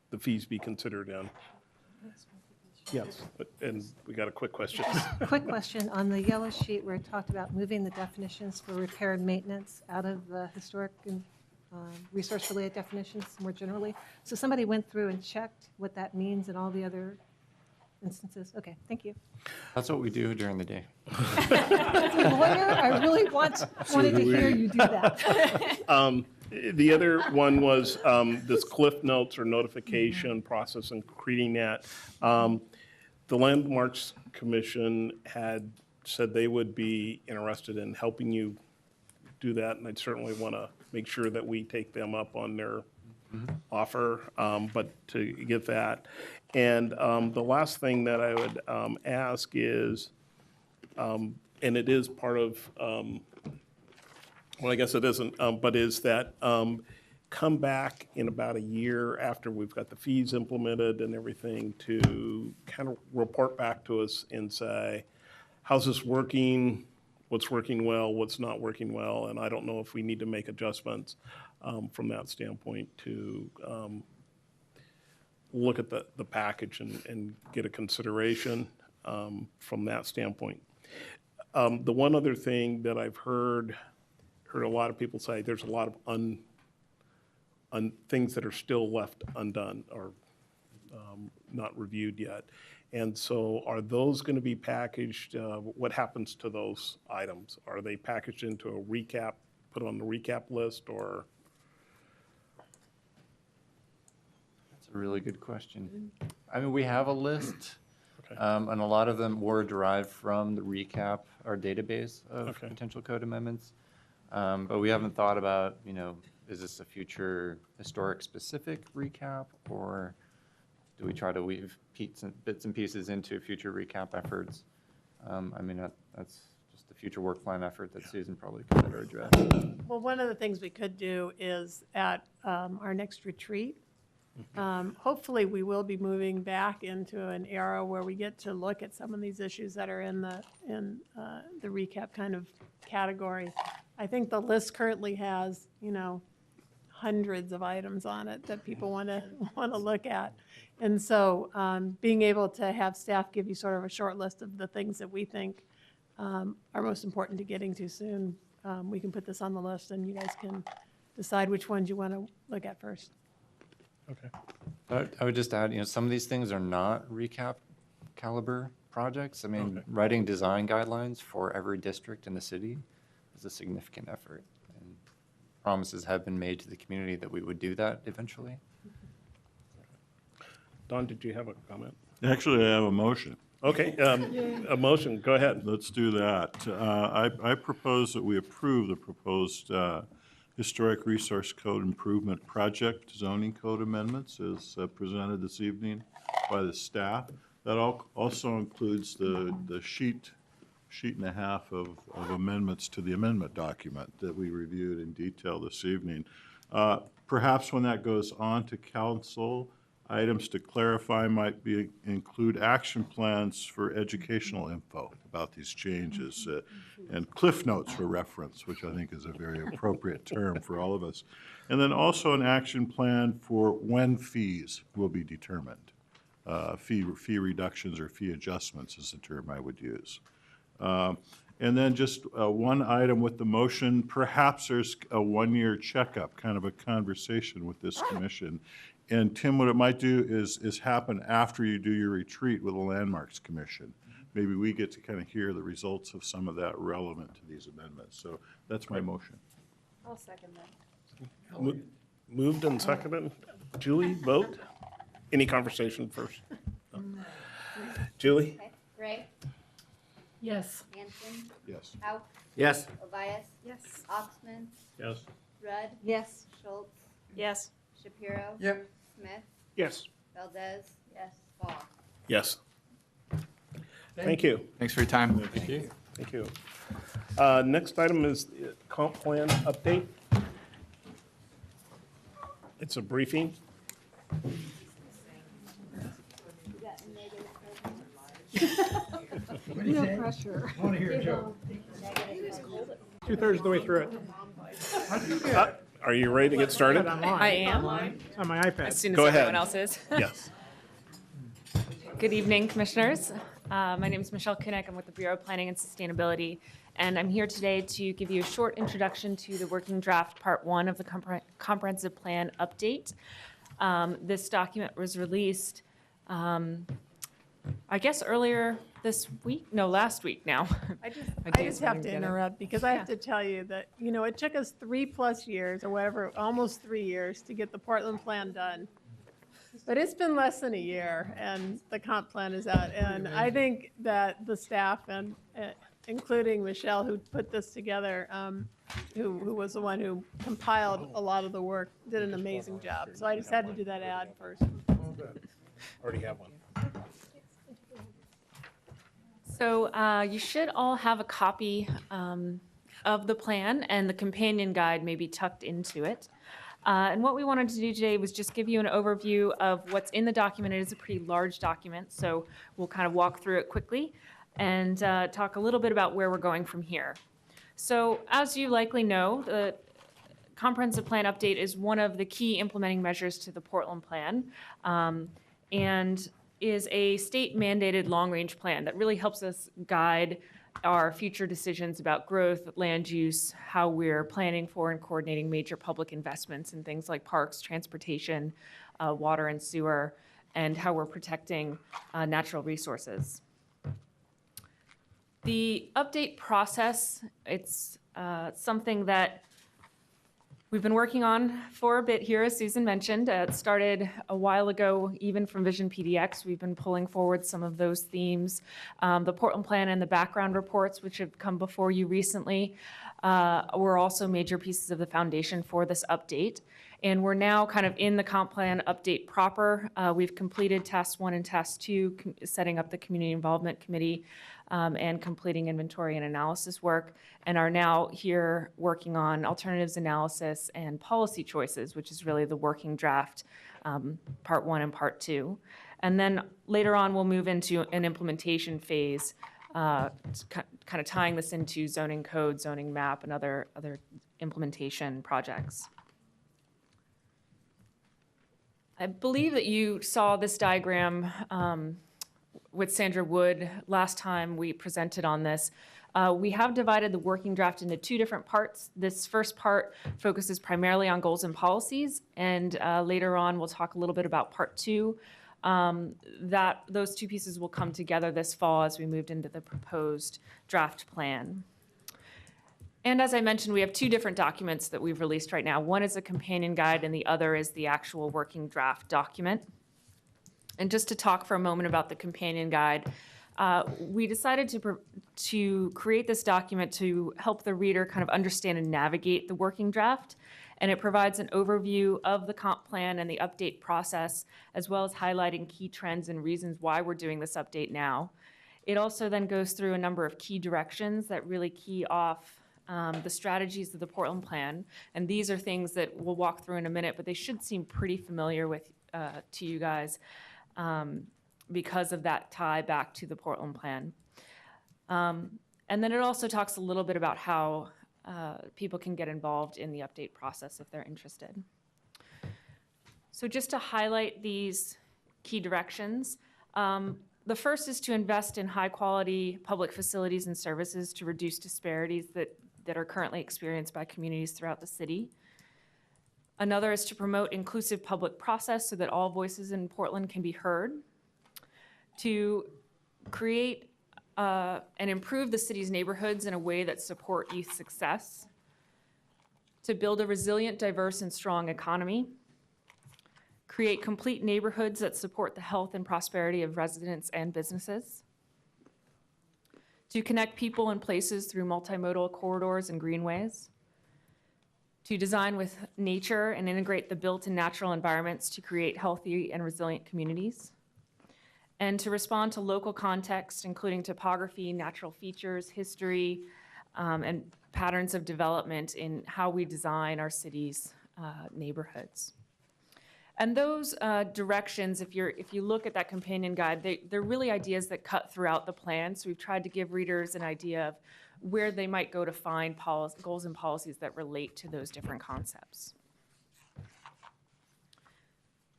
the fees be considered in. Yes, and we got a quick question. Quick question, on the yellow sheet where it talked about moving the definitions for repair and maintenance out of the historic and resource-related definitions more generally. So somebody went through and checked what that means in all the other instances? Okay, thank you. That's what we do during the day. As a lawyer, I really wanted to hear you do that. The other one was this Cliff Notes or notification process and creating that. The Landmarks Commission had said they would be interested in helping you do that, and I'd certainly want to make sure that we take them up on their offer, but to get that. And the last thing that I would ask is, and it is part of, well, I guess it isn't, but is that come back in about a year after we've got the fees implemented and everything to kind of report back to us and say, how's this working? What's working well? What's not working well? And I don't know if we need to make adjustments from that standpoint to look at the package and get a consideration from that standpoint. The one other thing that I've heard a lot of people say, there's a lot of things that are still left undone or not reviewed yet. And so are those going to be packaged? What happens to those items? Are they packaged into a recap, put on the recap list, or? That's a really good question. I mean, we have a list, and a lot of them were derived from the recap, our database of potential code amendments. But we haven't thought about, is this a future historic specific recap, or do we try to weave bits and pieces into future recap efforts? I mean, that's just the future work plan effort that Susan probably could better address. Well, one of the things we could do is at our next retreat, hopefully we will be moving back into an era where we get to look at some of these issues that are in the recap kind of category. I think the list currently has, hundreds of items on it that people want to look at. And so being able to have staff give you sort of a short list of the things that we think are most important to getting to soon, we can put this on the list and you guys can decide which ones you want to look at first. Okay. I would just add, some of these things are not recap caliber projects. I mean, writing design guidelines for every district in the city is a significant effort. And promises have been made to the community that we would do that eventually. Don, did you have a comment? Actually, I have a motion. Okay, a motion, go ahead. Let's do that. I propose that we approve the proposed Historic Resource Code Improvement Project zoning code amendments as presented this evening by the staff. That also includes the sheet and a half of amendments to the amendment document that we reviewed in detail this evening. Perhaps when that goes on to council, items to clarify might include action plans for educational info about these changes and cliff notes for reference, which I think is a very appropriate term for all of us. And then also an action plan for when fees will be determined. Fee reductions or fee adjustments is the term I would use. And then just one item with the motion, perhaps there's a one-year checkup, kind of a conversation with this commission And Tim, what it might do is happen after you do your retreat with the Landmarks Commission. Maybe we get to kind of hear the results of some of that relevant to these amendments. So that's my motion. I'll second that. Moved and seconded. Julie, vote? Any conversation first? Julie? Okay. Gray? Yes. Hanson? Yes. Hauk? Yes. Tobias? Yes. Oxman? Yes. Rudd? Yes. Schultz? Yes. Shapiro? Yep. Smith? Yes. Valdez? Yes. Ball? Yes. Thank you. Thanks for your time. Thank you. Next item is the comp plan update. It's a briefing. No pressure. I want to hear a joke. 2/3 of the way through it. Are you ready to get started? I am. It's on my iPad. As soon as Go ahead. everyone else is. Yes. Good evening, Commissioners. My name is Michelle Kinnick. I'm with the Bureau of Planning and Sustainability, and I'm here today to give you a short introduction to the working draft Part 1 of the Comprehensive Plan Update. This document was released, I guess, earlier this week? No, last week now. I just have to interrupt because I have to tell you that, it took us 3+ years or whatever, almost 3 years to get the Portland plan done. But it's been less than a year and the comp plan is out. And I think that the staff and including Michelle, who put this together, who was the one who compiled a lot of the work, did an amazing job. So I just had to do that ad first. Already have one. So you should all have a copy of the plan, and the companion guide may be tucked into it. And what we wanted to do today was just give you an overview of what's in the document. It is a pretty large document, so we'll kind of walk through it quickly and talk a little bit about where we're going from here. So as you likely know, the Comprehensive Plan Update is one of the key implementing measures to the Portland Plan, and is a state-mandated long-range plan that really helps us guide our future decisions about growth, land use, how we're planning for and coordinating major public investments in things like parks, transportation, water and sewer, and how we're protecting natural resources. The update process, it's something that we've been working on for a bit here, as Susan mentioned. It started a while ago, even from Vision PDX. We've been pulling forward some of those themes. The Portland Plan and the background reports, which have come before you recently, were also major pieces of the foundation for this update. And we're now kind of in the comp plan update proper. We've completed task 1 and task 2, setting up the community involvement committee and completing inventory and analysis work, and are now here working on alternatives analysis and policy choices, which is really the working draft, Part 1 and Part 2. And then later on, we'll move into an implementation phase, kind of tying this into zoning code, zoning map, and other implementation projects. I believe that you saw this diagram with Sandra Wood last time we presented on this. We have divided the working draft into 2 different parts. This first part focuses primarily on goals and policies, and later on we'll talk a little bit about Part 2. Those 2 pieces will come together this fall as we moved into the proposed draft plan. And as I mentioned, we have 2 different documents that we've released right now. One is a companion guide and the other is the actual working draft document. And just to talk for a moment about the companion guide, we decided to create this document to help the reader kind of understand and navigate the working draft. And it provides an overview of the comp plan and the update process, as well as highlighting key trends and reasons why we're doing this update now. It also then goes through a number of key directions that really key off the strategies of the Portland Plan. And these are things that we'll walk through in a minute, but they should seem pretty familiar to you guys. Because of that tie back to the Portland Plan. And then it also talks a little bit about how people can get involved in the update process if they're interested. So just to highlight these key directions, the first is to invest in high-quality public facilities and services to reduce disparities that are currently experienced by communities throughout the city. Another is to promote inclusive public process so that all voices in Portland can be heard. To create and improve the city's neighborhoods in a way that support youth success. To build a resilient, diverse, and strong economy. Create complete neighborhoods that support the health and prosperity of residents and businesses. To connect people and places through multimodal corridors and greenways. To design with nature and integrate the built and natural environments to create healthy and resilient communities. And to respond to local context, including topography, natural features, history, and patterns of development in how we design our city's neighborhoods. And those directions, if you look at that companion guide, they're really ideas that cut throughout the plan. So we've tried to give readers an idea of where they might go to find goals and policies that relate to those different concepts.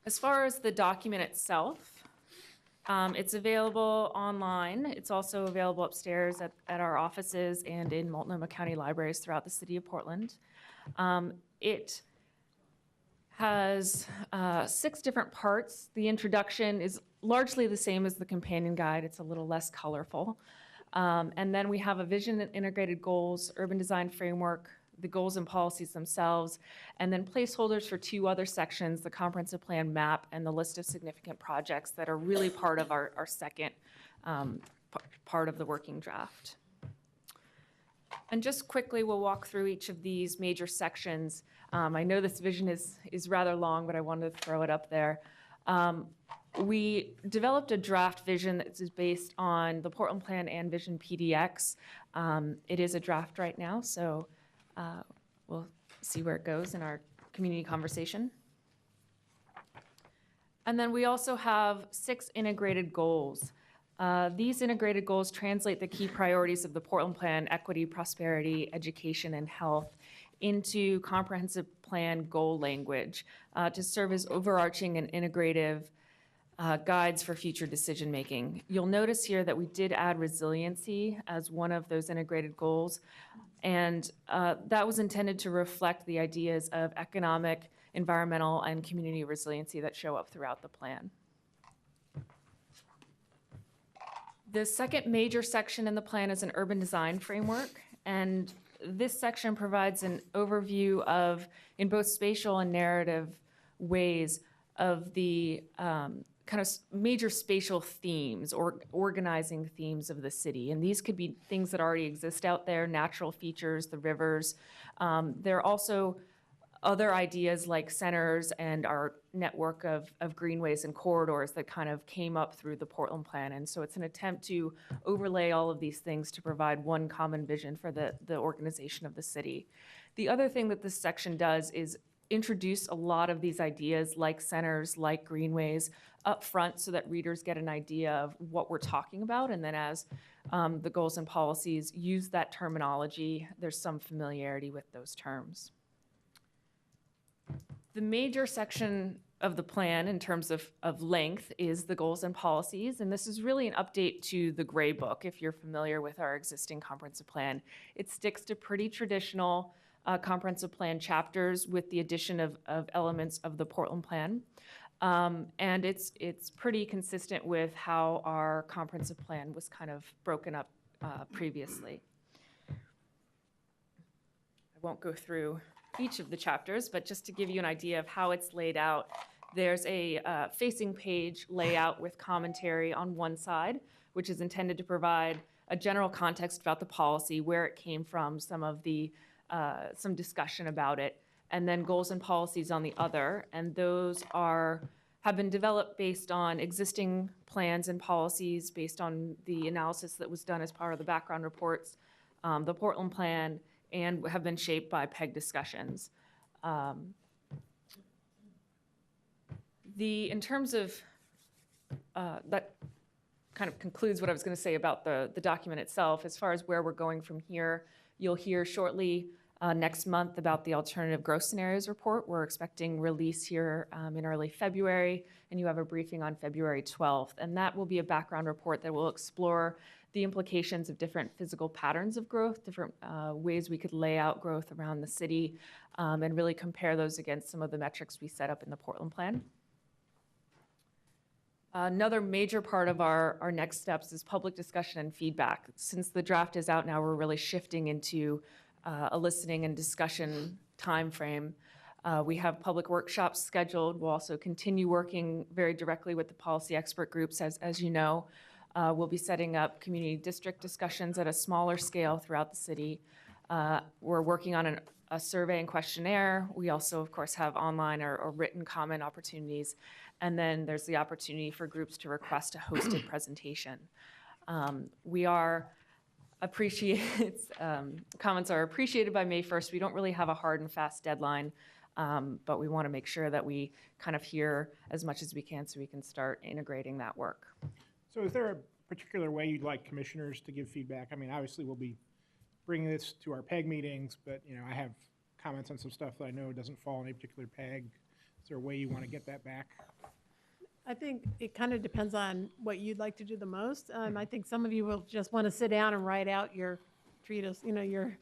As far as the document itself, it's available online. It's also available upstairs at our offices and in Multnomah County libraries throughout the city of Portland. It has 6 different parts. The introduction is largely the same as the companion guide. It's a little less colorful. And then we have a vision and integrated goals, urban design framework, the goals and policies themselves, and then placeholders for 2 other sections, the comprehensive plan map and the list of significant projects that are really part of our second part of the working draft. And just quickly, we'll walk through each of these major sections. I know this vision is rather long, but I wanted to throw it up there. We developed a draft vision that is based on the Portland Plan and Vision PDX. It is a draft right now, so we'll see where it goes in our community conversation. And then we also have 6 integrated goals. These integrated goals translate the key priorities of the Portland Plan, equity, prosperity, education, and health, into comprehensive plan goal language to serve as overarching and integrative guides for future decision making. You'll notice here that we did add resiliency as one of those integrated goals, and that was intended to reflect the ideas of economic, environmental, and community resiliency that show up throughout the plan. The second major section in the plan is an urban design framework, and this section provides an overview of, in both spatial and narrative ways, of the kind of major spatial themes or organizing themes of the city. And these could be things that already exist out there, natural features, the rivers. There are also other ideas like centers and our network of greenways and corridors that kind of came up through the Portland Plan. And so it's an attempt to overlay all of these things to provide one common vision for the organization of the city. The other thing that this section does is introduce a lot of these ideas like centers, like greenways, up front so that readers get an idea of what we're talking about. And then as the goals and policies use that terminology, there's some familiarity with those terms. The major section of the plan in terms of length is the goals and policies, and this is really an update to the gray book if you're familiar with our existing comprehensive plan. It sticks to pretty traditional comprehensive plan chapters with the addition of elements of the Portland Plan. And it's pretty consistent with how our comprehensive plan was kind of broken up previously. I won't go through each of the chapters, but just to give you an idea of how it's laid out, there's a facing page layout with commentary on one side, which is intended to provide a general context about the policy, where it came from, some discussion about it, and then goals and policies on the other. And those have been developed based on existing plans and policies, based on the analysis that was done as part of the background reports, the Portland Plan, and have been shaped by PEG discussions. In terms of, that kind of concludes what I was going to say about the document itself. As far as where we're going from here, you'll hear shortly next month about the alternative growth scenarios report. We're expecting release here in early February, and you have a briefing on February 12th. And that will be a background report that will explore the implications of different physical patterns of growth, different ways we could lay out growth around the city, and really compare those against some of the metrics we set up in the Portland plan. Another major part of our next steps is public discussion and feedback. Since the draft is out now, we're really shifting into a listening and discussion timeframe. We have public workshops scheduled. We'll also continue working very directly with the policy expert groups. As you know, we'll be setting up community district discussions at a smaller scale throughout the city. We're working on a survey and questionnaire. We also, of course, have online or written comment opportunities. And then there's the opportunity for groups to request a hosted presentation. Comments are appreciated by May 1st. We don't really have a hard and fast deadline, but we want to make sure that we kind of hear as much as we can so we can start integrating that work. So is there a particular way you'd like commissioners to give feedback? I mean, obviously, we'll be bringing this to our PEG meetings, but, you know, I have comments on some stuff that I know doesn't fall in a particular PEG. Is there a way you want to get that back? I think it kind of depends on what you'd like to do the most. I think some of you will just want to sit down and write out your treatise, you know, your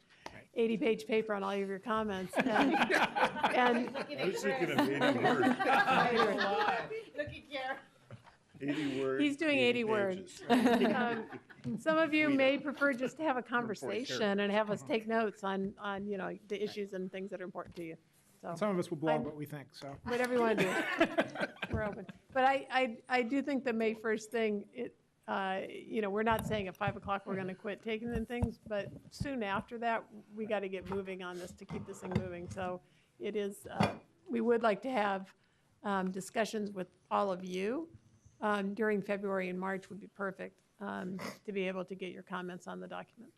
80-page paper on all of your comments. And I was thinking of 80 words. Look at Karen. 80 words. He's doing 80 words. Some of you may prefer just to have a conversation and have us take notes on you know, the issues and things that are important to you. So Some of us will blog what we think, so. whatever you want to do, we're open. But I do think the May 1st thing, you know, we're not saying at 5 o'clock we're going to quit taking in things, but soon after that, we got to get moving on this to keep this thing moving. So it is, we would like to have discussions with all of you during February and March would be perfect to be able to get your comments on the document.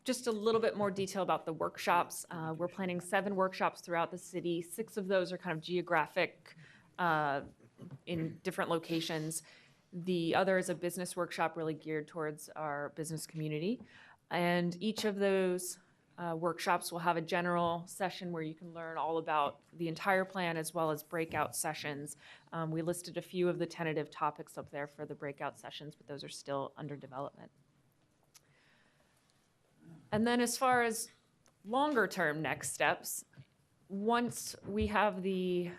Just a little bit more detail about the workshops. We're planning 7 workshops throughout the city. 6 of those are kind of geographic in different locations. The other is a business workshop really geared towards our business community. And each of those workshops will have a general session where you can learn all about the entire plan as well as breakout sessions. We listed a few of the tentative topics up there for the breakout sessions, but those are still under development. And then as far as longer term next steps, once we have the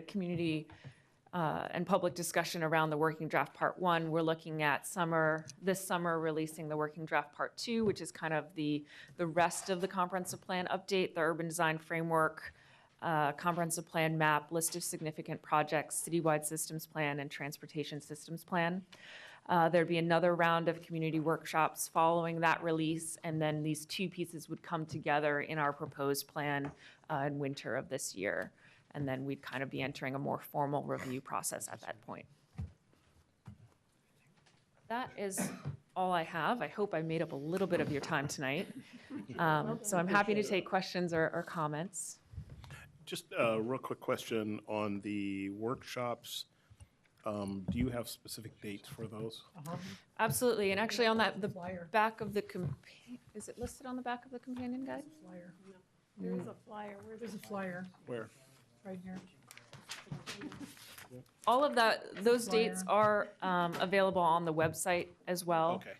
community and public discussion around the working draft part 1, we're looking at this summer releasing the working draft part 2, which is kind of the rest of the comprehensive plan update, the urban design framework, comprehensive plan map, list of significant projects, citywide systems plan, and transportation systems plan. There'd be another round of community workshops following that release, and then these 2 pieces would come together in our proposed plan in winter of this year. And then we'd kind of be entering a more formal review process at that point. That is all I have. I hope I made up a little bit of your time tonight. So I'm happy to take questions or comments. Just a real quick question on the workshops. Do you have specific dates for those? Absolutely, and actually on the back of the, is it listed on the back of the companion guide? Flyer. No. There is a flyer. There's a flyer. Where? Right here. All of those dates are available on the website as well. Okay.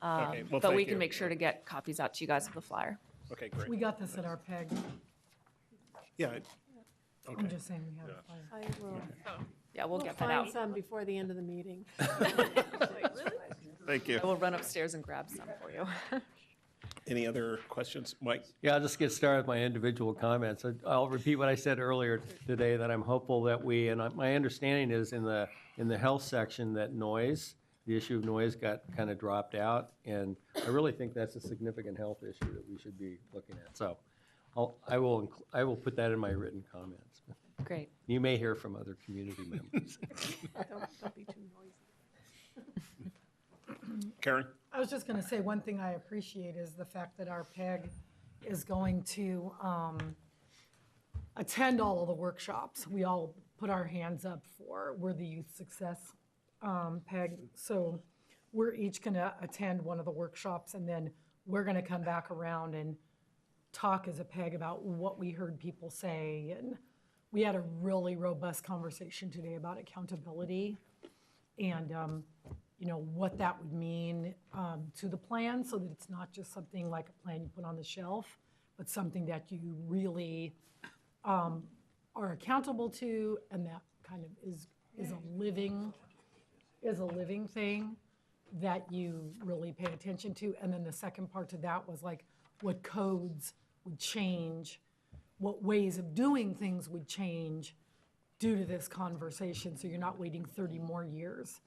Okay, well, but we thank can you. make sure to get copies out to you guys of the flyer. Okay, great. We got this at our PEG. Yeah. Okay. I'm just saying we have a flyer. I will. Yeah, we'll get that find out. some before the end of the meeting. Thank you. I will run upstairs and grab some for you. Any other questions? Mike? Yeah, I'll just get started with my individual comments. I'll repeat what I said earlier today, that I'm hopeful that my understanding is in the health section that the issue of noise got kind of dropped out, and I really think that's a significant health issue that we should be looking at. So I will put that in my written comments. Great. You may hear from other community members. Don't be too noisy. Karen? I was just going to say, one thing I appreciate is the fact that our PEG is going to attend all of the workshops. We all put our hands up for. We're the Youth Success PEG. So we're each going to attend one of the workshops, and then we're going to come back around and talk as a PEG about what we heard people say. And we had a really robust conversation today about accountability and, what that would mean to the plan, so that it's not just something like a plan you put on the shelf, but something that you really are accountable to, and that kind of is a living thing that you really pay attention to. And then the second part to that was like what codes would change, what ways of doing things would change due to this conversation, so you're not waiting 30 more years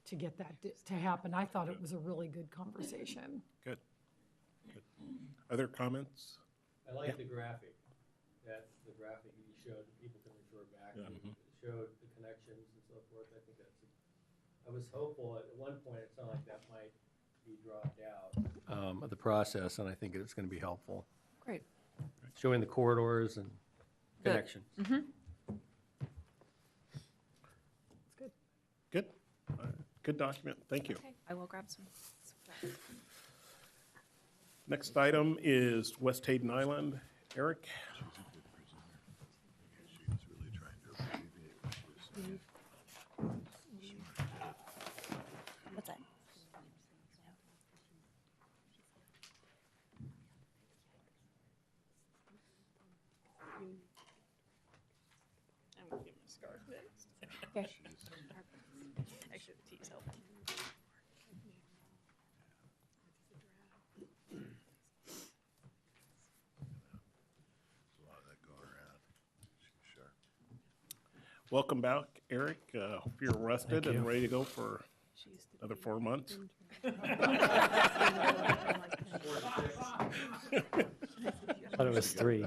to get that to happen. I thought it was a really good conversation. Good. Good. Other comments? I like the graphic. That's the graphic you showed, people can refer back to. It showed the connections and so forth. I think I was hopeful at one point it sounded like that might be dropped out of the process, and I think it's going to be helpful. Great. Showing the corridors and Good. connections. Mm-hmm. Good. Good document. Thank you. Okay, I will grab some. Next item is West Hayden Island. Eric? What's that? I'm gonna get my scarf next. Okay. Actually, the tea's helping. Welcome back, Eric. Hope you're rested and ready to go for another 4 months. Thought it was 3.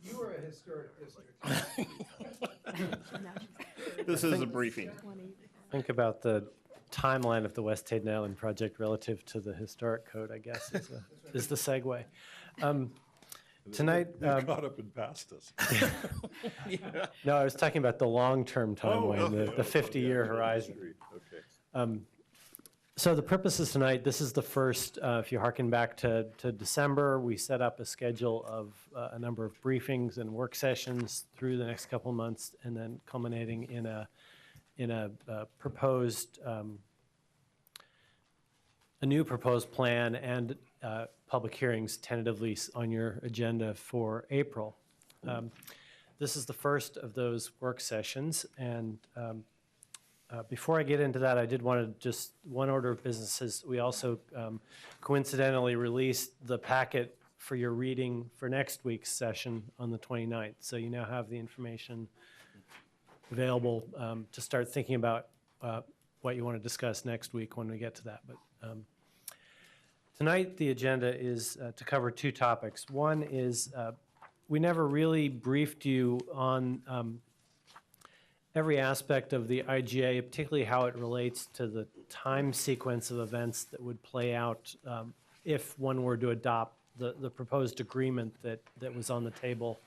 You were a historic district. This is a briefing. Think about the timeline of the West Hayden Island project relative to the historic code, I guess, is the segue. Tonight. They caught up and passed us. No, I was talking about the long-term timeline, the 50-year horizon. Okay. So the purposes tonight, this is the first, if you hearken back to December, we set up a schedule of a number of briefings and work sessions through the next couple of months, and then culminating in a proposed, a new proposed plan and public hearings tentatively on your agenda for April. This is the first of those work sessions, and before I get into that, I did want to just, one order of business is we also coincidentally released the packet for your reading for next week's session on the 29th. So you now have the information available to start thinking about what you want to discuss next week when we get to that. But tonight, the agenda is to cover 2 topics. One is we never really briefed you on every aspect of the IGA, particularly how it relates to the time sequence of events that would play out if one were to adopt the proposed agreement that was on the table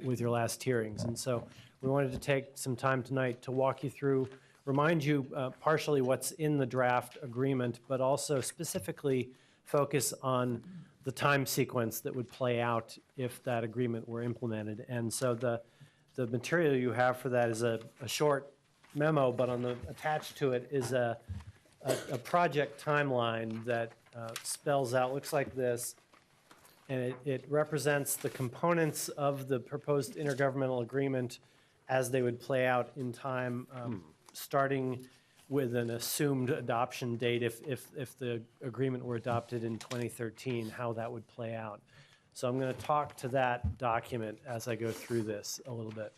with your last hearings. And so we wanted to take some time tonight to walk you through, remind you partially what's in the draft agreement, but also specifically focus on the time sequence that would play out if that agreement were implemented. And so the material you have for that is a short memo, but attached to it is a project timeline that spells out, looks like this, and it represents the components of the proposed intergovernmental agreement as they would play out in time, starting with an assumed adoption date if the agreement were adopted in 2013, how that would play out. So I'm going to talk to that document as I go through this a little bit.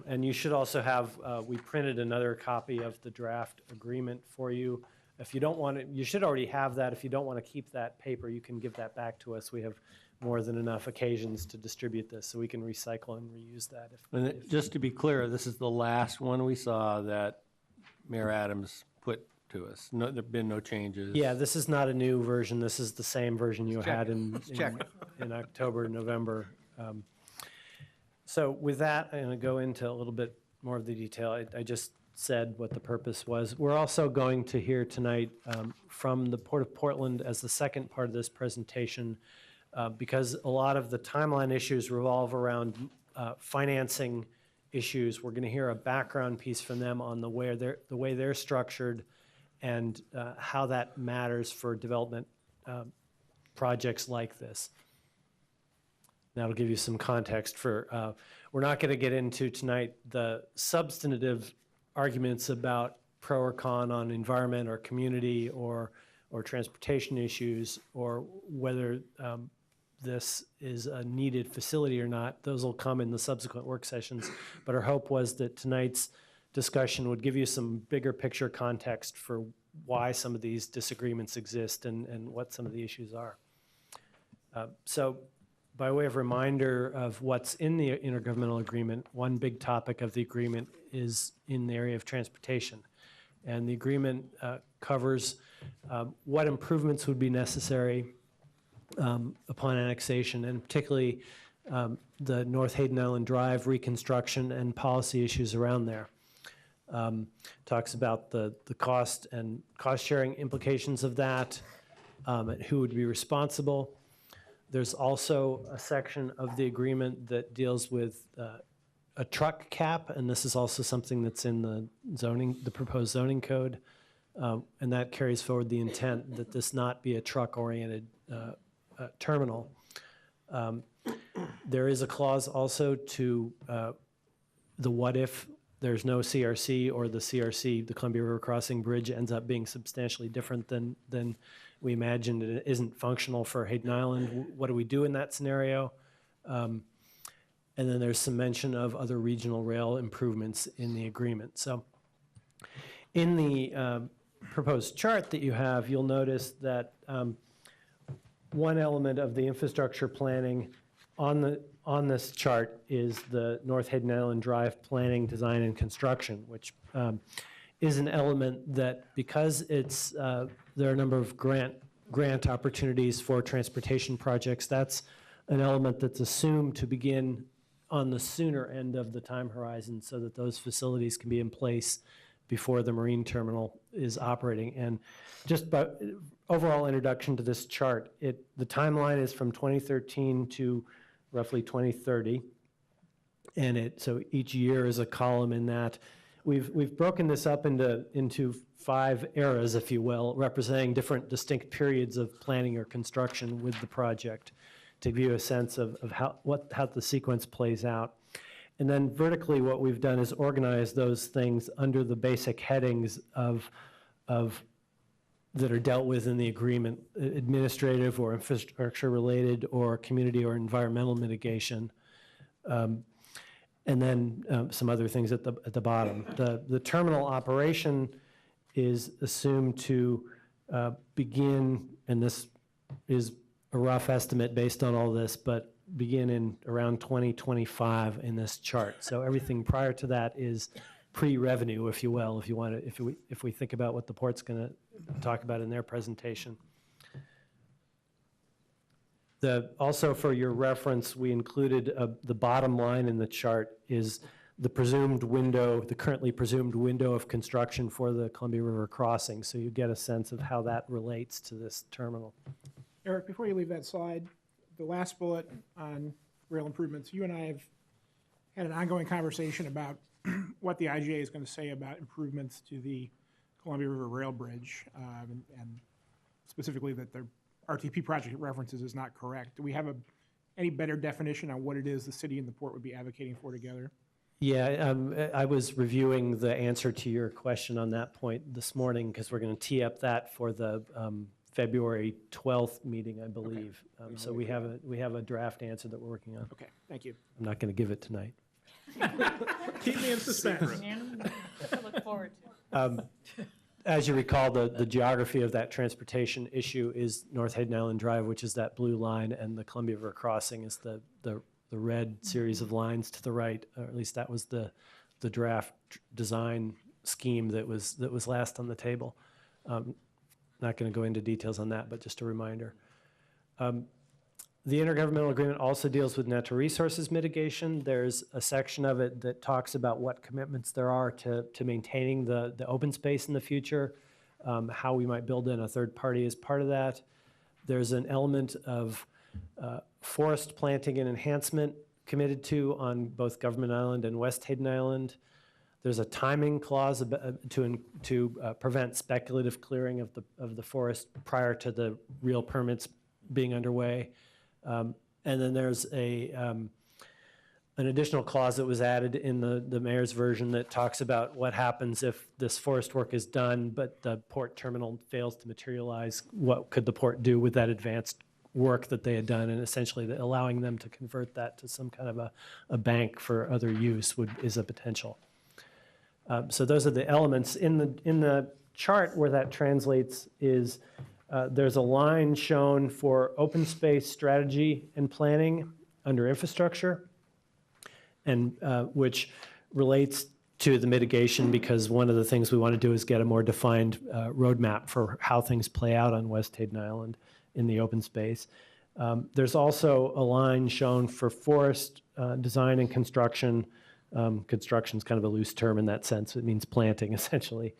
And you should also have, we printed another copy of the draft agreement for you. If you don't want it, you should already have that. If you don't want to keep that paper, you can give that back to us. We have more than enough occasions to distribute this, so we can recycle and reuse that. Just to be clear, this is the last one we saw that Mayor Adams put to us. No, there have been no changes. Yeah, this is not a new version. This is the same version you had in October, November. So with that, I'm going to go into a little bit more of the detail. I just said what the purpose was. We're also going to hear tonight from the Port of Portland as the second part of this presentation, because a lot of the timeline issues revolve around financing issues. We're going to hear a background piece from them on the way they're structured and how that matters for development projects like this. That'll give you some context for, we're not going to get into tonight the substantive arguments about pro or con on environment or community or transportation issues or whether this is a needed facility or not. Those will come in the subsequent work sessions. But our hope was that tonight's discussion would give you some bigger picture context for why some of these disagreements exist and what some of the issues are. So by way of reminder of what's in the intergovernmental agreement, one big topic of the agreement is in the area of transportation. And the agreement covers what improvements would be necessary upon annexation, and particularly the North Hayden Island Drive reconstruction and policy issues around there. Talks about the cost and cost-sharing implications of that, and who would be responsible. There's also a section of the agreement that deals with a truck cap, and this is also something that's in the proposed zoning code, and that carries forward the intent that this not be a truck-oriented terminal. There is a clause also to the what if there's no CRC or the CRC, the Columbia River Crossing Bridge, ends up being substantially different than we imagined. It isn't functional for Hayden Island. What do we do in that scenario? And then there's some mention of other regional rail improvements in the agreement. So in the proposed chart that you have, you'll notice that one element of the infrastructure planning on this chart is the North Hayden Island Drive planning, design, and construction, which is an element that, because it's there are a number of grant opportunities for transportation projects, that's an element that's assumed to begin on the sooner end of the time horizon so that those facilities can be in place before the marine terminal is operating. And just by overall introduction to this chart, the timeline is from 2013 to roughly 2030. And so each year is a column in that. We've broken this up into 5 eras, if you will, representing different distinct periods of planning or construction with the project to give you a sense of how the sequence plays out. And then vertically, what we've done is organize those things under the basic headings of that are dealt with in the agreement: administrative or infrastructure related, or community or environmental mitigation, and then some other things at the bottom. The terminal operation is assumed to begin, and this is a rough estimate based on all this, but begin in around 2025 in this chart. So everything prior to that is pre-revenue, if you will, if we think about what the port's going to talk about in their presentation. Also for your reference, we included the bottom line in the chart is the currently presumed window of construction for the Columbia River crossing, so you get a sense of how that relates to this terminal. Eric, before you leave that slide, the last bullet on rail improvements, you and I have had an ongoing conversation about what the IGA is going to say about improvements to the Columbia River Rail Bridge, and specifically that the RTP project it references is not correct. Do we have any better definition on what it is the city and the port would be advocating for together? Yeah, I was reviewing the answer to your question on that point this morning because we're going to tee up that for the February 12th meeting, I believe. Okay. So we have a draft answer that we're working on. Okay, thank you. I'm not going to give it tonight. Keep me in suspense. I look forward to it. As you recall, the geography of that transportation issue is North Hayden Island Drive, which is that blue line, and the Columbia River Crossing is the red series of lines to the right, or at least that was the draft design scheme that was last on the table. Not going to go into details on that, but just a reminder. The intergovernmental agreement also deals with natural resources mitigation. There's a section of it that talks about what commitments there are to maintaining the open space in the future, how we might build in a third party as part of that. There's an element of forest planting and enhancement committed to on both Government Island and West Hayden Island. There's a timing clause to prevent speculative clearing of the forest prior to the real permits being underway. And then there's an additional clause that was added in the mayor's version that talks about what happens if this forest work is done, but the port terminal fails to materialize. What could the port do with that advanced work that they had done, and essentially allowing them to convert that to some kind of a bank for other use is a potential. So those are the elements. In the chart where that translates is there's a line shown for open space strategy and planning under infrastructure, and which relates to the mitigation, because one of the things we want to do is get a more defined roadmap for how things play out on West Hayden Island in the open space. There's also a line shown for forest design and construction. Construction is kind of a loose term in that sense. It means planting, essentially.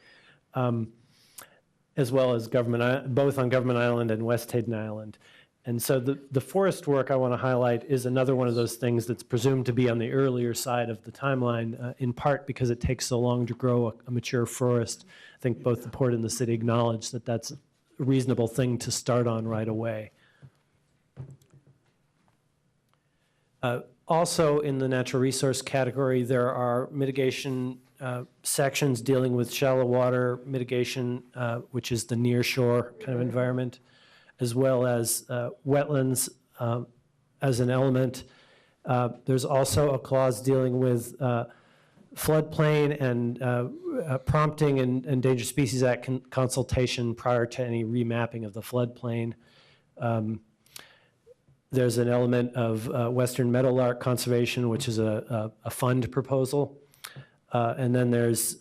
As well as both on Government Island and West Hayden Island. And so the forest work I want to highlight is another one of those things that's presumed to be on the earlier side of the timeline, in part because it takes so long to grow a mature forest. I think both the port and the city acknowledge that that's a reasonable thing to start on right away. Also in the natural resource category, there are mitigation sections dealing with shallow water mitigation, which is the near shore kind of environment, as well as wetlands as an element. There's also a clause dealing with floodplain and prompting and Endangered Species Act consultation prior to any remapping of the floodplain. There's an element of Western Meadowlark conservation, which is a fund proposal. And then there's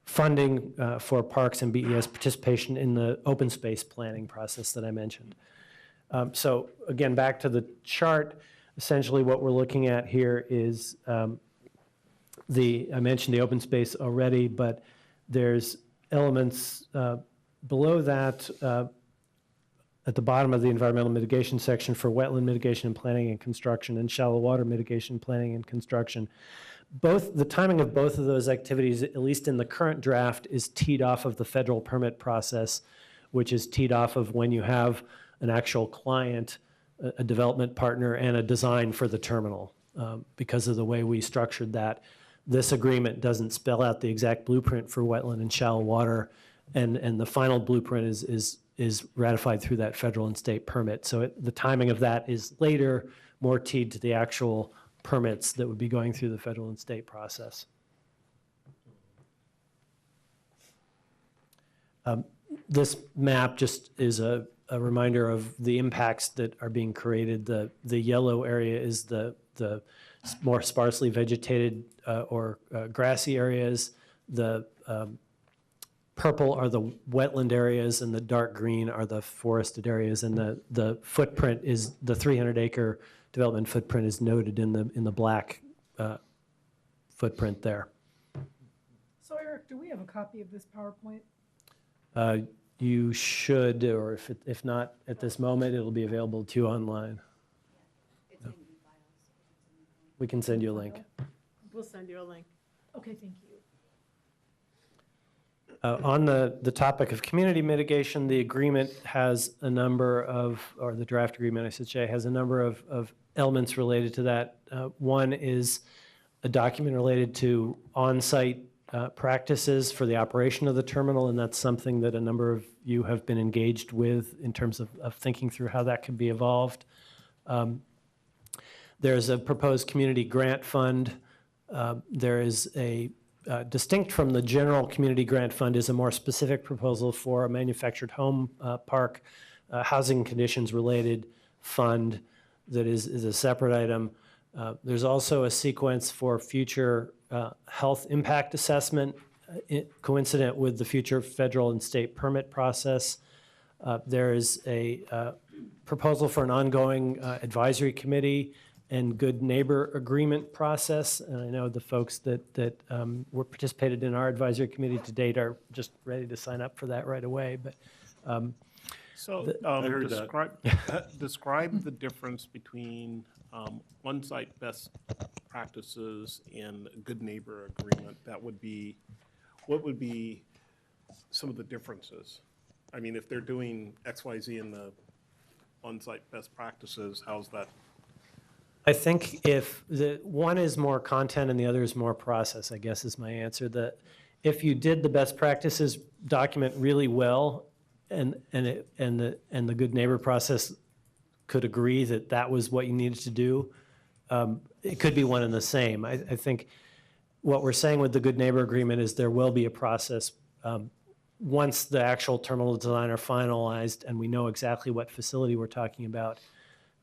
funding for parks and BES participation in the open space planning process that I mentioned. So again, back to the chart, essentially what we're looking at here is I mentioned the open space already, but there's elements below that at the bottom of the environmental mitigation section for wetland mitigation and planning and construction, and shallow water mitigation, planning and construction. The timing of both of those activities, at least in the current draft, is teed off of the federal permit process, which is teed off of when you have an actual client, a development partner, and a design for the terminal. Because of the way we structured that, this agreement doesn't spell out the exact blueprint for wetland and shallow water, and the final blueprint is ratified through that federal and state permit. So the timing of that is later, more teed to the actual permits that would be going through the federal and state process. This map just is a reminder of the impacts that are being created. The yellow area is the more sparsely vegetated or grassy areas. The purple are the wetland areas, and the dark green are the forested areas. And the footprint is the 300-acre development footprint is noted in the black footprint there. So Eric, do we have a copy of this PowerPoint? You should, or if not at this moment, it'll be available to you online. We can send you a link. We'll send you a link. Okay, thank you. On the topic of community mitigation, the agreement has a number of, or the draft agreement, I should say, has a number of elements related to that. One is a document related to on-site practices for the operation of the terminal, and that's something that a number of you have been engaged with in terms of thinking through how that could be evolved. There's a proposed community grant fund. There is a distinct from the general community grant fund is a more specific proposal for a manufactured home park housing conditions related fund that is a separate item. There's also a sequence for future health impact assessment coincident with the future federal and state permit process. There is a proposal for an ongoing advisory committee and good neighbor agreement process. And I know the folks that were participated in our advisory committee to date are just ready to sign up for that right away. But So I heard that. describe the difference between on-site best practices and good neighbor agreement. What would be some of the differences? I mean, if they're doing X, Y, Z in the on-site best practices, how's that? I think if the one is more content and the other is more process, I guess is my answer. If you did the best practices document really well, and the good neighbor process could agree that that was what you needed to do, it could be one and the same. I think what we're saying with the good neighbor agreement is there will be a process once the actual terminal design are finalized and we know exactly what facility we're talking about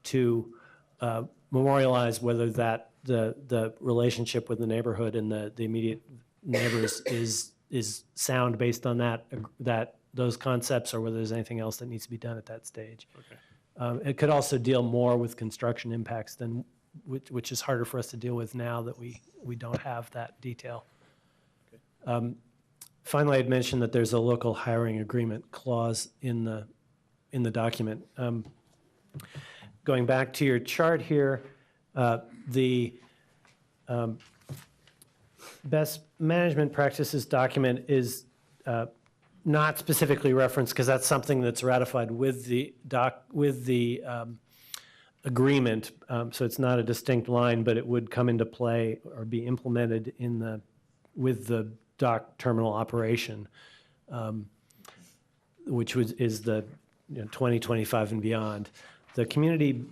to memorialize whether that the relationship with the neighborhood and the immediate neighbors is sound based on those concepts, or whether there's anything else that needs to be done at that stage. Okay. It could also deal more with construction impacts than which is harder for us to deal with now that we don't have that detail. Okay. Finally, I'd mentioned that there's a local hiring agreement clause in the document. Going back to your chart here, the best management practices document is not specifically referenced because that's something that's ratified with the agreement. So it's not a distinct line, but it would come into play or be implemented with the dock terminal operation, which is the 2025 and beyond. The community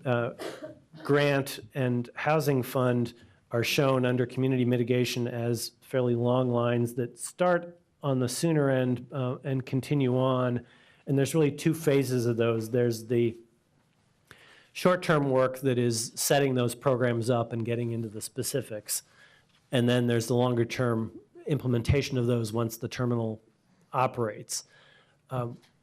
grant and housing fund are shown under community mitigation as fairly long lines that start on the sooner end and continue on. And there's really two phases of those. There's the short-term work that is setting those programs up and getting into the specifics. And then there's the longer-term implementation of those once the terminal operates.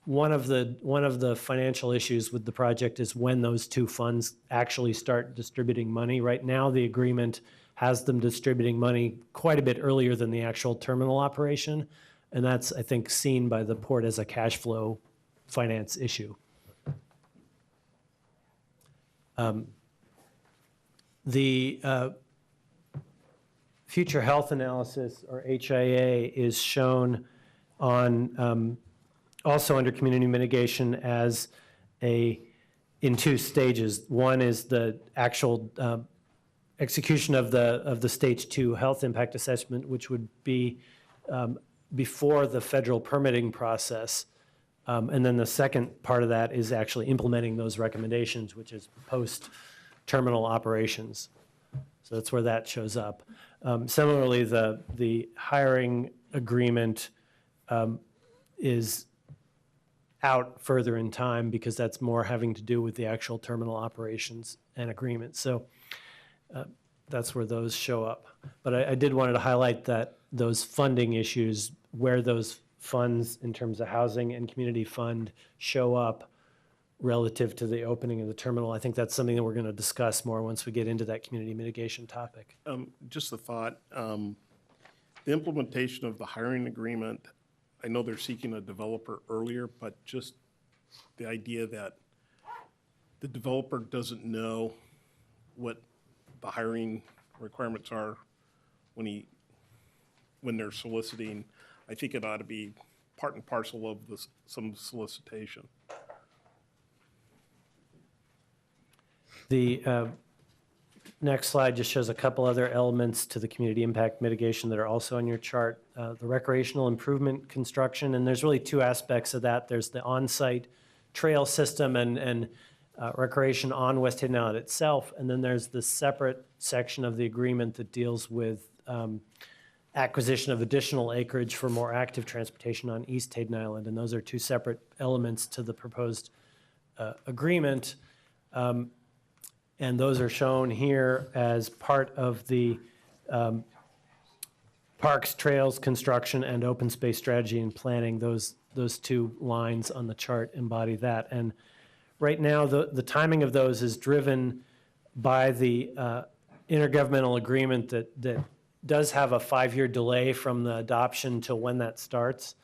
One of the financial issues with the project is when those two funds actually start distributing money. Right now, the agreement has them distributing money quite a bit earlier than the actual terminal operation. And that's, I think, seen by the port as a cash flow finance issue. The future health analysis, or HIA, is shown on also under community mitigation as in two stages. One is the actual execution of the stage 2 health impact assessment, which would be before the federal permitting process. And then the second part of that is actually implementing those recommendations, which is post-terminal operations. So that's where that shows up. Similarly, the hiring agreement is out further in time because that's more having to do with the actual terminal operations and agreements. So that's where those show up. But I did wanted to highlight that those funding issues, where those funds in terms of housing and community fund show up relative to the opening of the terminal. I think that's something that we're going to discuss more once we get into that community mitigation topic. Just a thought, the implementation of the hiring agreement, I know they're seeking a developer earlier, but just the idea that the developer doesn't know what the hiring requirements are when they're soliciting, I think it ought to be part and parcel of some solicitation. The next slide just shows a couple other elements to the community impact mitigation that are also on your chart. The recreational improvement construction, and there's really two aspects of that. There's the on-site trail system and recreation on West Hayden Island itself, and then there's the separate section of the agreement that deals with acquisition of additional acreage for more active transportation on East Hayden Island, and those are two separate elements to the proposed agreement. And those are shown here as part of the parks, trails, construction, and open space strategy and planning. Those two lines on the chart embody that. And Right now, the timing of those is driven by the intergovernmental agreement that does have a 5-year delay from the adoption to when that starts,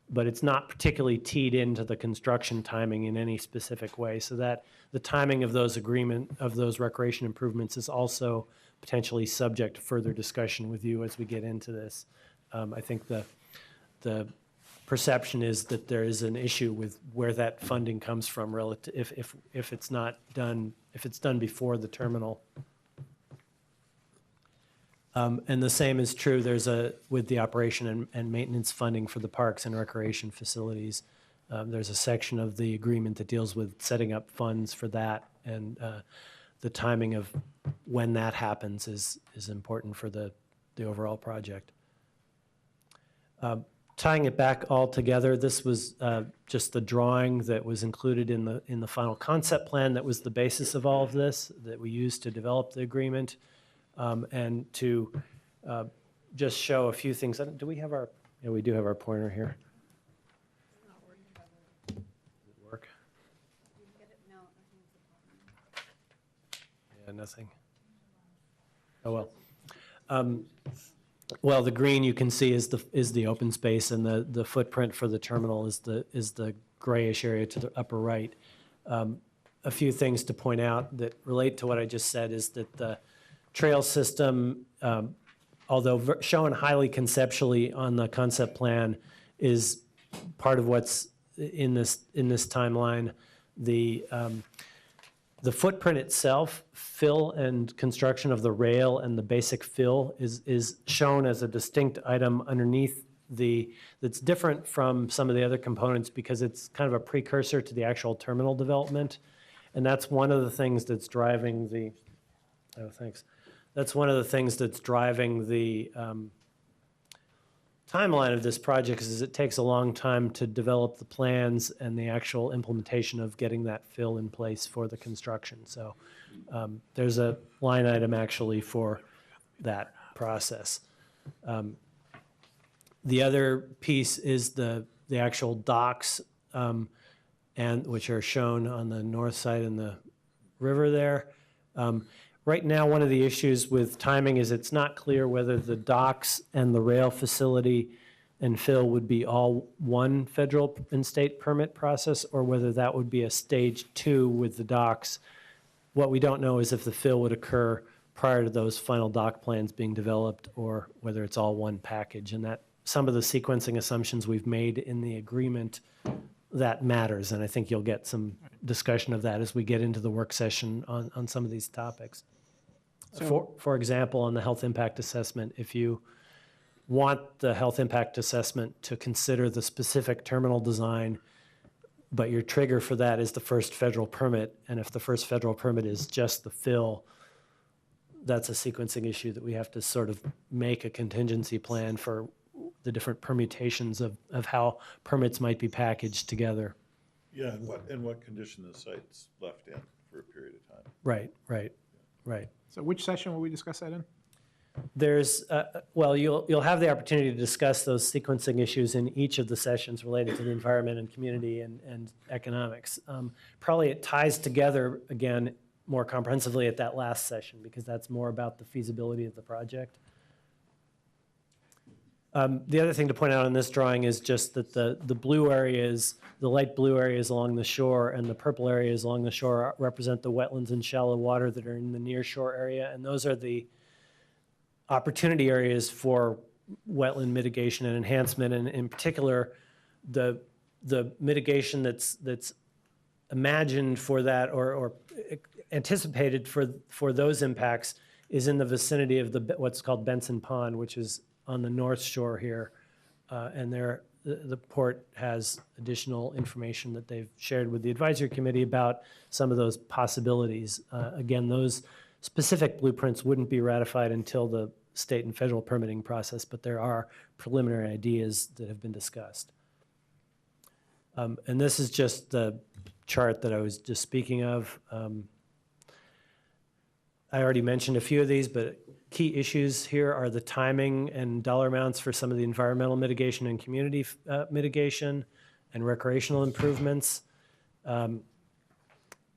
but it's not particularly teed into the construction timing in any specific way. So that the timing of those recreation improvements is also potentially subject to further discussion with you as we get into this. I think the perception is that there is an issue with where that funding comes from relative if it's not done, if it's done before the terminal. And the same is true, with the operation and maintenance funding for the parks and recreation facilities. There's a section of the agreement that deals with setting up funds for that, and the timing of when that happens is important for the overall project. Tying it back all together, this was just the drawing that was included in the final concept plan that was the basis of all of this, that we used to develop the agreement. And to just show a few things. Do we have our, yeah, we do have our pointer here. Does it work? Yeah, nothing. Oh, well. Well, the green you can see is the open space, and the footprint for the terminal is the grayish area to the upper right. A few things to point out that relate to what I just said is that the trail system, although shown highly conceptually on the concept plan, is part of what's in this timeline. The footprint itself, fill and construction of the rail and the basic fill is shown as a distinct item underneath that's different from some of the other components because it's kind of a precursor to the actual terminal development. And that's one of the things that's driving the, oh, thanks. That's one of the things that's driving the timeline of this project is it takes a long time to develop the plans and the actual implementation of getting that fill in place for the construction. So there's a line item actually for that process. The other piece is the actual docks, and which are shown on the north side in the river there. Right now, one of the issues with timing is it's not clear whether the docks and the rail facility and fill would be all one federal and state permit process or whether that would be a stage 2 with the docks. What we don't know is if the fill would occur prior to those final dock plans being developed or whether it's all one package. And that some of the sequencing assumptions we've made in the agreement, that matters. And I think you'll get some discussion of that as we get into the work session on some of these topics. So, For example, on the health impact assessment, if you want the health impact assessment to consider the specific terminal design, but your trigger for that is the first federal permit, and if the first federal permit is just the fill, that's a sequencing issue that we have to sort of make a contingency plan for the different permutations of how permits might be packaged together. Yeah, and what condition the site's left in for a period of time. Right. So which session will we discuss that in? There's, well, you'll have the opportunity to discuss those sequencing issues in each of the sessions related to the environment and community and economics. Probably it ties together, again, more comprehensively at that last session because that's more about the feasibility of the project. The other thing to point out on this drawing is just that the blue areas, the light blue areas along the shore and the purple areas along the shore represent the wetlands and shallow water that are in the near shore area, and those are the opportunity areas for wetland mitigation and enhancement, and in particular, the mitigation that's imagined for that or anticipated for those impacts is in the vicinity of what's called Benson Pond, which is on the north shore here, and the port has additional information that they've shared with the advisory committee about some of those possibilities. Again, those specific blueprints wouldn't be ratified until the state and federal permitting process, but there are preliminary ideas that have been discussed. And this is just the chart that I was just speaking of. I already mentioned a few of these, but key issues here are the timing and dollar amounts for some of the environmental mitigation and community mitigation and recreational improvements.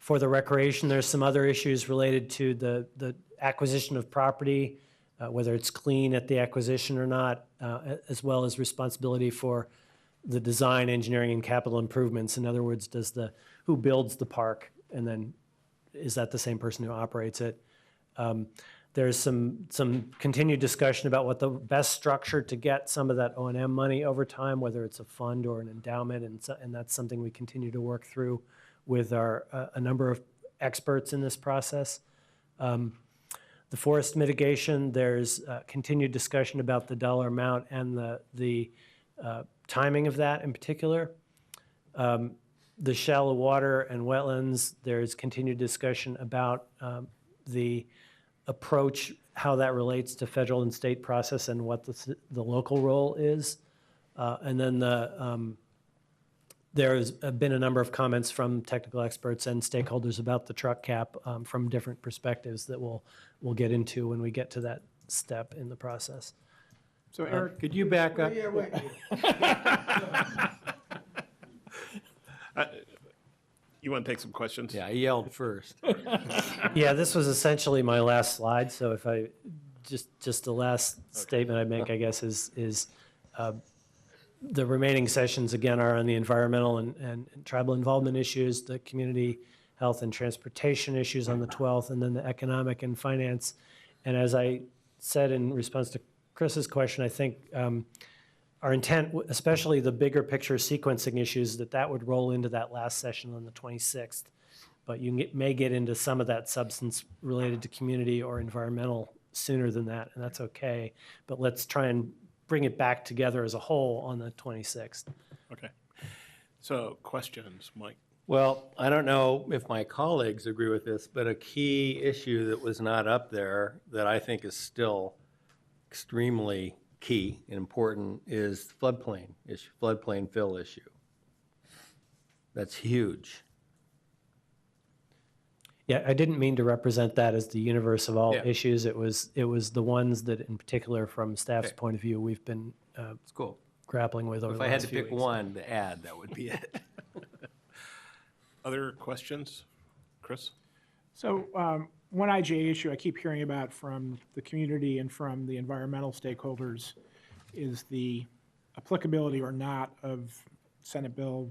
For the recreation, there's some other issues related to the acquisition of property, whether it's clean at the acquisition or not, as well as responsibility for the design, engineering, and capital improvements. In other words, who builds the park, and then is that the same person who operates it? There's some continued discussion about what the best structure to get some of that O&M money over time, whether it's a fund or an endowment, and that's something we continue to work through with a number of experts in this process. The forest mitigation, there's continued discussion about the dollar amount and the timing of that in particular. The shallow water and wetlands, there's continued discussion about the approach, how that relates to federal and state process and what the local role is. And then there's been a number of comments from technical experts and stakeholders about the truck cap from different perspectives that we'll get into when we get to that step in the process. So Eric, Could you back up? Yeah, wait. You want to take some questions? Yeah, I yelled first. Yeah, this was essentially my last slide, so if I, just the last statement I'd make, I guess, is the remaining sessions, again, are on the environmental and tribal involvement issues, the community health and transportation issues on the 12th, and then the economic and finance. And as I said in response to Chris's question, I think our intent, especially the bigger picture sequencing issues, that would roll into that last session on the 26th. But you may get into some of that substance related to community or environmental sooner than that, and that's okay. But let's try and bring it back together as a whole on the 26th. Okay. So questions, Mike? Well, I don't know if my colleagues agree with this, but a key issue that was not up there that I think is still extremely key and important is floodplain issue, floodplain fill issue. That's huge. Yeah, I didn't mean to represent that as the universe of all Yeah. issues. It was the ones that, in particular, from staff's point of view, we've been It's cool. grappling with over If the I had last to few pick weeks. one to add, that would be it. Other questions? Chris? so one IGA issue I keep hearing about from the community and from the environmental stakeholders is the applicability or not of Senate Bill,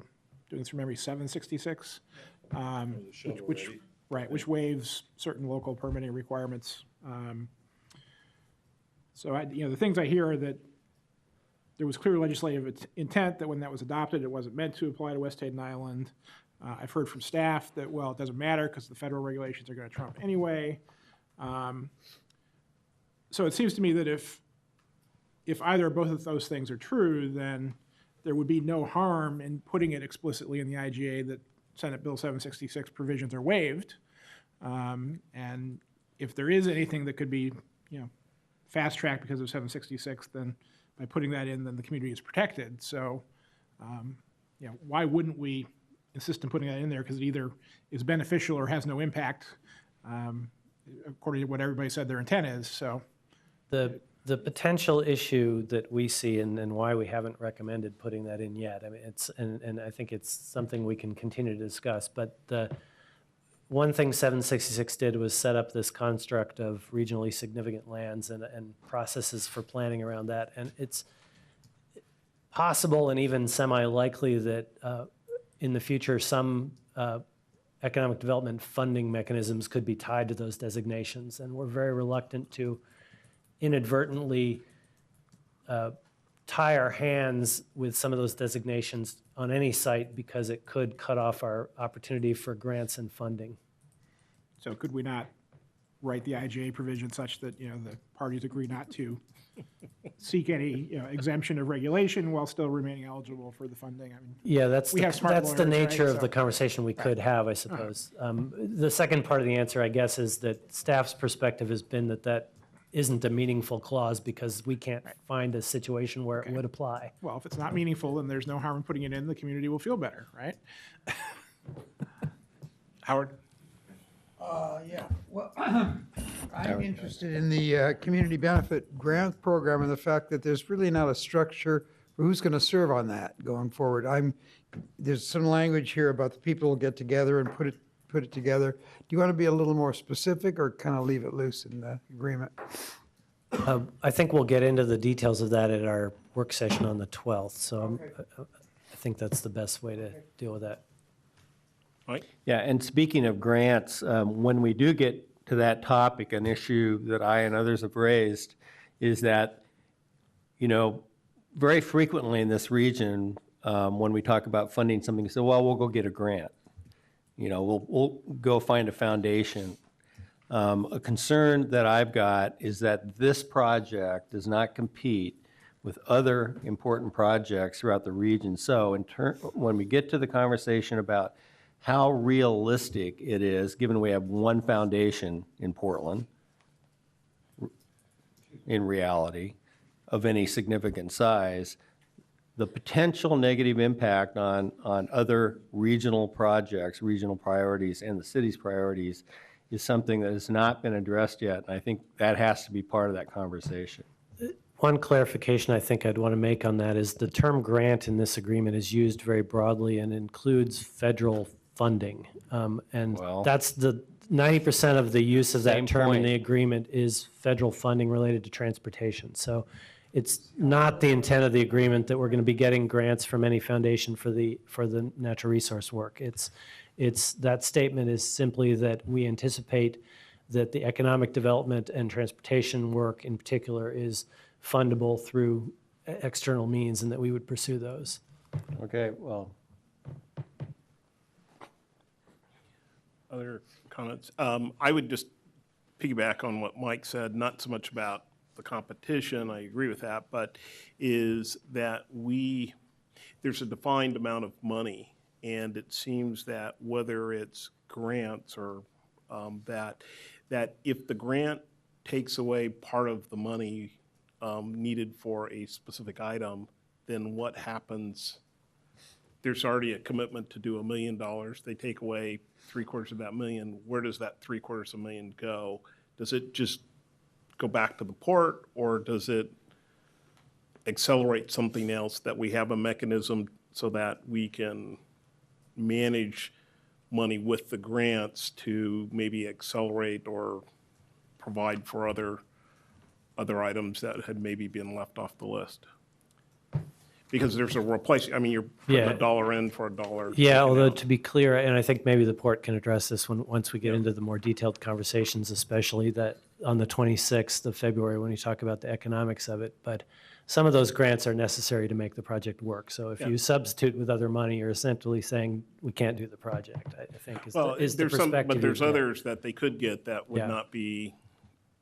doing this from memory, 766, which waives certain local permitting requirements. So the things I hear are that there was clear legislative intent that when that was adopted, it wasn't meant to apply to West Hayden Island. I've heard from staff that, well, it doesn't matter because the federal regulations are going to trump anyway. So it seems to me that if either or both of those things are true, then there would be no harm in putting it explicitly in the IGA that Senate Bill 766 provisions are waived. And if there is anything that could be, fast-tracked because of 766, then by putting that in, then the community is protected. So, why wouldn't we insist on putting that in there? Because it either is beneficial or has no impact, according to what everybody said their intent is. So, The potential issue that we see and why we haven't recommended putting that in yet, I mean, and I think it's something we can continue to discuss, but the one thing 766 did was set up this construct of regionally significant lands and processes for planning around that. And it's possible and even semi-likely that in the future some economic development funding mechanisms could be tied to those designations. And we're very reluctant to inadvertently tie our hands with some of those designations on any site because it could cut off our opportunity for grants and funding. So could we not write the IGA provision such that, the parties agree not to seek any, exemption of regulation while still remaining eligible for the funding? I mean, Yeah, that's we have smart the lawyers, nature right? of the conversation we could have, I suppose. The second part of the answer, I guess, is that staff's perspective has been that isn't a meaningful clause because we can't find a situation where it would apply. Well, if it's not meaningful, then there's no harm in putting it in. The community will feel better, right? Howard? Yeah, well, I'm interested in the community benefit grant program and the fact that there's really not a structure for who's going to serve on that going forward. There's some language here about the people will get together and put it together. Do you want to be a little more specific or kind of leave it loose in the agreement? I think we'll get into the details of that at our work session on the 12th, so I think that's the best way to deal with that. Mike? Yeah, and speaking of grants, when we do get to that topic, an issue that I and others have raised is that, you know, very frequently in this region, when we talk about funding something, so, well, we'll go get a grant. You know, we'll go find a foundation. A concern that I've got is that this project does not compete with other important projects throughout the region. So when we get to the conversation about how realistic it is, given we have one foundation in Portland, in reality, of any significant size, the potential negative impact on other regional projects, regional priorities, and the city's priorities is something that has not been addressed yet. And I think that has to be part of that conversation. One clarification I think I'd want to make on that is the term grant in this agreement is used very broadly and includes federal funding. And that's the 90% of the use of that term in the agreement is federal funding related to transportation. So it's not the intent of the agreement that we're going to be getting grants from any foundation for the natural resource work. It's that statement is simply that we anticipate that the economic development and transportation work in particular is fundable through external means and that we would pursue those. Okay, well. Other comments? I would just piggyback on what Mike said, not so much about the competition, I agree with that, but is that there's a defined amount of money, and it seems that whether it's grants or that if the grant takes away part of the money needed for a specific item, then what happens? There's already a commitment to do $1 million. They take away 3/4 of that million. Where does that 3/4 of a million go? Does it just go back to the port, or does it accelerate something else that we have a mechanism so that we can manage money with the grants to maybe accelerate or provide for other items that had maybe been left off the list? Because there's a replacement, I mean, you're putting a dollar in for a dollar. Yeah, although to be clear, and I think maybe the port can address this once we get into the more detailed conversations, especially that on the 26th of February when we talk about the economics of it. But some of those grants are necessary to make the project work. So if you substitute with other money, you're essentially saying we can't do the project, I think is the perspective. But there's others that they could get that would not be,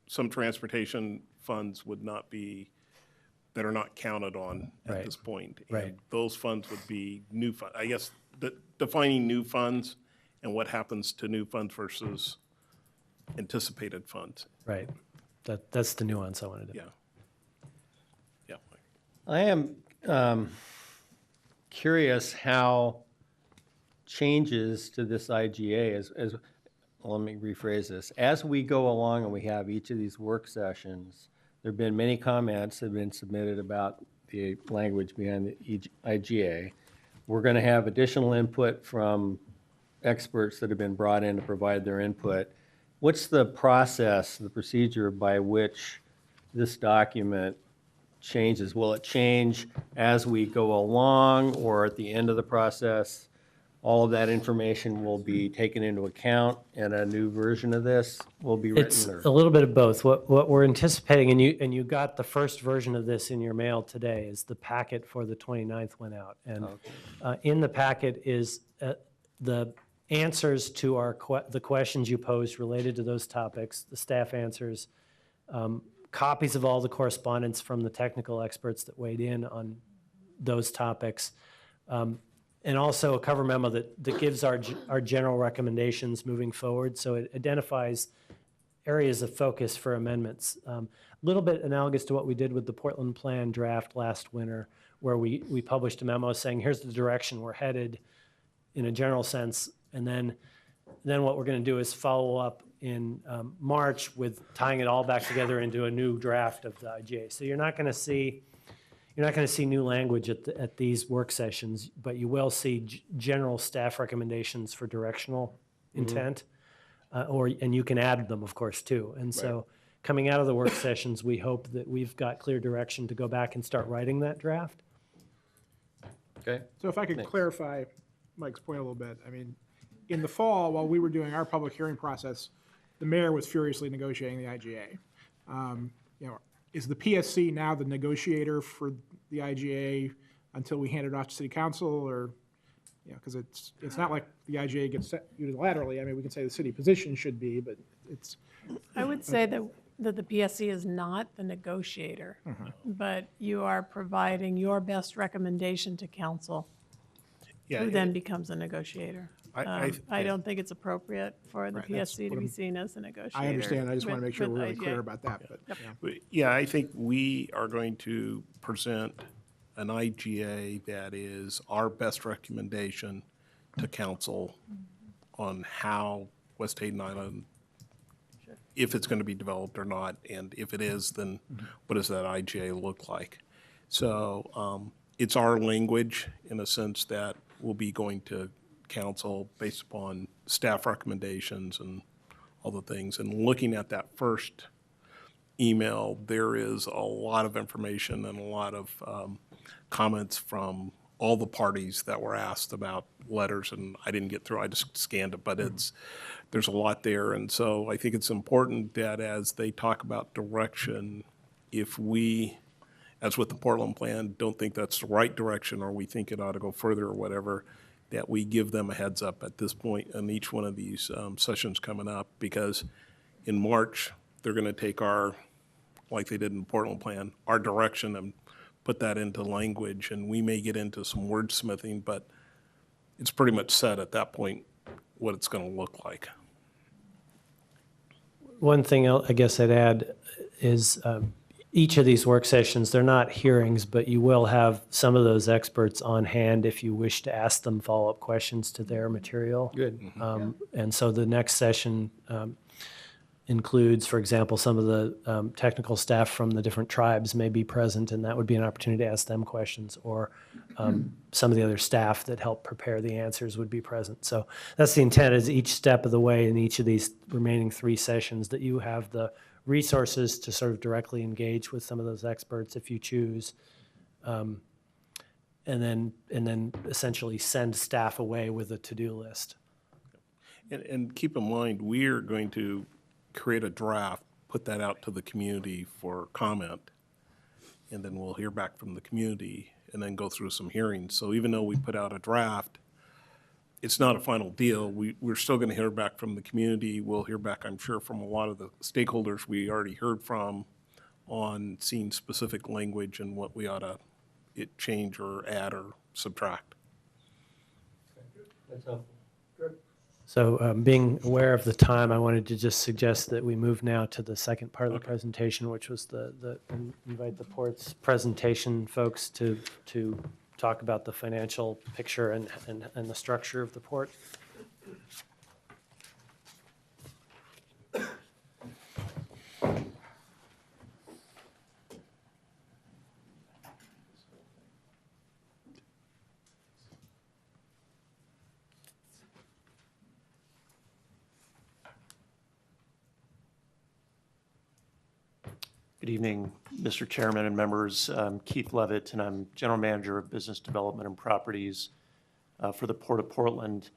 some transportation funds would not be, that are not counted on at this point. And those funds would be new funds. I guess defining new funds and what happens to new funds versus anticipated funds. Right. That's the nuance I wanted to. Yeah. I am curious how changes to this IGA, let me rephrase this. As we go along and we have each of these work sessions, there have been many comments that have been submitted about the language behind the IGA. We're going to have additional input from experts that have been brought in to provide their input. What's the process, the procedure by which this document changes? Will it change as we go along, or at the end of the process, all of that information will be taken into account and a new version of this will be written? It's a little bit of both. What we're anticipating, and you got the first version of this in your mail today, is the packet for the 29th went out. And in the packet is the answers to the questions you posed related to those topics, the staff answers, copies of all the correspondence from the technical experts that weighed in on those topics, and also a cover memo that gives our general recommendations moving forward. So it identifies areas of focus for amendments. A little bit analogous to what we did with the Portland Plan draft last winter, where we published a memo saying, here's the direction we're headed in a general sense. And then what we're going to do is follow up in March with tying it all back together into a new draft of the IGA. So you're not going to see new language at these work sessions, but you will see general staff recommendations for directional intent. And you can add them, of course, too. And so coming out of the work sessions, we hope that we've got clear direction to go back and start writing that draft. Okay. So if I could Thanks. clarify Mike's point a little bit, I mean, in the fall, while we were doing our public hearing process, the mayor was furiously negotiating the IGA. You know, is the PSC now the negotiator for the IGA until we hand it off to city council, or, you know, because it's not like the IGA gets set unilaterally. I mean, we can say the city position should be, but it's. I would say that the PSC is not the negotiator, but you are providing your best recommendation to council, who then becomes a negotiator. I don't think it's appropriate for the PSC to be seen as a negotiator. I understand. I just want to make sure we're really IGA. clear about that. But Yeah, I think we are going to present an IGA that is our best recommendation to council on how West Hayden Island, if it's going to be developed or not, and if it is, then what does that IGA look like? So it's our language in a sense that we'll be going to council based upon staff recommendations and all the things. And looking at that first email, there is a lot of information and a lot of comments from all the parties that were asked about letters, and I didn't get through, I just scanned it, but there's a lot there. And so I think it's important that as they talk about direction, if we, as with the Portland plan, don't think that's the right direction, or we think it ought to go further or whatever, that we give them a heads up at this point in each one of these sessions coming up, because in March, they're going to take our, like they did in the Portland plan, our direction and put that into language, and we may get into some wordsmithing, but it's pretty much set at that point what it's going to look like. One thing I guess I'd add is each of these work sessions, they're not hearings, but you will have some of those experts on hand if you wish to ask them follow-up questions to their material. Good. And so the next session includes, for example, some of the technical staff from the different tribes may be present, and that would be an opportunity to ask them questions, or some of the other staff that help prepare the answers would be present. So that's the intent, is each step of the way in each of these remaining 3 sessions that you have the resources to sort of directly engage with some of those experts if you choose, and then essentially send staff away with a to-do list. And keep in mind, we're going to create a draft, put that out to the community for comment, and then we'll hear back from the community and then go through some hearings. So even though we put out a draft, it's not a final deal. We're still going to hear back from the community. We'll hear back, I'm sure, from a lot of the stakeholders we already heard from on seeing specific language and what we ought to change or add or subtract. That's helpful. So being aware of the time, I wanted to just suggest that we move now to the second part of the presentation, which was invite the port's presentation folks to talk about the financial picture and the structure of the port. Good evening, Mr. Chairman and members. I'm Keith Levitt, and I'm General Manager of Business Development and Properties for the Port of Portland.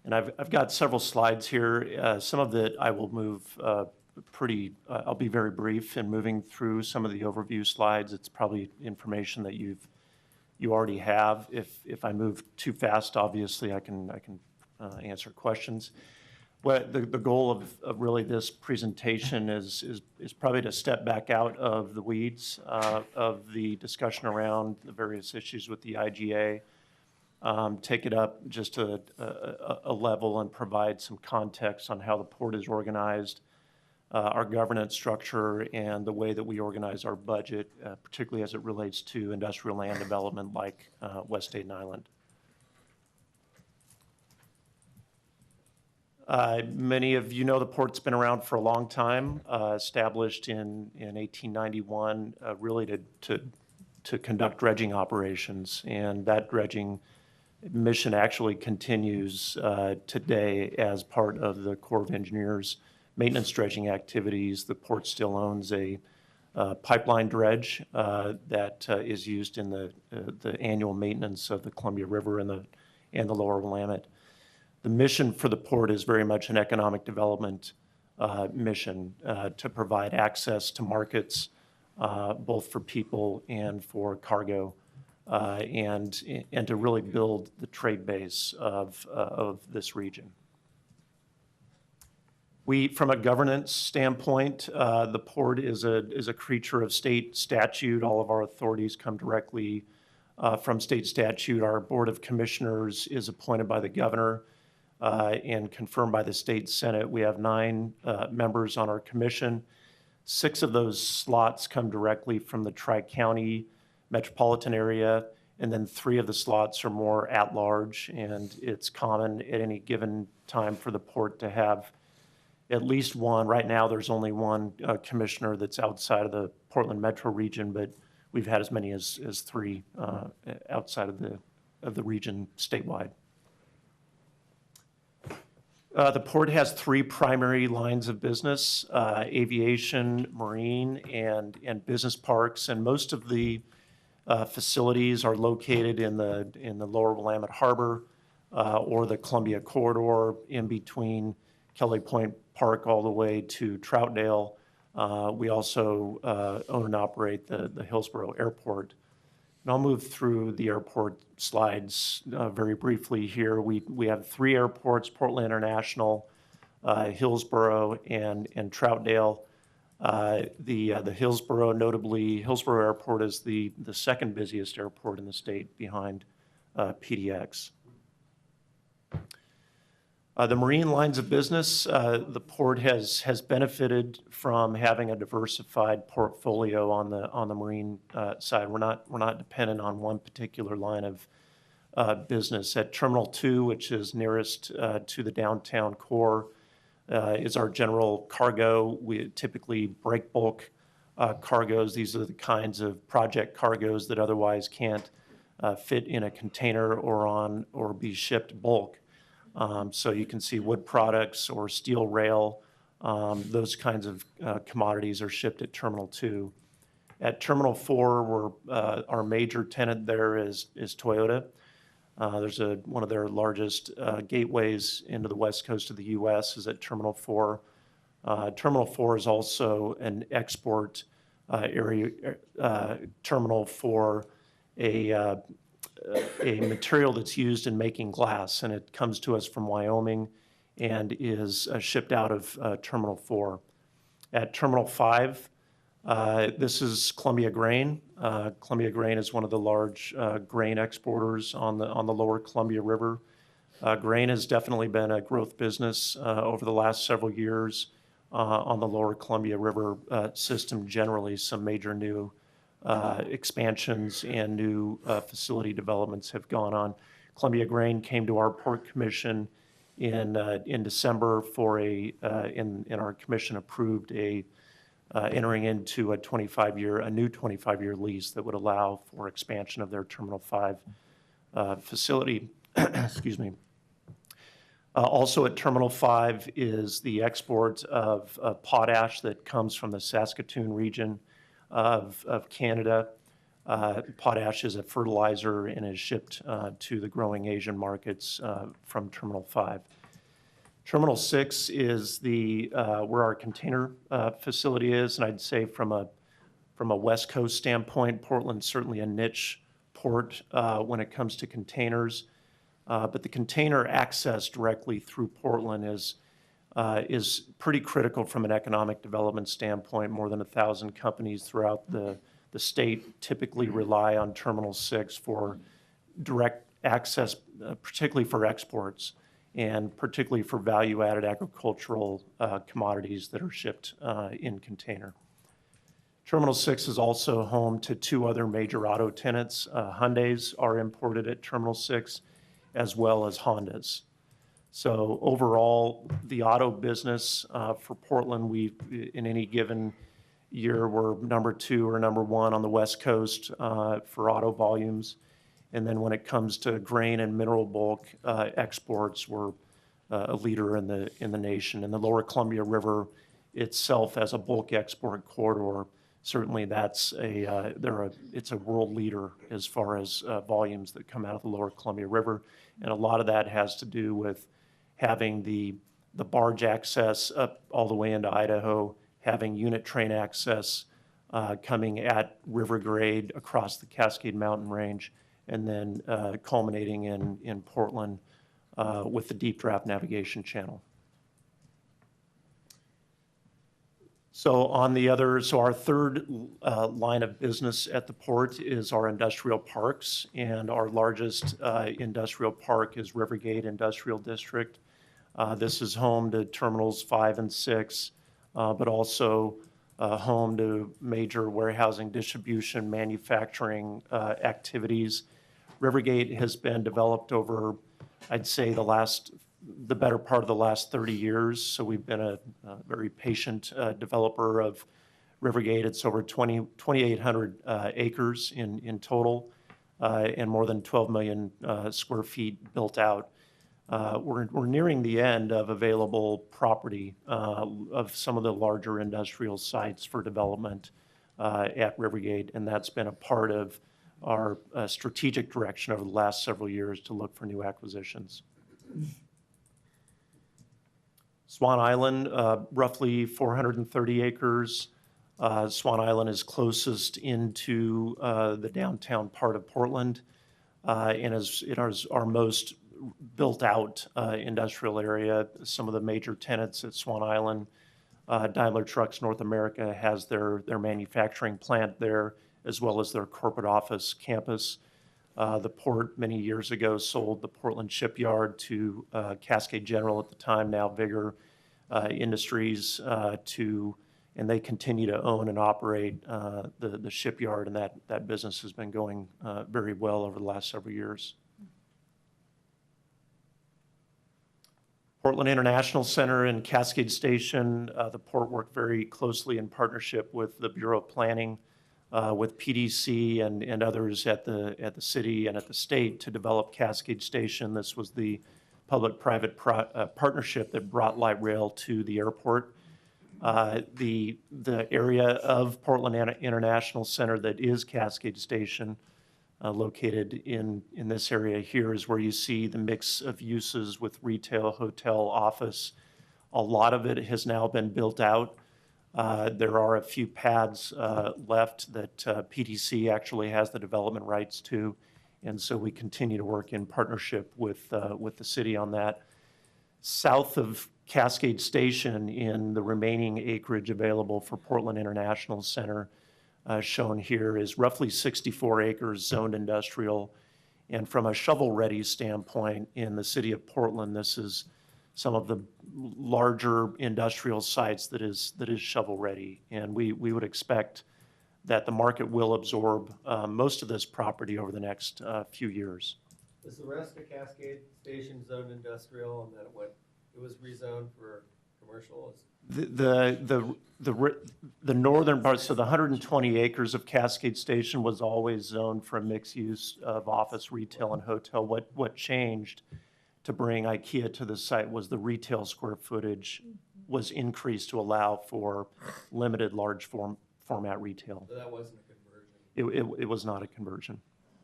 And I've got several slides here. Some of it I will move I'll be very brief in moving through some of the overview slides. It's probably information that you already have. If I move too fast, obviously I can answer questions. Well, the goal of really this presentation is probably to step back out of the weeds of the discussion around the various issues with the IGA, take it up just to a level and provide some context on how the port is organized, our governance structure, and the way that we organize our budget, particularly as it relates to industrial land development like West Hayden Island. Many of you know the port's been around for a long time, established in 1891, really to conduct dredging operations. And that dredging mission actually continues today as part of the Corps of Engineers maintenance dredging activities. The port still owns a pipeline dredge that is used in the annual maintenance of the Columbia River and the lower Willamette. The mission for the port is very much an economic development mission to provide access to markets, both for people and for cargo, and to really build the trade base of this region. From a governance standpoint, the port is a creature of state statute. All of our authorities come directly from state statute. Our Board of Commissioners is appointed by the governor and confirmed by the state Senate. We have 9 members on our commission. 6 of those slots come directly from the Tri-County metropolitan area, and then 3 of the slots are more at-large, and it's common at any given time for the port to have at least one. Right now, there's only one commissioner that's outside of the Portland metro region, but we've had as many as 3 outside of the region statewide. The port has 3 primary lines of business: aviation, marine, and business parks. And most of the facilities are located in the lower Willamette Harbor or the Columbia Corridor, in between Kelly Point Park all the way to Troutdale. We also own and operate the Hillsborough Airport. And I'll move through the airport slides very briefly here. We have 3 airports: Portland International, Hillsborough, and Troutdale. The Hillsborough, notably, Hillsborough Airport is the second busiest airport in the state, behind PDX. The marine lines of business, the port has benefited from having a diversified portfolio on the marine side. We're not dependent on one particular line of business. At Terminal 2, which is nearest to the downtown core, is our general cargo. We typically break bulk cargoes. These are the kinds of project cargoes that otherwise can't fit in a container or be shipped bulk. So you can see wood products or steel rail, those kinds of commodities are shipped at Terminal 2. At Terminal 4, our major tenant there is Toyota. There's one of their largest gateways into the west coast of the U.S. is at Terminal 4. Terminal 4 is also an export terminal for a material that's used in making glass, and it comes to us from Wyoming and is shipped out of Terminal 4. At Terminal 5, this is Columbia Grain. Columbia Grain is one of the large grain exporters on the lower Columbia River. Grain has definitely been a growth business over the last several years on the lower Columbia River system generally. Some major new expansions and new facility developments have gone on. Columbia Grain came to our Port Commission in December and our commission approved entering into a new 25-year lease that would allow for expansion of their Terminal 5 facility. Excuse me. Also at Terminal 5 is the export of potash that comes from the Saskatoon region of Canada. Potash is a fertilizer and is shipped to the growing Asian markets from Terminal 5. Terminal 6 is where our container facility is, and I'd say from a West Coast standpoint, Portland's certainly a niche port when it comes to containers. But the container access directly through Portland is pretty critical from an economic development standpoint. More than 1,000 companies throughout the state typically rely on Terminal 6 for direct access, particularly for exports, and particularly for value-added agricultural commodities that are shipped in container. Terminal 6 is also home to 2 other major auto tenants. Hyundais are imported at Terminal 6, as well as Hondas. So overall, the auto business for Portland, in any given year, we're number 2 or number 1 on the West Coast for auto volumes. And then when it comes to grain and mineral bulk exports, we're a leader in the nation. And the Lower Columbia River itself as a bulk export corridor, certainly that's it's a world leader as far as volumes that come out of the Lower Columbia River. And a lot of that has to do with having the barge access up all the way into Idaho, having unit train access coming at river grade across the Cascade Mountain Range, and then culminating in Portland with the deep draft navigation channel. So our third line of business at the port is our industrial parks, and our largest industrial park is Rivergate Industrial District. This is home to terminals 5 and 6, but also home to major warehousing, distribution, manufacturing activities. Rivergate has been developed over, I'd say, the better part of the last 30 years. So we've been a very patient developer of Rivergate. It's over 2,800 acres in total and more than 12 million square feet built out. We're nearing the end of available property of some of the larger industrial sites for development at Rivergate, and that's been a part of our strategic direction over the last several years to look for new acquisitions. Swan Island, roughly 430 acres. Swan Island is closest into the downtown part of Portland and is our most built out industrial area. Some of the major tenants at Swan Island, Daimler Trucks North America has their manufacturing plant there, as well as their corporate office campus. The port many years ago sold the Portland shipyard to Cascade General at the time, now Vigor Industries, and they continue to own and operate the shipyard, and that business has been going very well over the last several years. Portland International Center and Cascade Station, the port worked very closely in partnership with the Bureau of Planning, with PDC and others at the city and at the state to develop Cascade Station. This was the public-private partnership that brought light rail to the airport. The area of Portland International Center that is Cascade Station, located in this area here, is where you see the mix of uses with retail, hotel, office. A lot of it has now been built out. There are a few pads left that PTC actually has the development rights to, and so we continue to work in partnership with the city on that. South of Cascade Station, in the remaining acreage available for Portland International Center, shown here, is roughly 64 acres zoned industrial. And from a shovel-ready standpoint, in the city of Portland, this is some of the larger industrial sites that is shovel-ready. And we would expect that the market will absorb most of this property over the next few years. Is the rest of Cascade Station zoned industrial, and then it was rezoned for commercial? The northern part, so the 120 acres of Cascade Station was always zoned for a mixed use of office, retail, and hotel. What changed to bring IKEA to the site was the retail square footage was increased to allow for limited large format retail. So that wasn't a conversion? It was not a conversion.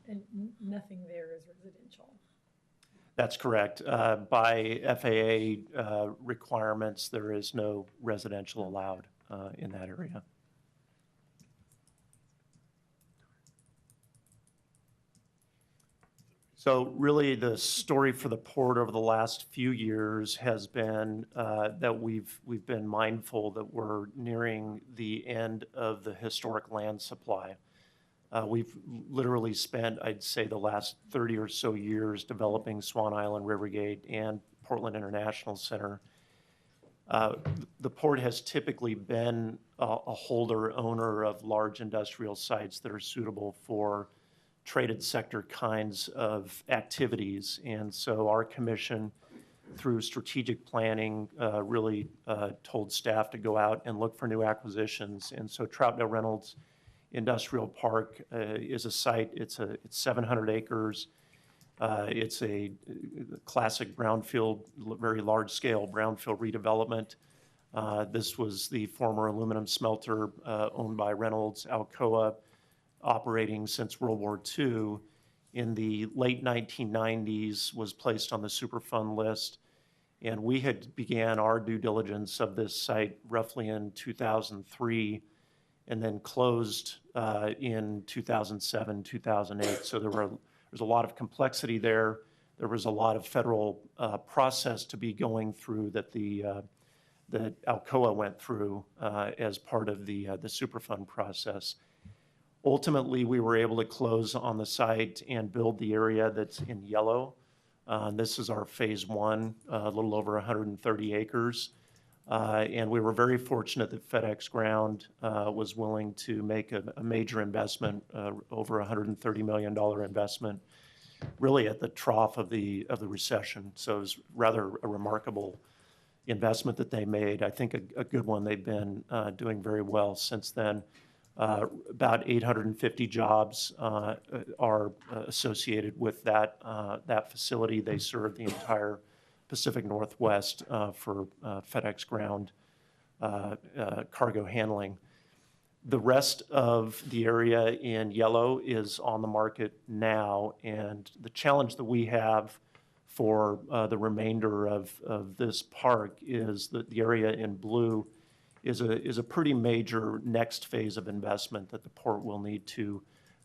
And nothing there is residential? That's correct. By FAA requirements, there is no residential allowed in that area. So really the story for the port over the last few years has been that we've been mindful that we're nearing the end of the historic land supply. We've literally spent, I'd say, the last 30 or so years developing Swan Island, Rivergate, and Portland International Center. The port has typically been a holder, owner of large industrial sites that are suitable for traded sector kinds of activities. And so our commission, through strategic planning, really told staff to go out and look for new acquisitions. And so Troutdale Reynolds Industrial Park is a site, it's 700 acres. It's a classic brownfield, very large-scale brownfield redevelopment. This was the former aluminum smelter owned by Reynolds Alcoa, operating since World War II. In the late 1990s, was placed on the Superfund list, and we had began our due diligence of this site roughly in 2003, and then closed in 2007, 2008. So there's a lot of complexity there. There was a lot of federal process to be going through that that Alcoa went through as part of the Superfund process. Ultimately, we were able to close on the site and build the area that's in yellow. This is our phase one, a little over 130 acres. And we were very fortunate that FedEx Ground was willing to make a major investment, over $130 million investment, really at the trough of the recession. So it was rather a remarkable investment that they made. I think a good one. They've been doing very well since then. About 850 jobs are associated with that facility. They serve the entire Pacific Northwest for FedEx Ground cargo handling. The rest of the area in yellow is on the market now, and the challenge that we have for the remainder of this park is that the area in blue is a pretty major next phase of investment that the port will need to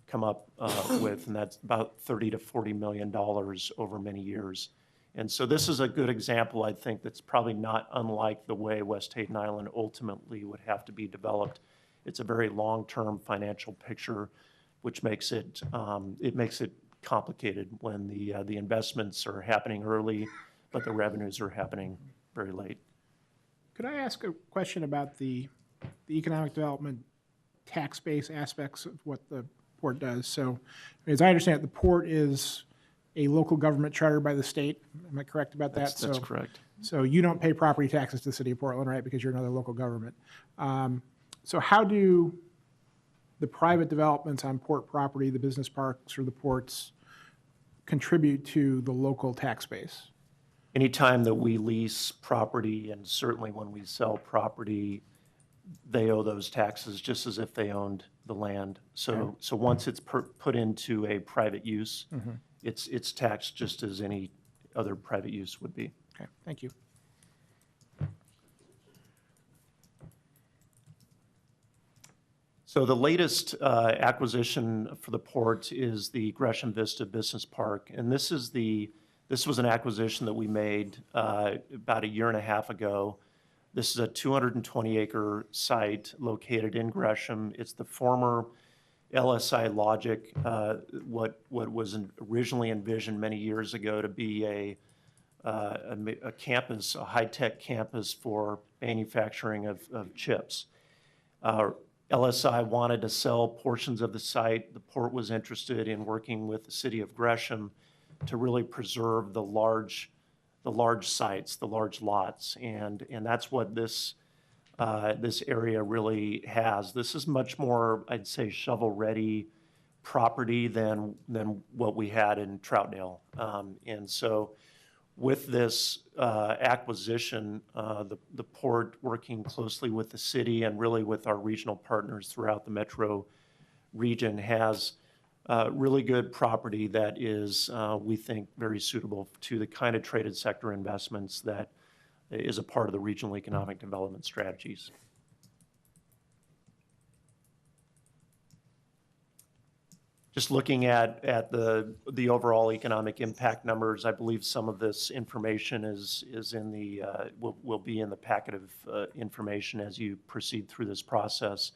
come up with, and that's about $30 to $40 million over many years. And so this is a good example, I think, that's probably not unlike the way West Hayden Island ultimately would have to be developed. It's a very long-term financial picture, which makes it complicated when the investments are happening early, but the revenues are happening very late. Could I ask a question about the economic development tax base aspects of what the port does? So, as I understand it, the port is a local government chartered by the state. Am I correct about that? That's correct. So you don't pay property taxes to the city of Portland, right, because you're another local government. So how do the private developments on port property, the business parks or the ports, contribute to the local tax base? Anytime that we lease property, and certainly when we sell property, they owe those taxes just as if they owned the land. So once it's put into a private use, it's taxed just as any other private use would be. Okay, thank you. So the latest acquisition for the port is the Gresham Vista Business Park, and this was an acquisition that we made about a year and a half ago. This is a 220-acre site located in Gresham. It's the former LSI Logic, what was originally envisioned many years ago to be a campus, a high-tech campus for manufacturing of chips. LSI wanted to sell portions of the site. The port was interested in working with the city of Gresham to really preserve the large sites, the large lots, and that's what this area really has. This is much more, I'd say, shovel-ready property than what we had in Troutdale. And so with this acquisition, the port, working closely with the city and really with our regional partners throughout the metro region, has really good property that is, we think, very suitable to the kind of traded sector investments that is a part of the regional economic development strategies. Just looking at the overall economic impact numbers, I believe some of this information is in the will be in the packet of information as you proceed through this process.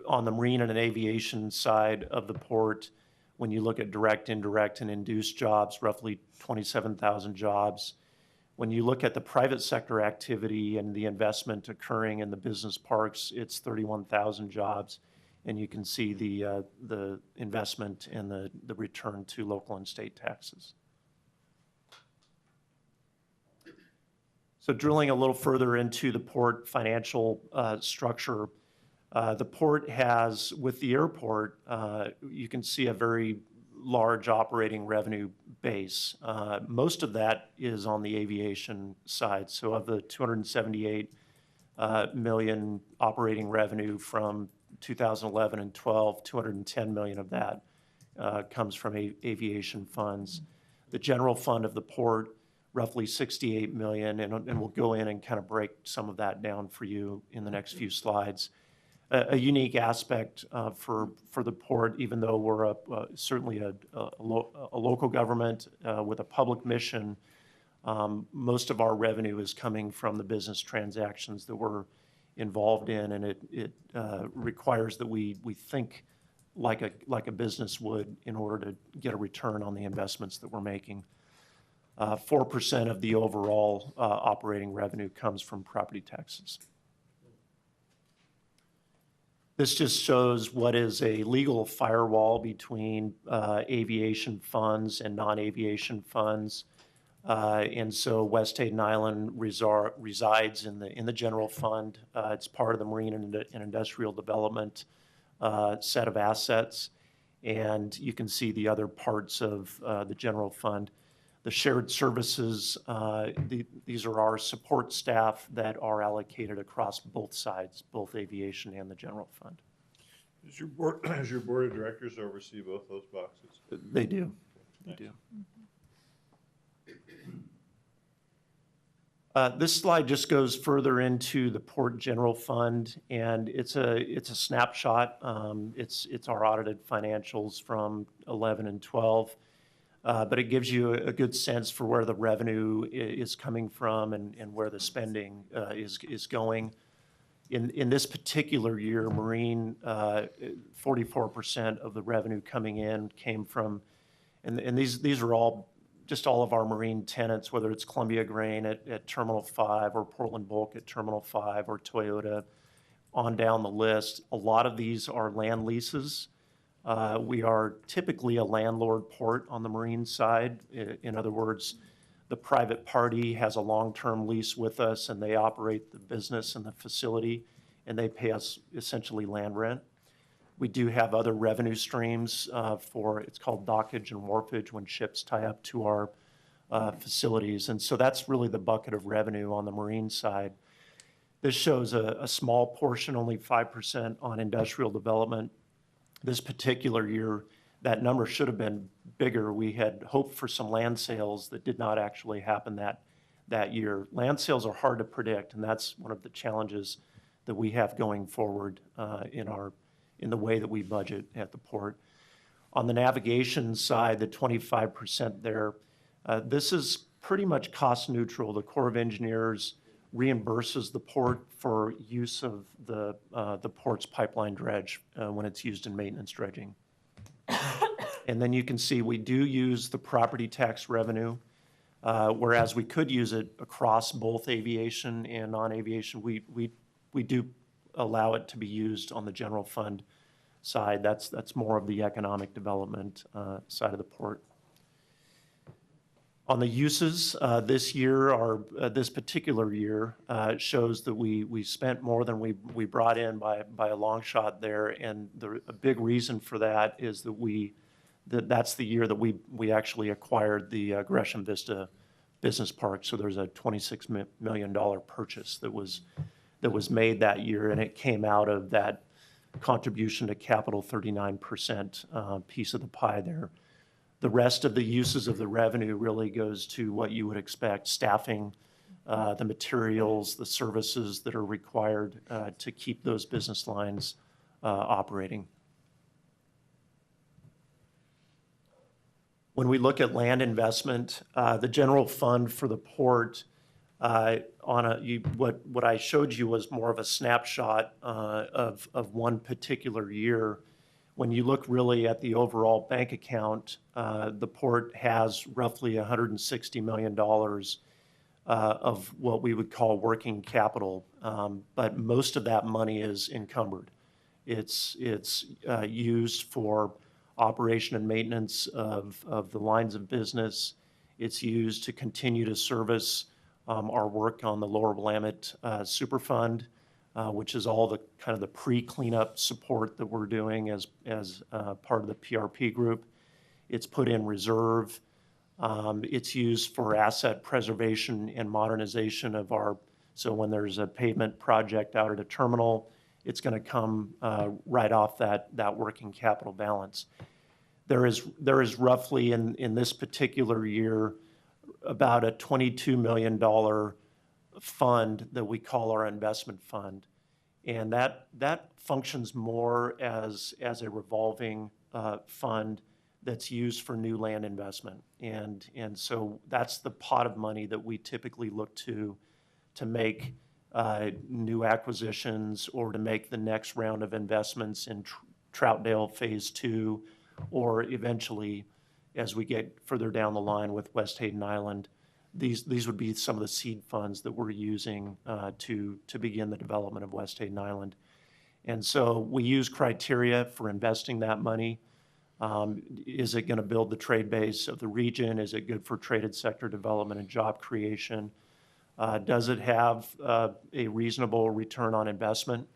On the marine and aviation side of the port, when you look at direct, indirect, and induced jobs, roughly 27,000 jobs. When you look at the private sector activity and the investment occurring in the business parks, it's 31,000 jobs. And you can see the investment and the return to local and state taxes. So drilling a little further into the port financial structure, The port has, with the airport, you can see a very large operating revenue base. Most of that is on the aviation side. So of the 278 million operating revenue from 2011 and 12, 210 million of that comes from aviation funds. The general fund of the port, roughly 68 million, and we'll go in and kind of break some of that down for you in the next few slides. A unique aspect for the port, even though we're certainly a local government with a public mission, most of our revenue is coming from the business transactions that we're involved in, and it requires that we think like a business would in order to get a return on the investments that we're making. 4% of the overall operating revenue comes from property taxes. This just shows what is a legal firewall between aviation funds and non-aviation funds. And so West Hayden Island resides in the general fund. It's part of the Marine and Industrial Development set of assets. And you can see the other parts of the general fund. The shared services, these are our support staff that are allocated across both sides, both aviation and the general fund. Does your board of directors oversee both those boxes? They do. They do. This slide just goes further into the Port General Fund, and it's a snapshot. It's our audited financials from 11 and 12. But it gives you a good sense for where the revenue is coming from and where the spending is going. In this particular year, Marine, 44% of the revenue coming in came from, and these are all of our Marine tenants, whether it's Columbia Grain at Terminal 5 or Portland Bulk at Terminal 5 or Toyota, on down the list. A lot of these are land leases. We are typically a landlord port on the marine side. In other words, the private party has a long-term lease with us, and they operate the business and the facility, and they pay us essentially land rent. We do have other revenue streams it's called dockage and wharfage when ships tie up to our facilities. And so that's really the bucket of revenue on the marine side. This shows a small portion, only 5% on industrial development. This particular year, that number should have been bigger. We had hoped for some land sales that did not actually happen that year. Land sales are hard to predict, and that's one of the challenges that we have going forward in the way that we budget at the port. On the navigation side, the 25% there, this is pretty much cost neutral. The Corps of Engineers reimburses the port for use of the port's pipeline dredge when it's used in maintenance dredging. And then you can see we do use the property tax revenue, whereas we could use it across both aviation and non-aviation. We do allow it to be used on the general fund side. That's more of the economic development side of the port. On the uses, this particular year shows that we spent more than we brought in by a long shot there, and a big reason for that is that's the year that we actually acquired the Gresham Vista Business Park. So there's a $26 million purchase that was made that year, and it came out of that contribution to capital 39% piece of the pie there. The rest of the uses of the revenue really goes to what you would expect: staffing, the materials, the services that are required to keep those business lines operating. When we look at land investment, the general fund for the port, what I showed you was more of a snapshot of one particular year. When you look really at the overall bank account, the port has roughly $160 million of what we would call working capital, but most of that money is encumbered. It's used for operation and maintenance of the lines of business. It's used to continue to service our work on the Lower Willamette Superfund. which is all the kind of the pre-cleanup support that we're doing as part of the PRP group. It's put in reserve. It's used for asset preservation and modernization of our, so when there's a pavement project out at a terminal, it's going to come right off that working capital balance. There is roughly in this particular year about a $22 million fund that we call our investment fund. And that functions more as a revolving fund that's used for new land investment. And so that's the pot of money that we typically look to make new acquisitions or to make the next round of investments in Troutdale Phase 2, or eventually, as we get further down the line with West Hayden Island, these would be some of the seed funds that we're using to begin the development of West Hayden Island. And so we use criteria for investing that money. Is it going to build the trade base of the region? Is it good for traded sector development and job creation? Does it have a reasonable return on investment?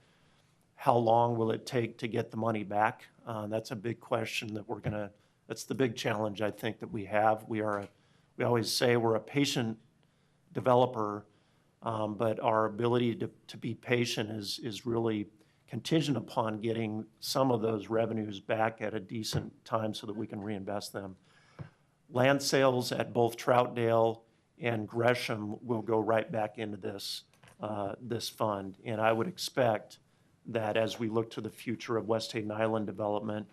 How long will it take to get the money back? That's a big question that that's the big challenge I think that we have. We always say we're a patient developer, but our ability to be patient is really contingent upon getting some of those revenues back at a decent time so that we can reinvest them. Land sales at both Troutdale and Gresham will go right back into this fund. And I would expect that as we look to the future of West Hayden Island development,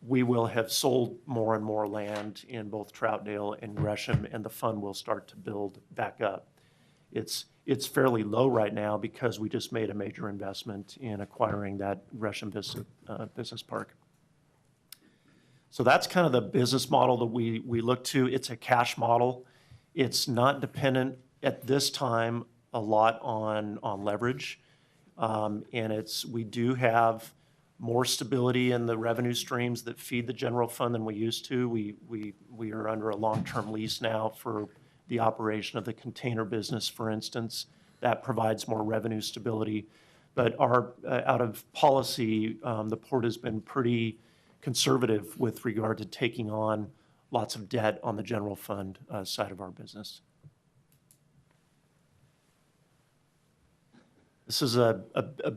we will have sold more and more land in both Troutdale and Gresham, and the fund will start to build back up. It's fairly low right now because we just made a major investment in acquiring that Gresham Business Park. So that's kind of the business model that we look to. It's a cash model. It's not dependent at this time a lot on leverage. And we do have more stability in the revenue streams that feed the general fund than we used to. We are under a long-term lease now for the operation of the container business, for instance. That provides more revenue stability. But out of policy, the port has been pretty conservative with regard to taking on lots of debt on the general fund side of our business. This is a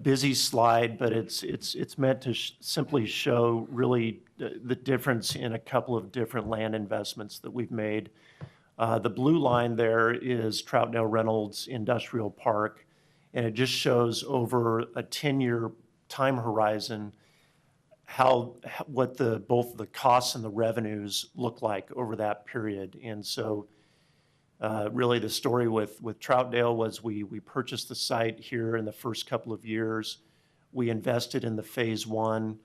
busy slide, but it's meant to simply show really the difference in a couple of different land investments that we've made. The blue line there is Troutdale Reynolds Industrial Park, and it just shows over a 10-year time horizon what both the costs and the revenues look like over that period. And so really the story with Troutdale was we purchased the site here in the first couple of years. We invested in the Phase 1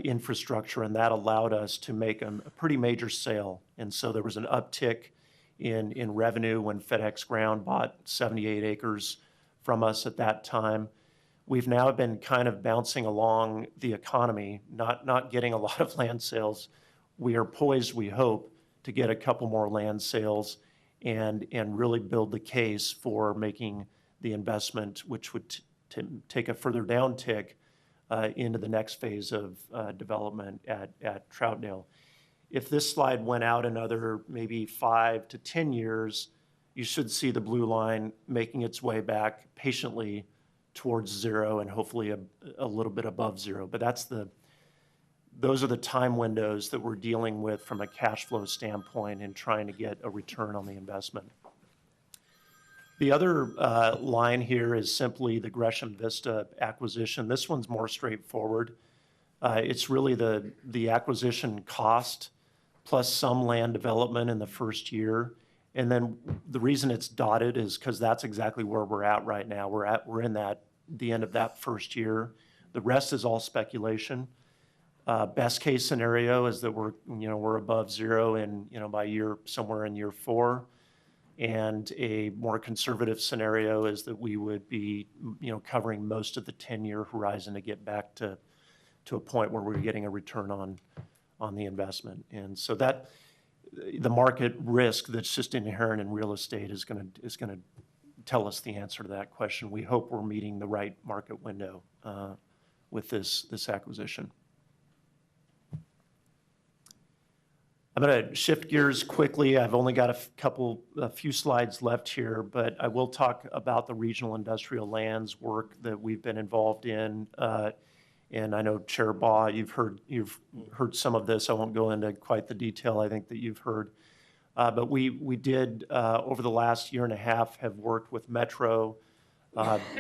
infrastructure, and that allowed us to make a pretty major sale. And so there was an uptick in revenue when FedEx Ground bought 78 acres from us at that time. We've now been kind of bouncing along the economy, not getting a lot of land sales. We are poised, we hope, to get a couple more land sales and really build the case for making the investment, which would take a further downtick into the next phase of development at Troutdale. If this slide went out another maybe 5 to 10 years, you should see the blue line making its way back patiently towards zero and hopefully a little bit above zero. But those are the time windows that we're dealing with from a cash flow standpoint and trying to get a return on the investment. The other line here is simply the Gresham Vista acquisition. This one's more straightforward. It's really the acquisition cost plus some land development in the first year. And then the reason it's dotted is because that's exactly where we're at right now. We're in the end of that first year. The rest is all speculation. Best case scenario is that we're above zero somewhere in year 4. And a more conservative scenario is that we would be covering most of the 10-year horizon to get back to a point where we're getting a return on the investment. And so that the market risk that's just inherent in real estate is going to tell us the answer to that question. We hope we're meeting the right market window with this acquisition. I'm going to shift gears quickly. I've only got a few slides left here, but I will talk about the regional industrial lands work that we've been involved in. And I know Chair Baugh, you've heard some of this. I won't go into quite the detail I think that you've heard. But we did, over the last year and a half, have worked with Metro,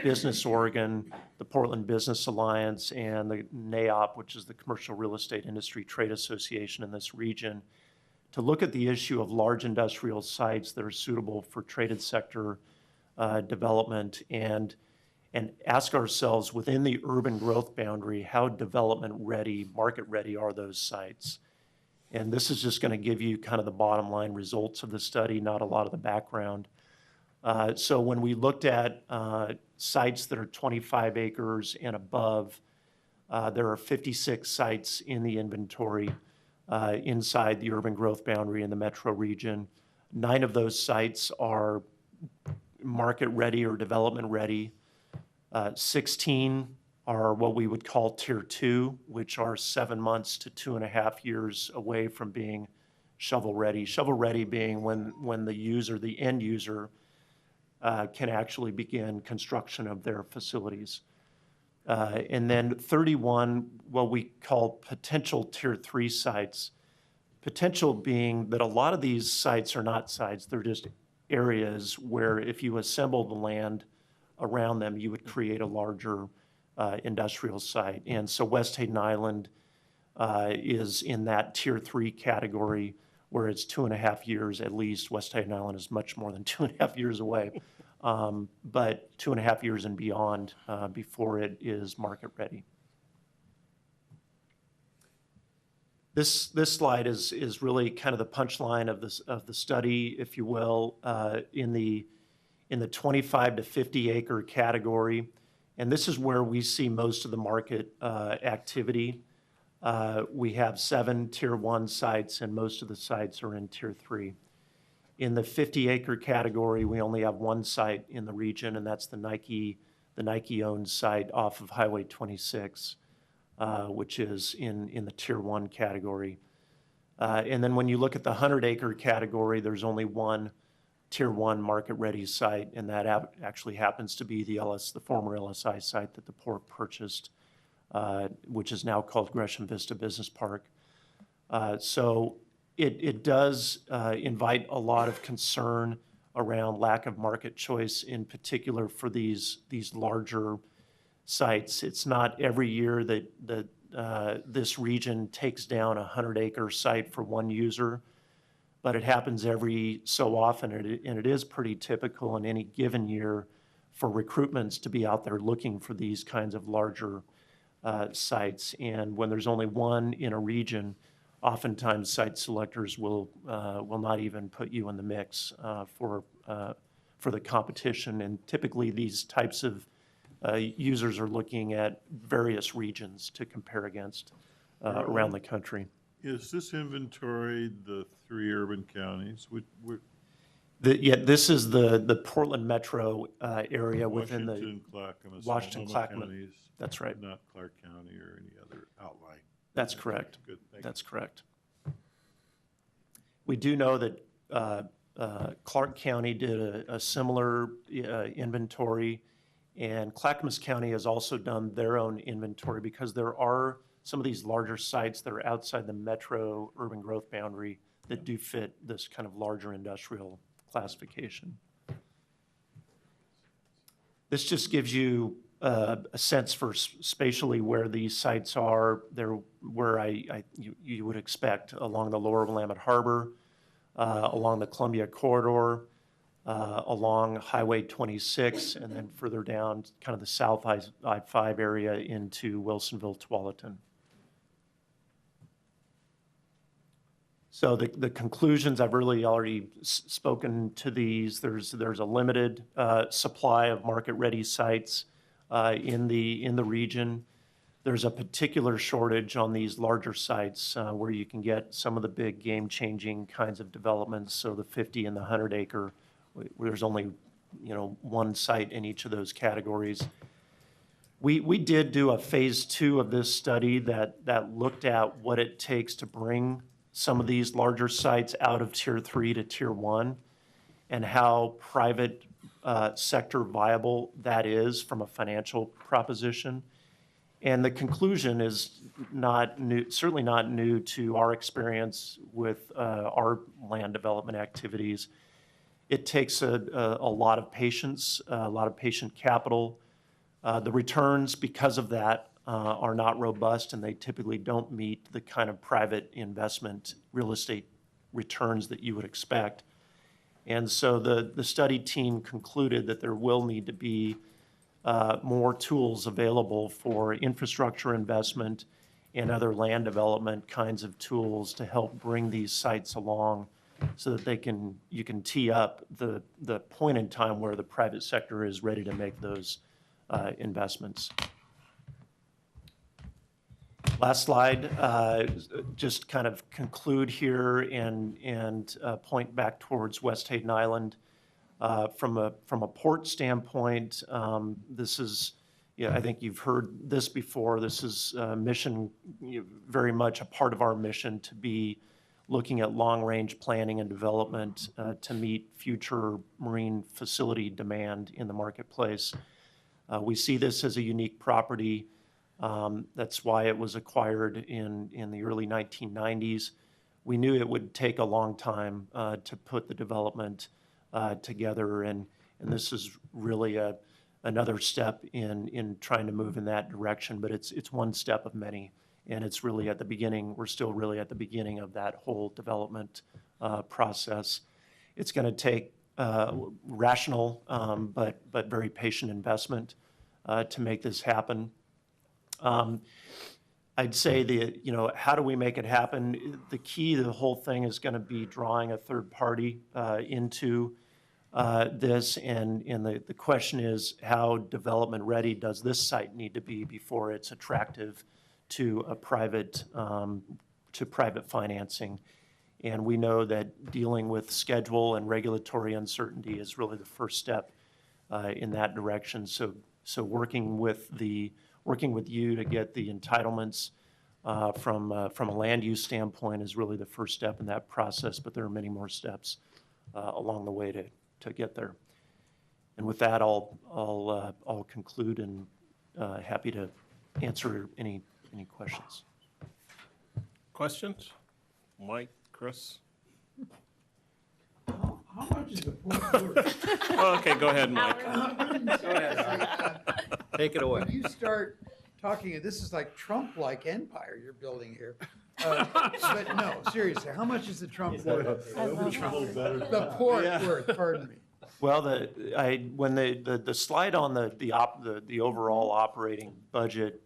Business Oregon, the Portland Business Alliance, and the NAIOP, which is the Commercial Real Estate Industry Trade Association in this region, to look at the issue of large industrial sites that are suitable for traded sector development and ask ourselves within the urban growth boundary, how development ready, market ready are those sites? And this is just going to give you kind of the bottom line results of the study, not a lot of the background. So when we looked at sites that are 25 acres and above, there are 56 sites in the inventory inside the urban growth boundary in the metro region. 9 of those sites are market ready or development ready. 16 are what we would call tier 2, which are 7 months to 2.5 years away from being shovel ready. Shovel ready being when the user, the end user, can actually begin construction of their facilities. And then 31, what we call potential tier 3 sites. Potential being that a lot of these sites are not sites, they're just areas where if you assemble the land around them, you would create a larger industrial site. And so West Hayden Island is in that tier 3 category where it's 2.5 years at least. West Hayden Island is much more than 2.5 years away, but 2.5 years and beyond before it is market ready. This slide is really kind of the punchline of the study, if you will, in the 25 to 50 acre category. And this is where we see most of the market activity. We have 7 tier 1 sites, and most of the sites are in tier 3. In the 50 acre category, we only have 1 site in the region, and that's the Nike owned site off of Highway 26, which is in the tier 1 category. And then when you look at the 100 acre category, there's only 1 tier 1 market ready site, and that actually happens to be the former LSI site that the Port purchased, which is now called Gresham Vista Business Park. So it does invite a lot of concern around lack of market choice, in particular for these larger sites. It's not every year that this region takes down a 100 acre site for one user, but it happens every so often, and it is pretty typical in any given year for recruitments to be out there looking for these kinds of larger sites. And when there's only 1 in a region, oftentimes site selectors will not even put you in the mix for the competition. And typically these types of users are looking at various regions to compare against around the country. Is this inventory the 3 urban counties? This is the Portland metro area within the Washington, Clackamas, Washington, Sonoma Clackamas. counties, That's right. not Clark County or any other outlying. That's correct. Good, thank That's correct. We do know that Clark County did a similar inventory, and Clackamas County has also done their own inventory because there are some of these larger sites that are outside the metro urban growth boundary that do fit this kind of larger industrial classification. This just gives you a sense for spatially where these sites are. They're where you would expect along the lower Willamette Harbor, along the Columbia Corridor, along Highway 26, and then further down kind of the south I-5 area into Wilsonville, Tualatin. So the conclusions, I've really already spoken to these. There's a limited supply of market-ready sites in the region. There's a particular shortage on these larger sites where you can get some of the big game-changing kinds of developments. So the 50 and the 100 acre, there's only one site in each of those categories. We did do a phase 2 of this study that looked at what it takes to bring some of these larger sites out of Tier 3 to Tier 1 and how private sector viable that is from a financial proposition. And the conclusion is not new, certainly not new to our experience with our land development activities. It takes a lot of patience, a lot of patient capital. The returns, because of that, are not robust, and they typically don't meet the kind of private investment real estate returns that you would expect. And so the study team concluded that there will need to be more tools available for infrastructure investment and other land development kinds of tools to help bring these sites along so that you can tee up the point in time where the private sector is ready to make those investments. Last slide, just kind of conclude here and point back towards West Hayden Island. From a port standpoint, this is, I think you've heard this before. This is mission, very much a part of our mission to be looking at long-range planning and development to meet future marine facility demand in the marketplace. We see this as a unique property. That's why it was acquired in the early 1990s. We knew it would take a long time to put the development together, and this is really another step in trying to move in that direction, but it's one step of many, and it's really at the beginning. We're still really at the beginning of that whole development process. It's going to take rational but very patient investment to make this happen. I'd say how do we make it happen? The key to the whole thing is going to be drawing a third party into this, and the question is, how development ready does this site need to be before it's attractive to a private financing? And we know that dealing with schedule and regulatory uncertainty is really the first step in that direction. So working with you to get the entitlements from a land use standpoint is really the first step in that process, but there are many more steps along the way to get there. And with that, I'll conclude, and happy to answer any questions. Questions? Mike, Chris? How much is the port worth? Okay, go ahead, Mike. Go ahead. Take it away. When you start talking, this is like Trump-like empire you're building here. But no, seriously, how much is the Trump worth? The port worth, pardon me. Well, when the slide on the overall operating budget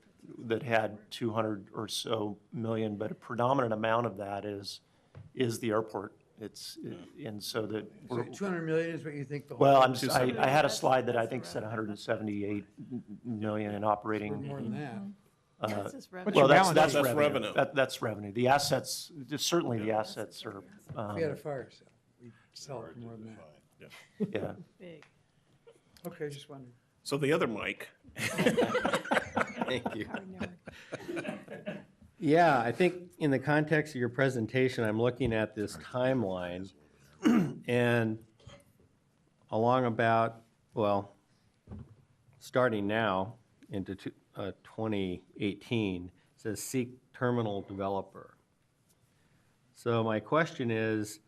that had 200 or so million, but a predominant amount of that is the airport. And so that So 200 million is what you think the whole. well, I had a slide that I think said 178 million in operating. More than that. That's just revenue. Well, that's That's revenue. revenue. That's revenue. The assets, certainly the assets are. We had a fire sale. We sell it more than that. Yeah. Big. Okay, just wondering. So the other Mike. Thank you. Yeah, I think in the context of your presentation, I'm looking at this timeline, and along about, starting now into 2018, it says seek terminal developer. So my question is,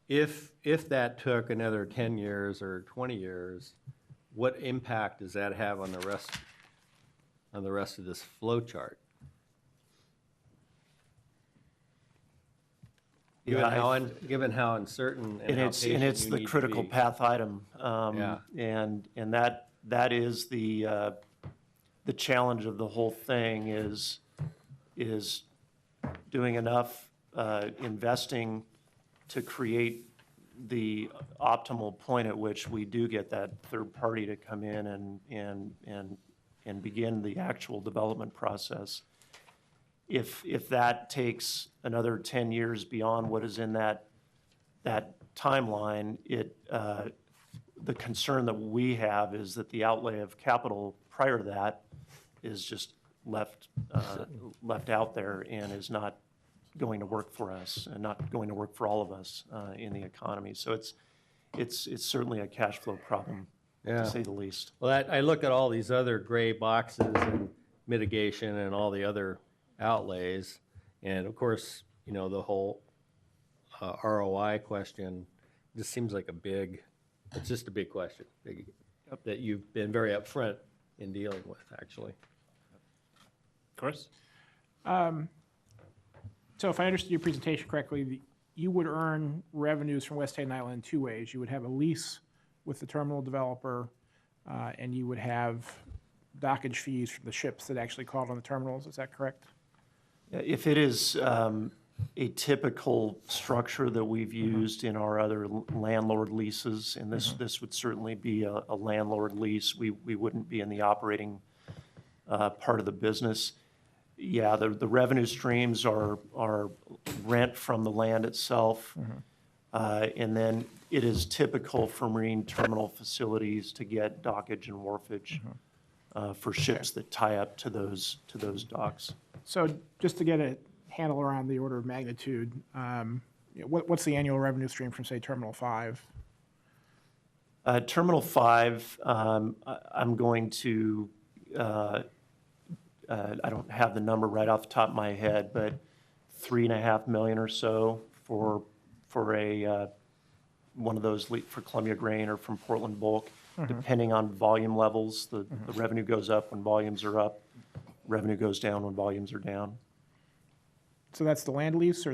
if that took another 10 years or 20 years, what impact does that have on the rest of this flow chart? Given how uncertain and how patient it's you the need to critical be. path item, Yeah. and that is the challenge of the whole thing is doing enough investing to create the optimal point at which we do get that third party to come in and begin the actual development process. If that takes another 10 years beyond what is in that timeline, the concern that we have is that the outlay of capital prior to that is just left out there and is not going to work for us and not going to work for all of us in the economy. So it's certainly a cash flow problem, Yeah. to say the least. Well, I look at all these other gray boxes and mitigation and all the other outlays, and of course, you know, the whole ROI question just seems like it's just a big question that you've been very upfront in dealing with, actually. Chris? So if I understood your presentation correctly, you would earn revenues from West Staten Island in two ways. You would have a lease with the terminal developer, and you would have dockage fees from the ships that actually called on the terminals. Is that correct? If it is a typical structure that we've used in our other landlord leases, and this would certainly be a landlord lease, we wouldn't be in the operating part of the business. Yeah, the revenue streams are rent from the land itself, and then it is typical for marine terminal facilities to get dockage and wharfage for ships that tie up to those docks. So just to get a handle around the order of magnitude, what's the annual revenue stream from, say, Terminal 5? Terminal 5, I'm going to, I don't have the number right off the top of my head, but $3.5 million or so for a one of those for Columbia Grain or from Portland Bulk, depending on volume levels. The revenue goes up when volumes are up. Revenue goes down when volumes are down. So that's the land lease, or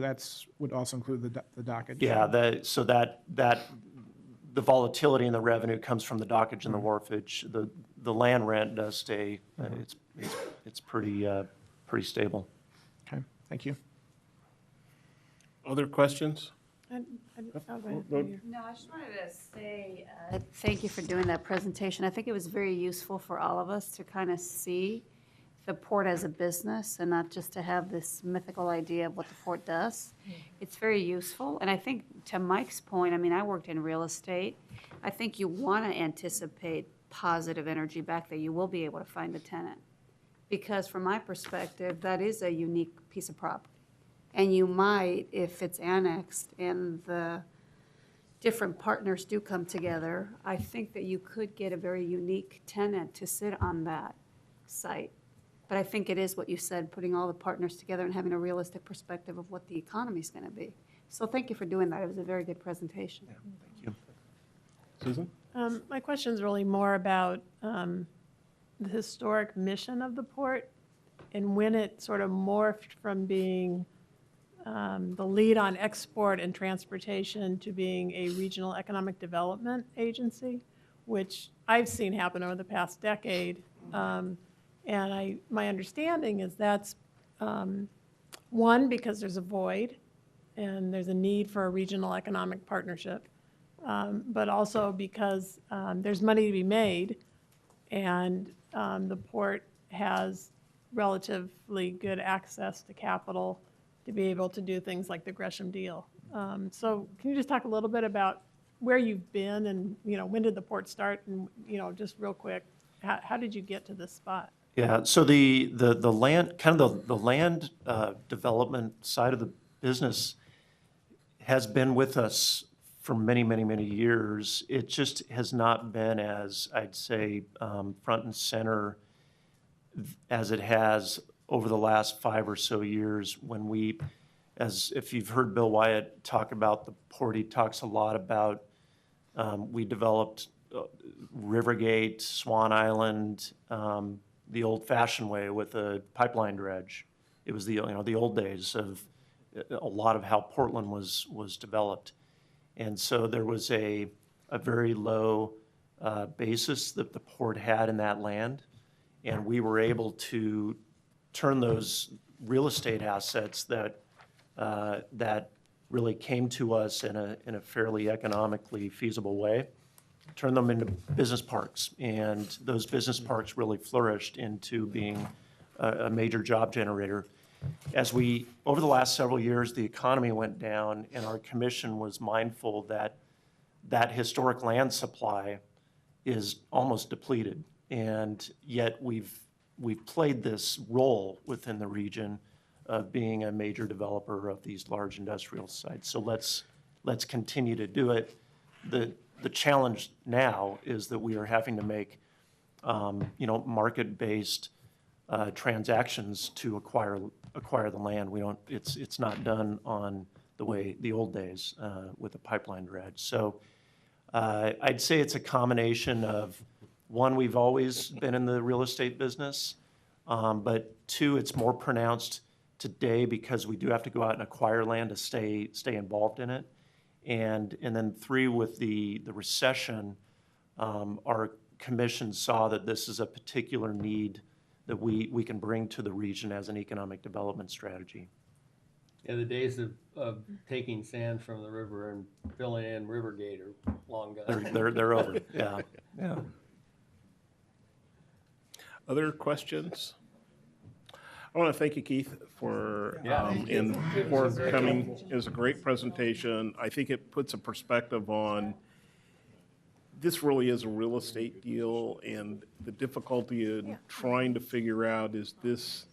would also include the dockage? Yeah, the volatility in the revenue comes from the dockage and the wharfage. The land rent does stay. It's pretty stable. Okay, thank you. Other questions? No, I just wanted to say thank you for doing that presentation. I think it was very useful for all of us to kind of see the port as a business and not just to have this mythical idea of what the port does. It's very useful. And I think to Mike's point, I mean, I worked in real estate. I think you want to anticipate positive energy back there. You will be able to find a tenant. Because from my perspective, that is a unique piece of property. And you might, if it's annexed and the different partners do come together, I think that you could get a very unique tenant to sit on that site. But I think it is what you said, putting all the partners together and having a realistic perspective of what the economy is going to be. So thank you for doing that. It was a very good presentation. Yeah, thank you. Susan? My question is really more about the historic mission of the port and when it sort of morphed from being the lead on export and transportation to being a regional economic development agency, which I've seen happen over the past decade. And my understanding is that's, one, because there's a void and there's a need for a regional economic partnership, but also because there's money to be made and the port has relatively good access to capital to be able to do things like the Gresham deal. So can you just talk a little bit about where you've been and, when did the port start? And, just real quick, how did you get to this spot? Yeah, so the land, kind of the land development side of the business has been with us for many, many, many years. It just has not been as, I'd say, front and center as it has over the last 5 or so years when if you've heard Bill Wyatt talk about the port, he talks a lot about, we developed Rivergate, Swan Island, the old-fashioned way with a pipeline dredge. It was the old days of a lot of how Portland was developed. And so there was a very low basis that the port had in that land, and we were able to turn those real estate assets that really came to us in a fairly economically feasible way, turn them into business parks. And those business parks really flourished into being a major job generator. Over the last several years, the economy went down, and our commission was mindful that that historic land supply is almost depleted. And yet we've played this role within the region of being a major developer of these large industrial sites. So let's continue to do it. The challenge now is that we are having to make market-based transactions to acquire the land. It's not done on the old days with a pipeline dredge. So I'd say it's a combination of, one, we've always been in the real estate business, but two, it's more pronounced today because we do have to go out and acquire land to stay involved in it. And then three, with the recession, our commission saw that this is a particular need that we can bring to the region as an economic development strategy. Yeah, the days of taking sand from the river and filling in river gate are long gone. They're over, yeah. Yeah. Other questions? I want to thank you, Keith, for coming. It was a great presentation. I think it puts a perspective on this really is a real estate deal, and the difficulty in trying to figure out, is this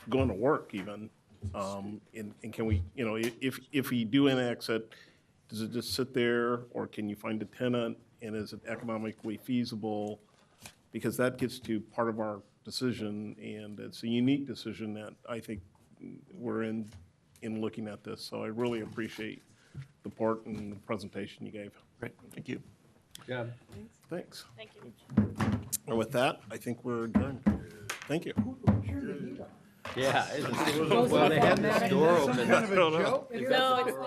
going to work even? And can we, if you do an exit, does it just sit there, or can you find a tenant, and is it economically feasible? Because that gets to part of our decision, and it's a unique decision that I think we're in looking at this. So I really appreciate the part and the presentation you gave. Great, thank you. Yeah. Thanks. Thank you. And with that, I think we're adjourned. Thank you. Yeah. Well, they had this door open. Kind of a joke? No, it's